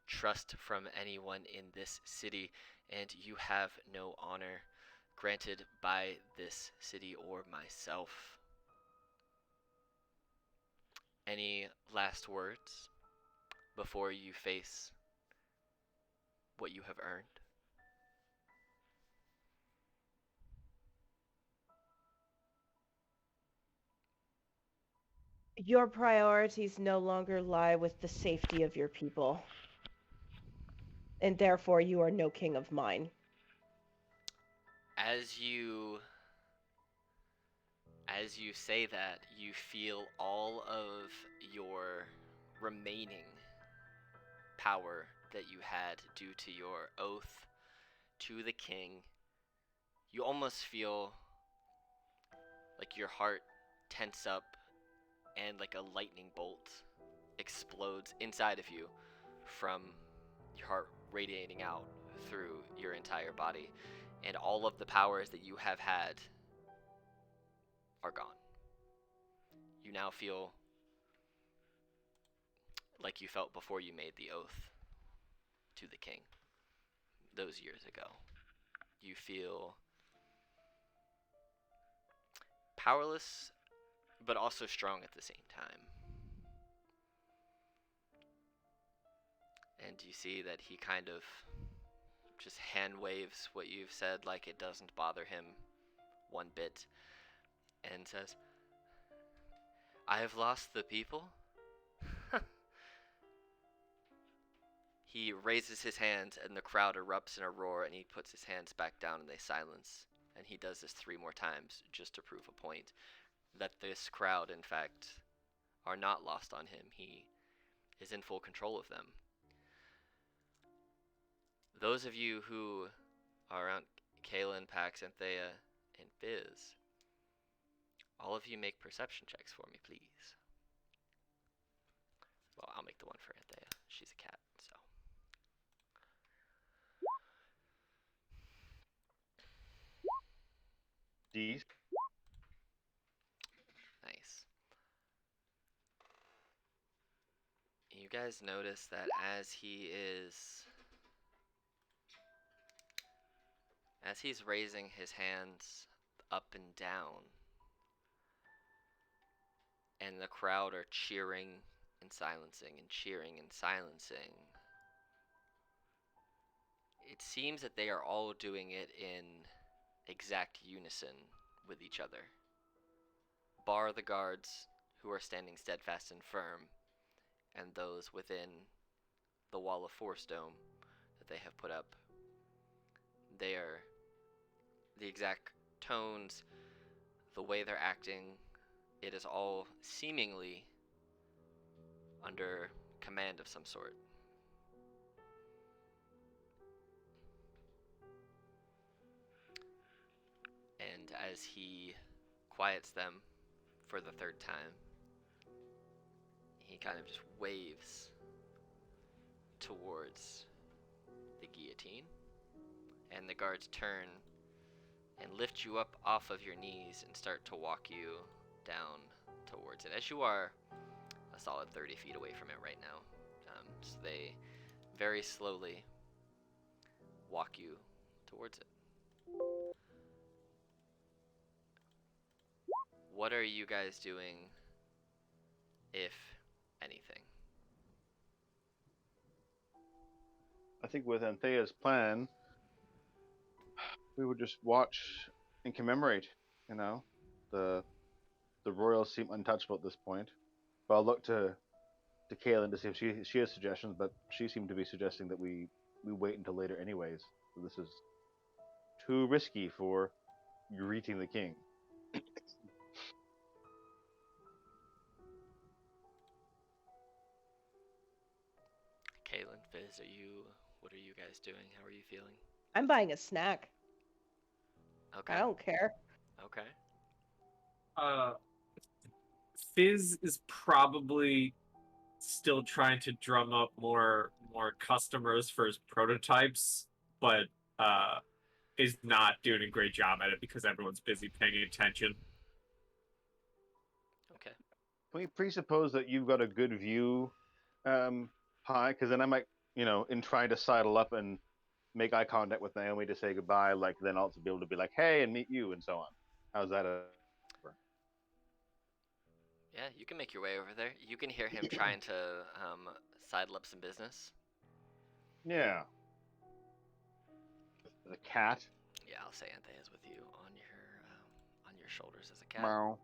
trust from anyone in this city, and you have no honor granted by this city or myself. Any last words before you face what you have earned? Your priorities no longer lie with the safety of your people, and therefore you are no king of mine. As you say that, you feel all of your remaining power that you had due to your oath to the king. You almost feel like your heart tense up and like a lightning bolt explodes inside of you from your heart radiating out through your entire body, and all of the powers that you have had are gone. You now feel like you felt before you made the oath to the king those years ago. You feel powerless, but also strong at the same time. And you see that he kind of just hand waves what you've said like it doesn't bother him one bit, and says, "I have lost the people?" He raises his hands and the crowd erupts in a roar, and he puts his hands back down and they silence. And he does this 3 more times just to prove a point that this crowd, in fact, are not lost on him. He is in full control of them. Those of you who are around Kalen, Pax, Anthea, and Fizz, all of you make perception checks for me, please. Well, I'll make the one for Anthea. She's a cat, so. These. Nice. You guys notice that as he's raising his hands up and down, and the crowd are cheering and silencing and cheering and silencing, it seems that they are all doing it in exact unison with each other, bar the guards who are standing steadfast and firm, and those within the wall of force dome that they have put up. They are the exact tones, the way they're acting, it is all seemingly under command of some sort. And as he quiets them for the third time, he kind of just waves towards the guillotine, and the guards turn and lift you up off of your knees and start to walk you down towards it, as you are a solid 30 feet away from it right now. So they very slowly walk you towards it. What are you guys doing, if anything? I think with Anthea's plan, we would just watch and commemorate. You know, the royals seem untouchable at this point. But I'll look to Kaylin to see if she has suggestions. But she seemed to be suggesting that we wait until later, anyways. So this is too risky for greeting the king. Kaylin, Fizz, what are you guys doing? How are you feeling? I'm buying a snack. Okay. I don't care. Okay. Fizz is probably still trying to drum up more customers for his prototypes, but is not doing a great job at it because everyone's busy paying attention. Okay. Can we presuppose that you've got a good view, Pi? Because then I might, in trying to sidle up and make eye contact with Naomi to say goodbye, like then also be able to be like, hey, and meet you and so on. How's that? Yeah, you can make your way over there. You can hear him trying to sidle up some business. Yeah. The cat. Yeah, I'll say Anthea's with you on your shoulders as a cat. Meow.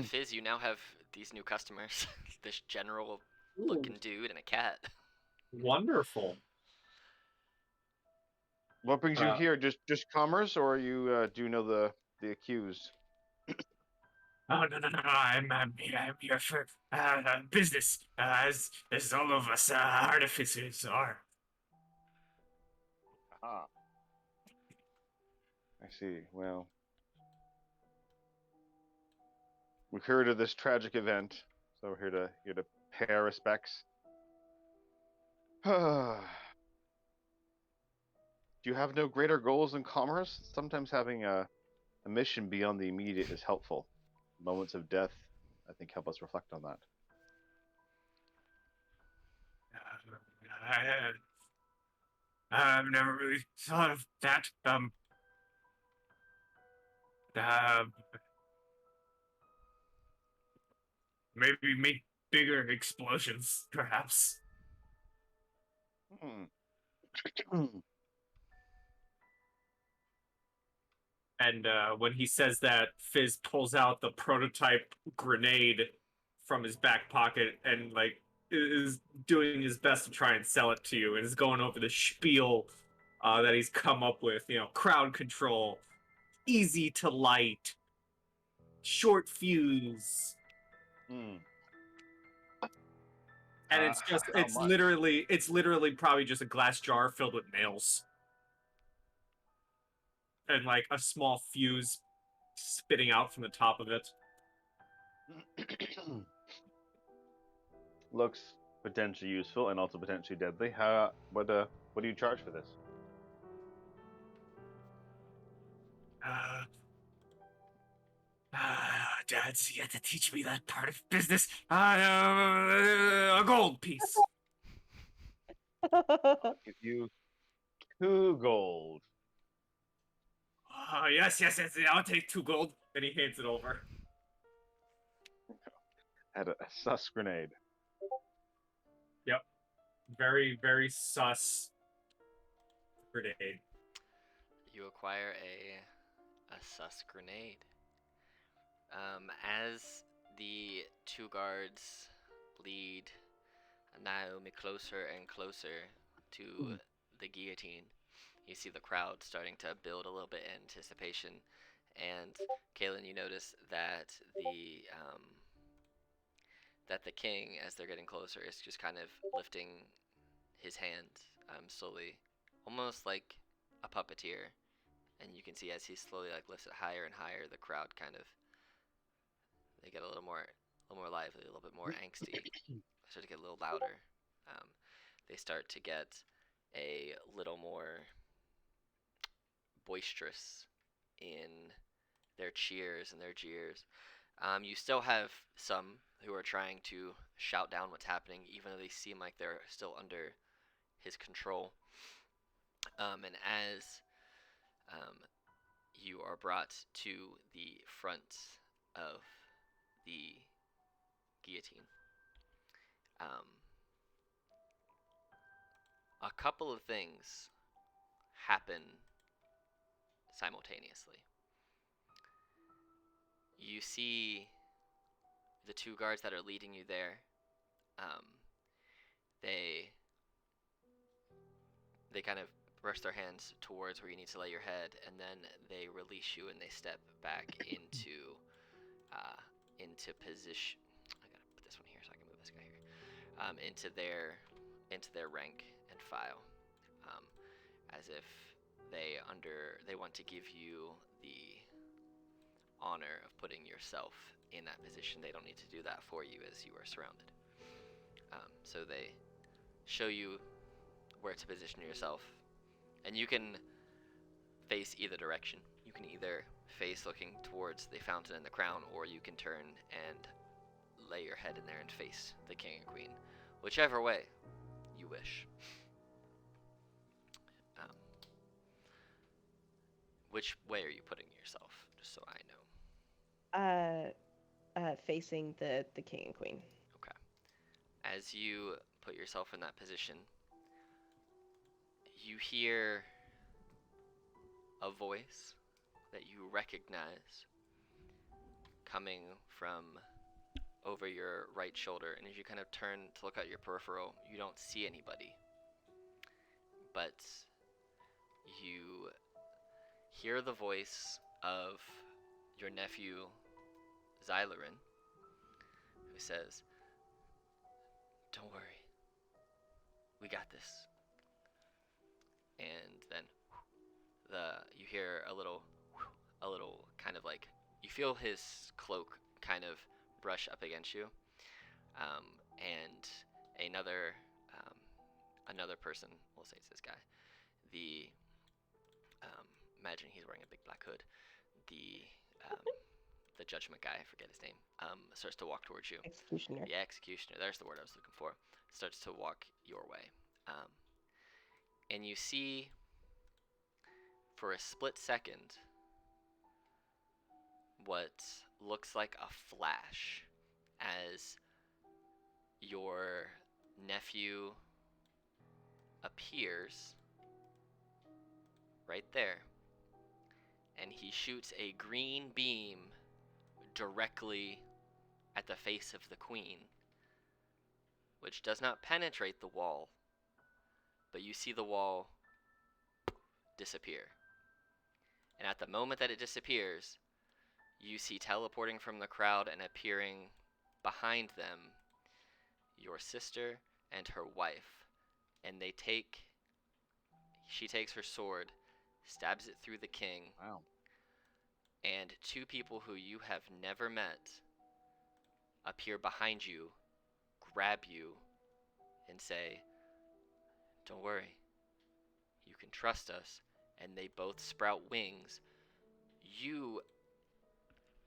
Fizz, you now have these new customers. This general looking dude and a cat. Wonderful. What brings you here? Just commerce, or you do you know the accused? Oh no! I'm here for business, as all of us artificers are. Ah, I see. Well, we heard of this tragic event, so we're here to pay our respects. Do you have no greater goals than commerce? Sometimes having a mission beyond the immediate is helpful. Moments of death, I think, help us reflect on that. I've never really thought of that. Maybe make bigger explosions, perhaps. And when he says that, Fizz pulls out the prototype grenade from his back pocket and is doing his best to try and sell it to you, and is going over the spiel that he's come up with. Crowd control, easy to light, short fuse. And it's literally probably just a glass jar filled with nails. And a small fuse spitting out from the top of it. looks potentially useful and also potentially deadly. What do you charge for this? Dad's yet to teach me that part of business. A gold piece. I'll give you 2 gold. Yes. I'll take 2 gold. And he hands it over. At a sus grenade. Yep. Very, very sus grenade. You acquire a sus grenade. As the 2 guards lead Naomi closer and closer to the guillotine, you see the crowd starting to build a little bit in anticipation. And Kaylin, you notice that the king, as they're getting closer, is just kind of lifting his hand slowly, almost like a puppeteer. And you can see as he slowly lifts it higher and higher, the crowd they get a little more lively, a little bit more angsty. They start to get a little louder. They start to get a little more boisterous in their cheers and their jeers. You still have some who are trying to shout down what's happening, even though they seem like they're still under his control. And as you are brought to the front of the guillotine, a couple of things happen simultaneously. You see the 2 guards that are leading you there. They kind of brush their hands towards where you need to lay your head, and then they release you and they step back into position. I gotta put this one here so I can move this guy here. Into their rank and file, as if they want to give you the honor of putting yourself in that position. They don't need to do that for you as you are surrounded. So they show you where to position yourself, and you can face either direction. You can either face looking towards the fountain and the crown, or you can turn and lay your head in there and face the king and queen, whichever way you wish. Which way are you putting yourself, just so I know? Facing the king and queen. Okay. As you put yourself in that position, you hear a voice that you recognize coming from over your right shoulder, and as you kind of turn to look at your peripheral, you don't see anybody, but you hear the voice of your nephew Xylerin, who says, "Don't worry, we got this." And then you hear a little kind of you feel his cloak kind of brush up against you, and another person, we'll say it's this guy, imagine he's wearing a big black hood, the judgment guy, I forget his name, starts to walk towards you. Executioner. Yeah, executioner, there's the word I was looking for. Starts to walk your way, and you see for a split second what looks like a flash as your nephew appears right there, and he shoots a green beam directly at the face of the queen, which does not penetrate the wall, but you see the wall disappear. And at the moment that it disappears, you see teleporting from the crowd and appearing behind them your sister and her wife, and she takes her sword, stabs it through the king. Wow. And 2 people who you have never met appear behind you, grab you and say, "Don't worry, you can trust us," and they both sprout wings, you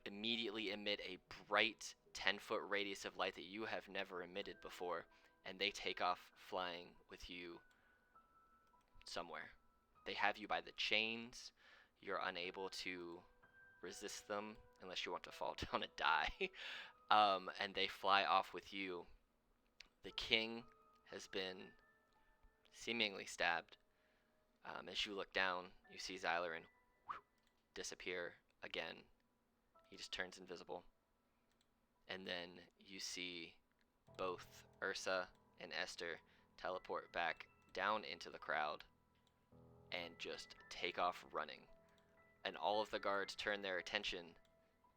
immediately emit a bright 10-foot radius of light that you have never emitted before, and they take off flying with you somewhere. They have you by the chains. You're unable to resist them unless you want to fall down and die. And they fly off with you. The king has been seemingly stabbed. As you look down, you see Xylerin disappear again. He just turns invisible. And then you see both Ursa and Esther teleport back down into the crowd and just take off running. And all of the guards turn their attention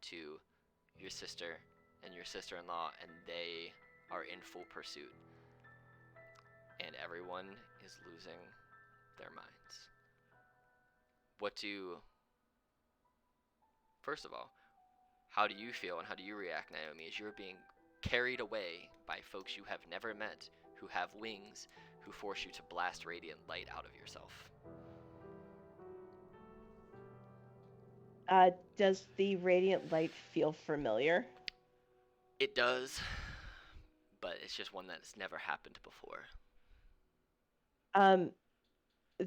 to your sister and your sister-in-law, and they are in full pursuit. And everyone is losing their minds. First of all, how do you feel and how do you react, Naomi, as you're being carried away by folks you have never met, who have wings, who force you to blast radiant light out of yourself? Does the radiant light feel familiar? It does, but it's just one that's never happened before.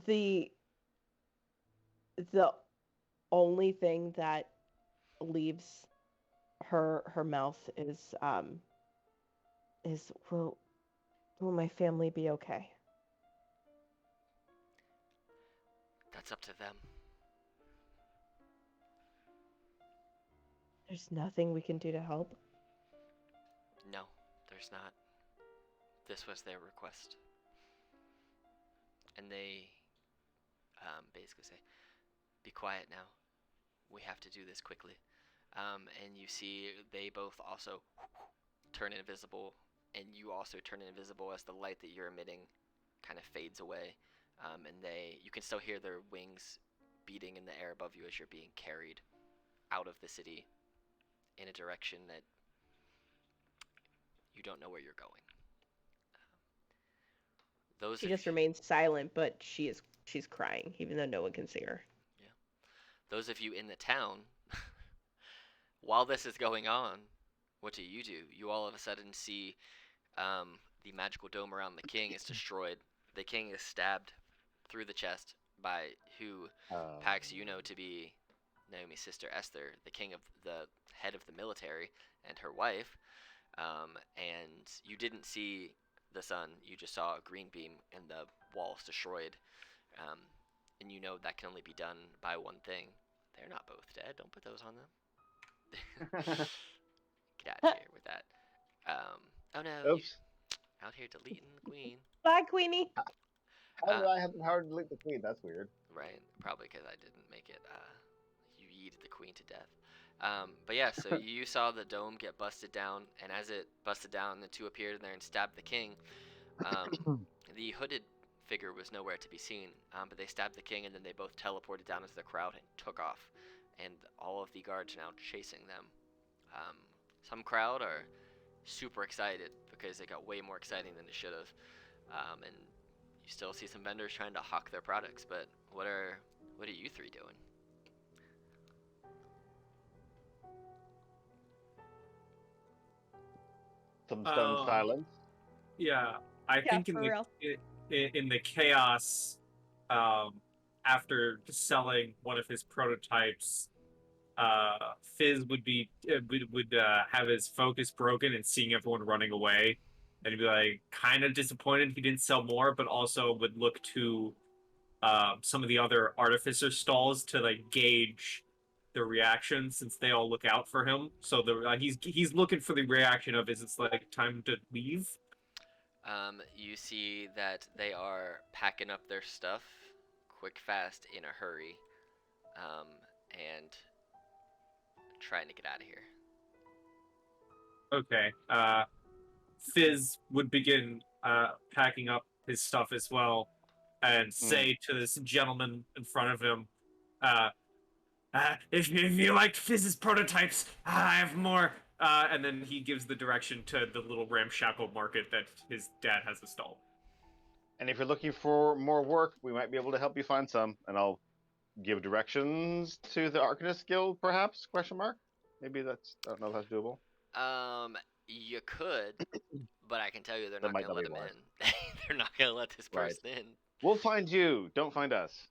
The only thing that leaves her mouth is will my family be okay? That's up to them. There's nothing we can do to help. No, there's not. This was their request. And they basically say, "Be quiet now. We have to do this quickly." And you see they both also turn invisible, and you also turn invisible as the light that you're emitting kind of fades away. And you can still hear their wings beating in the air above you as you're being carried out of the city in a direction that you don't know where you're going. She just remains silent, but she's crying, even though no one can see her. Yeah. Those of you in the town, while this is going on, what do? You all of a sudden see the magical dome around the king is destroyed. The king is stabbed through the chest by who Pax you know to be Naomi's sister Esther, the head of the military, and her wife. And you didn't see the sun, you just saw a green beam and the walls destroyed. And you know that can only be done by one thing. They're not both dead. Don't put those on them. Get out of here with that. Oh no. Oops. Out here deleting the queen. Bye, Queenie. How did I have the power to delete the queen? That's weird. Right. Probably because I didn't make it. You yeeted the queen to death. But yeah, so you saw the dome get busted down, and as it busted down, the two appeared in there and stabbed the king. The hooded figure was nowhere to be seen, but they stabbed the king, and then they both teleported down into the crowd and took off. And all of the guards are now chasing them. Some crowd are super excited because it got way more exciting than it should have. And you still see some vendors trying to hawk their products, but what are you three doing? Some stunned silence. Yeah, I think in the chaos, after selling one of his prototypes, Fizz would have his focus broken and seeing everyone running away, and he'd be like kind of disappointed he didn't sell more, but also would look to some of the other artificer stalls to like gauge the reaction, since they all look out for him. So he's looking for the reaction of, is it like time to leave? You see that they are packing up their stuff quick, fast, in a hurry, and trying to get out of here. Okay. Fizz would begin packing up his stuff as well, and say to this gentleman in front of him, if you liked Fizz's prototypes, I have more And then he gives the direction to the little ramshackle market that his dad has installed. And if you're looking for more work, we might be able to help you find some. And I'll give directions to the Arcanist Guild, perhaps? Question mark. Maybe that's. I don't know if that's doable. You could, but I can tell you they're That not might gonna not let be him wise. in. They're not gonna let this Right. person in. We'll find you. Don't find us.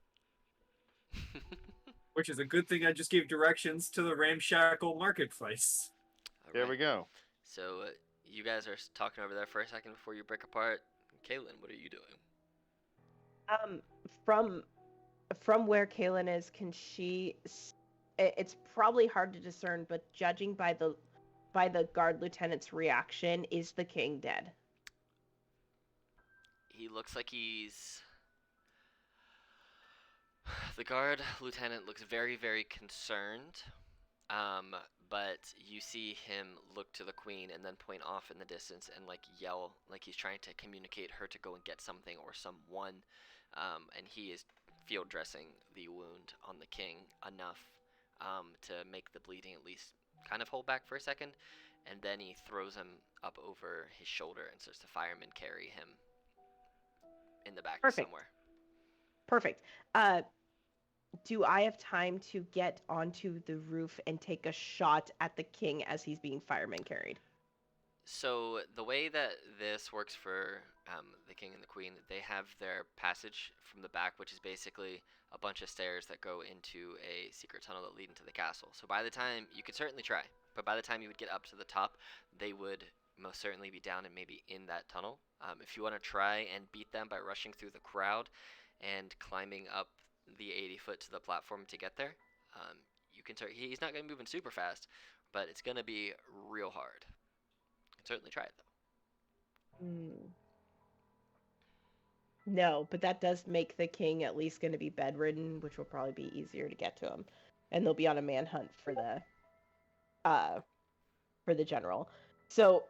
Which is a good thing I just gave directions to the ramshackle marketplace. There we go. So you guys are talking over there for a second before you break apart. Kaylin, what are you doing? From where Kaylin is, can she? It's probably hard to discern, but judging by the guard lieutenant's reaction, is the king dead? He looks like he's. The guard lieutenant looks very, very concerned. But you see him look to the queen and then point off in the distance and like yell, like he's trying to communicate her to go and get something or someone. And he is field dressing the wound on the king enough to make the bleeding at least kind of hold back for a second. And then he throws him up over his shoulder and starts to fireman carry him in the back somewhere. Perfect. Do I have time to get onto the roof and take a shot at the king as he's being fireman carried? So the way that this works for the king and the queen, they have their passage from the back, which is basically a bunch of stairs that go into a secret tunnel that lead into the castle. So by the time, you could certainly try, but by the time you would get up to the top, they would most certainly be down and maybe in that tunnel. If you want to try and beat them by rushing through the crowd and climbing up the 80 foot to the platform to get there, you can start. He's not going to be moving super fast, but it's going to be real hard. You can certainly try it though. No, but that does make the king at least going to be bedridden, which will probably be easier to get to him, and they'll be on a manhunt for the general. So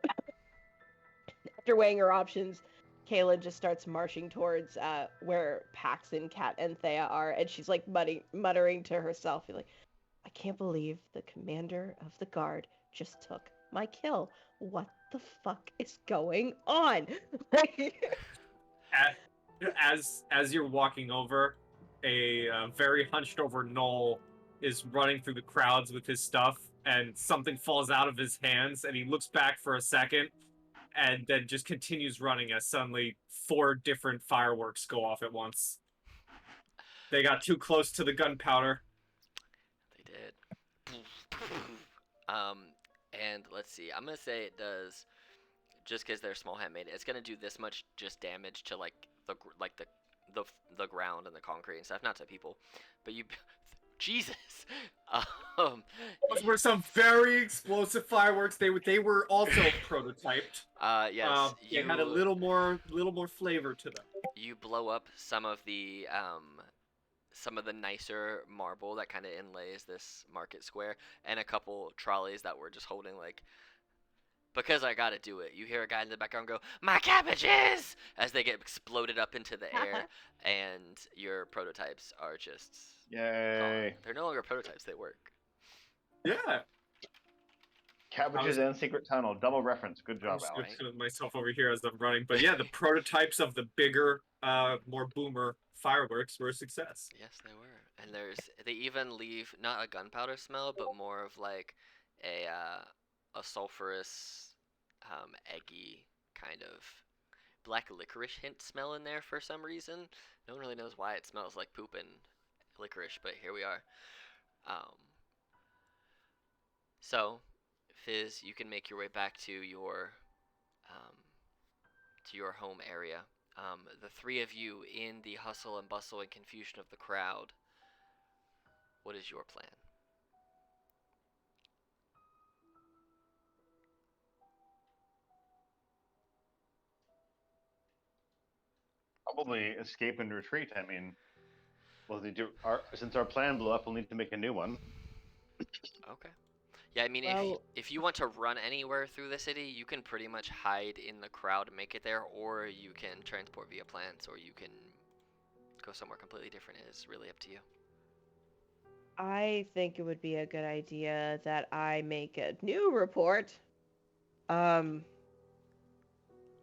after weighing her options, Kayla just starts marching towards where Paxton, Kat, and Thea are, and she's like muttering to herself, like, I can't believe the commander of the guard just took my kill. What the fuck is going on? As you're walking over, a very hunched over gnoll is running through the crowds with his stuff, and something falls out of his hands, and he looks back for a second, and then just continues running as suddenly 4 different fireworks go off at once. They got too close to the gunpowder. They did. And let's see. I'm gonna say it does, just because they're small handmade. It's gonna do this much just damage to like the ground and the concrete and stuff, not to people, but you. Jesus. Those were some very explosive fireworks. They were also prototyped. Yes. They had a little more flavor to them. You blow up some of the nicer marble that kind of inlays this market square, and a couple trolleys that were just holding like. Because I gotta do it. You hear a guy in the background go, "My cabbages!" as they get exploded up into the air, and your prototypes are just. Yay! They're no longer prototypes; they work. Yeah. Cabbages and secret tunnel, double reference. Good job, I'm Alex. just myself over here as I'm running, but yeah, the prototypes of the bigger, more boomer fireworks were a success. Yes, they were, and they even leave not a gunpowder smell, but more of like a sulfurous, eggy kind of black licorice hint smell in there for some reason. No one really knows why it smells like poop and licorice, but here we are. So, Fizz, you can make your way back to your home area. The 3 of you in the hustle and bustle and confusion of the crowd. What is your plan? Probably escape and retreat. I mean, well, since our plan blew up, we'll need to make a new one. Okay. Yeah, I mean, if you want to run anywhere through the city, you can pretty much hide in the crowd and make it there, or you can transport via plants, or you can go somewhere completely different. It is really up to you. I think it would be a good idea that I make a new report. Um,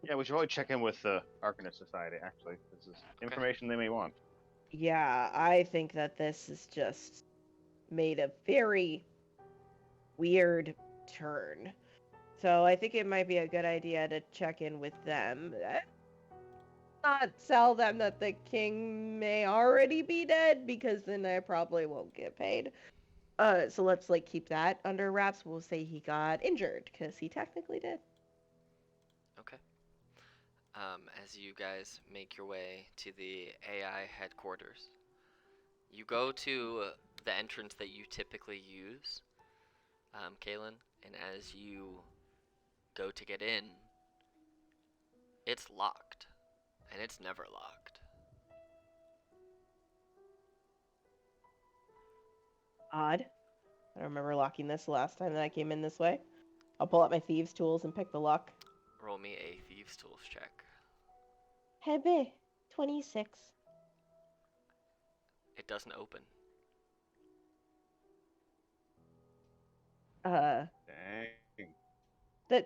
Yeah, we should probably check in with the Arcanist Society. Actually, this is information they may want. yeah, I think that this is just made a very weird turn. So I think it might be a good idea to check in with them. Not tell them that the king may already be dead, because then I probably won't get paid. So let's like keep that under wraps. We'll say he got injured, because he technically did. Okay. As you guys make your way to the AI headquarters, you go to the entrance that you typically use, Kalen, and as you go to get in, it's locked, and it's never locked. Odd. I don't remember locking this the last time that I came in this way. I'll pull out my thieves' tools and pick the lock. Roll me a thieves' tools check. Hebe, 26. It doesn't open. Dang.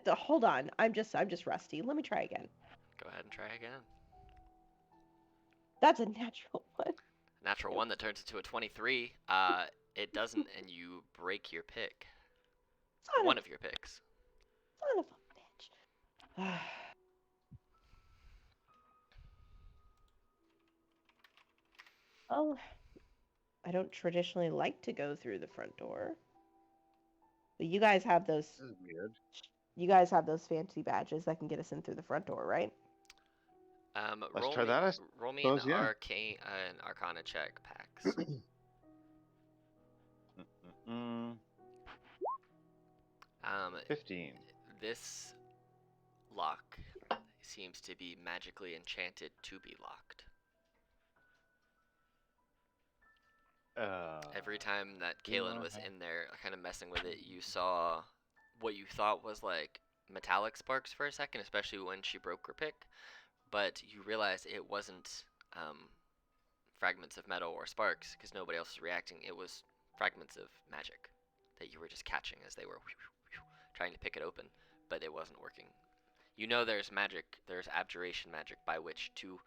Hold on. I'm just rusty. Let me try again. Go ahead and try again. That's a natural one. Natural one that turns into a 23. It doesn't, and you break your pick. One of your picks. Son of a bitch. Oh, I don't traditionally like to go through the front door. But you guys have those. This is weird. You guys have those fancy badges that can get us in through the front door, right? Let's try that. I Roll me suppose, an yeah. an Arcana check, Pax. Mm, 15. This lock seems to be magically enchanted to be locked. Every time that Kalen was in there, kind of messing with it, you saw what you thought was like metallic sparks for a second, especially when she broke her pick. But you realized it wasn't fragments of metal or sparks, because nobody else was reacting. It was fragments of magic that you were just catching as they were trying to pick it open, but it wasn't working. You know there's magic, there's abjuration magic by which to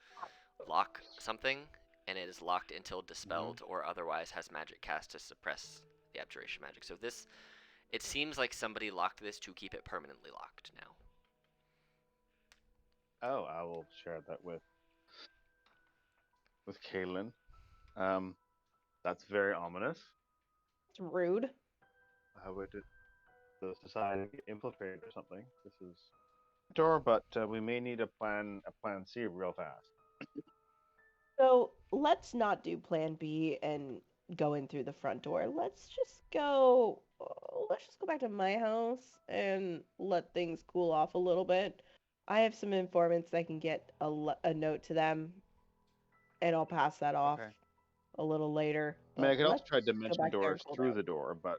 lock something, and it is locked until dispelled or otherwise has magic cast to suppress the abjuration magic. So this, it seems like somebody locked this to keep it permanently locked now. Oh, I will share that with Kaylin. That's very ominous. It's rude. How would the society get infiltrated or something? This is door, but we may need a plan C real fast. So let's not do plan B and go in through the front door. Let's just go. Let's just go back to my house and let things cool off a little bit. I have some informants that can get a note to them, and I'll pass that off a little later. I mean, I could also Let's try go dimension back there and doors cool through down. the door, but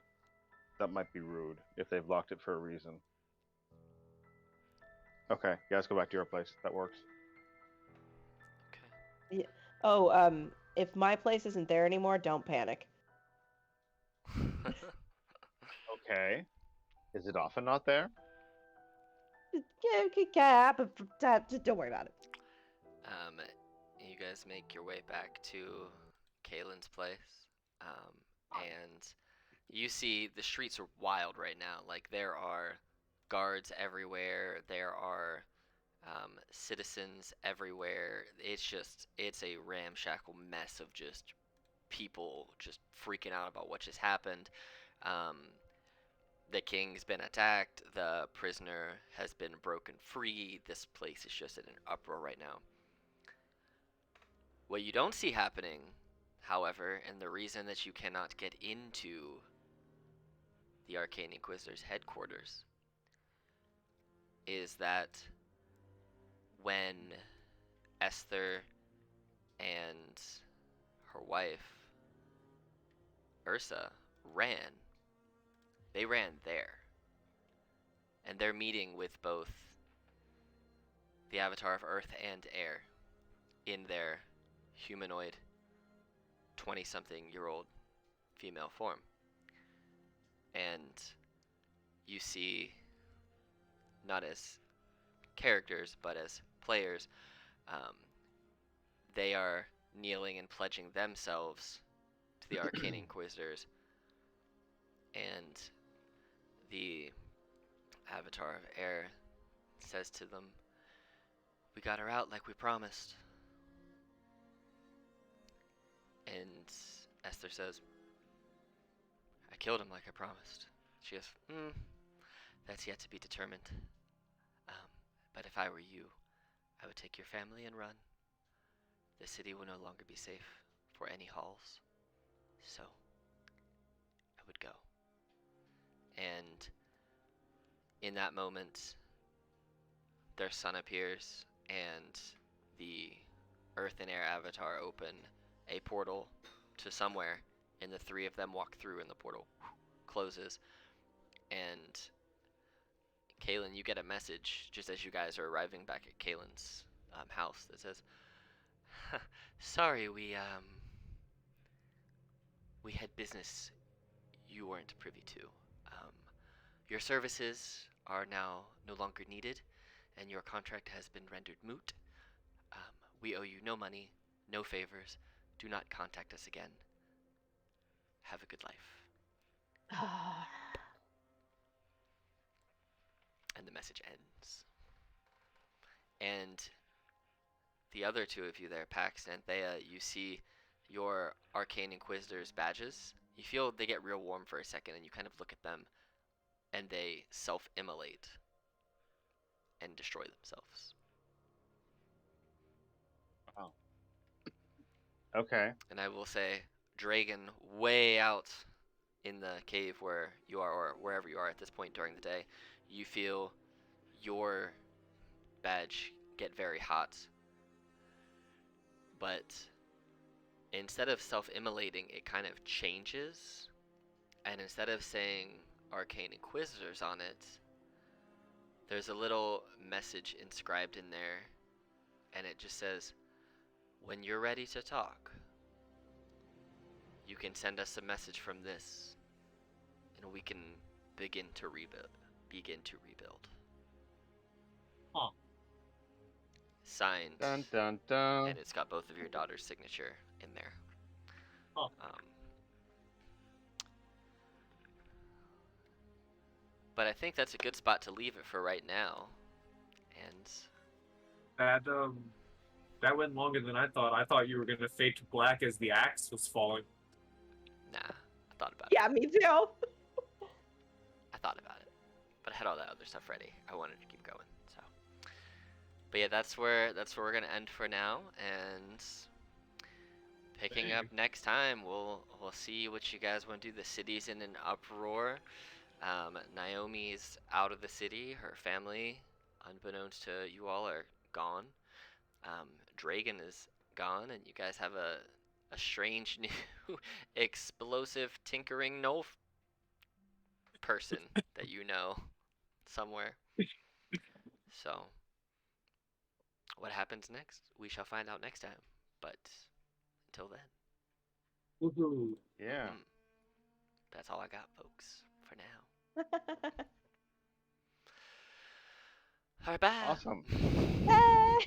that might be rude if they've locked it for a reason. Okay, you guys go back to your place. That works. Okay. Yeah. Oh, if my place isn't there anymore, don't panic. Okay. Is it often not there? Yeah, but don't worry about it. You guys make your way back to Kaylin's place, and you see the streets are wild right now. Like, there are guards everywhere. There are citizens everywhere. It's a ramshackle mess of just people just freaking out about what just happened. Um, the king's been attacked. The prisoner has been broken free. This place is just in an uproar right now. What you don't see happening, however, and the reason that you cannot get into the Arcane Inquisitor's headquarters, is that when Esther and her wife, Ursa, they ran there. And they're meeting with both the Avatar of Earth and Air in their humanoid 20-something-year-old female form. And you see, not as characters, but as players, they are kneeling and pledging themselves to the Arcane Inquisitors, and the Avatar of Air says to them, "We got her out like we promised." And Esther says, "I killed him like I promised." She goes, "That's yet to be determined. But if I were you, I would take your family and run. The city will no longer be safe for any halls. So, I would go." And in that moment, their sun appears, and the Earth and Air Avatar open a portal to somewhere, and the three of them walk through, and the portal closes. And Kaylin, you get a message just as you guys are arriving back at Kaylin's house that says, "Sorry, we had business you weren't privy to. Your services are now no longer needed, and your contract has been rendered moot. We owe you no money, no favors. Do not contact us again. Have a good life." And the message ends. And the other two of you there, Pax and Thea, you see your Arcane Inquisitor's badges. You feel they get real warm for a second, and you kind of look at them, and they self-immolate and destroy themselves. Wow. Okay. And I will say, Dragon, way out in the cave where you are, or wherever you are at this point during the day, you feel your badge get very hot. But instead of self-immolating, it kind of changes. And instead of saying Arcane Inquisitors on it, there's a little message inscribed in there, and it just says, "When you're ready to talk, you can send us a message from this, and we can begin to rebuild." Huh. Signed, Dun dun dun. and it's got both of your daughter's signature in there. Huh. But I think that's a good spot to leave it for right now. And That went longer than I thought. I thought you were gonna fade to black as the axe was falling. nah, I thought about Yeah, it. me too. I thought about it, but I had all that other stuff ready. I wanted to keep going. So, but yeah, that's where we're gonna end for now. And picking up next time, we'll see what you guys want to do. The city's in an uproar. Naomi's out of the city. Her family, unbeknownst to you all, are gone. Dragon is gone, and you guys have a strange new explosive tinkering person that you know somewhere. So, what happens next? We shall find out next time. But until then, Woohoo. Yeah. that's all I got, folks, for now. All right, bye. Awesome. Hey!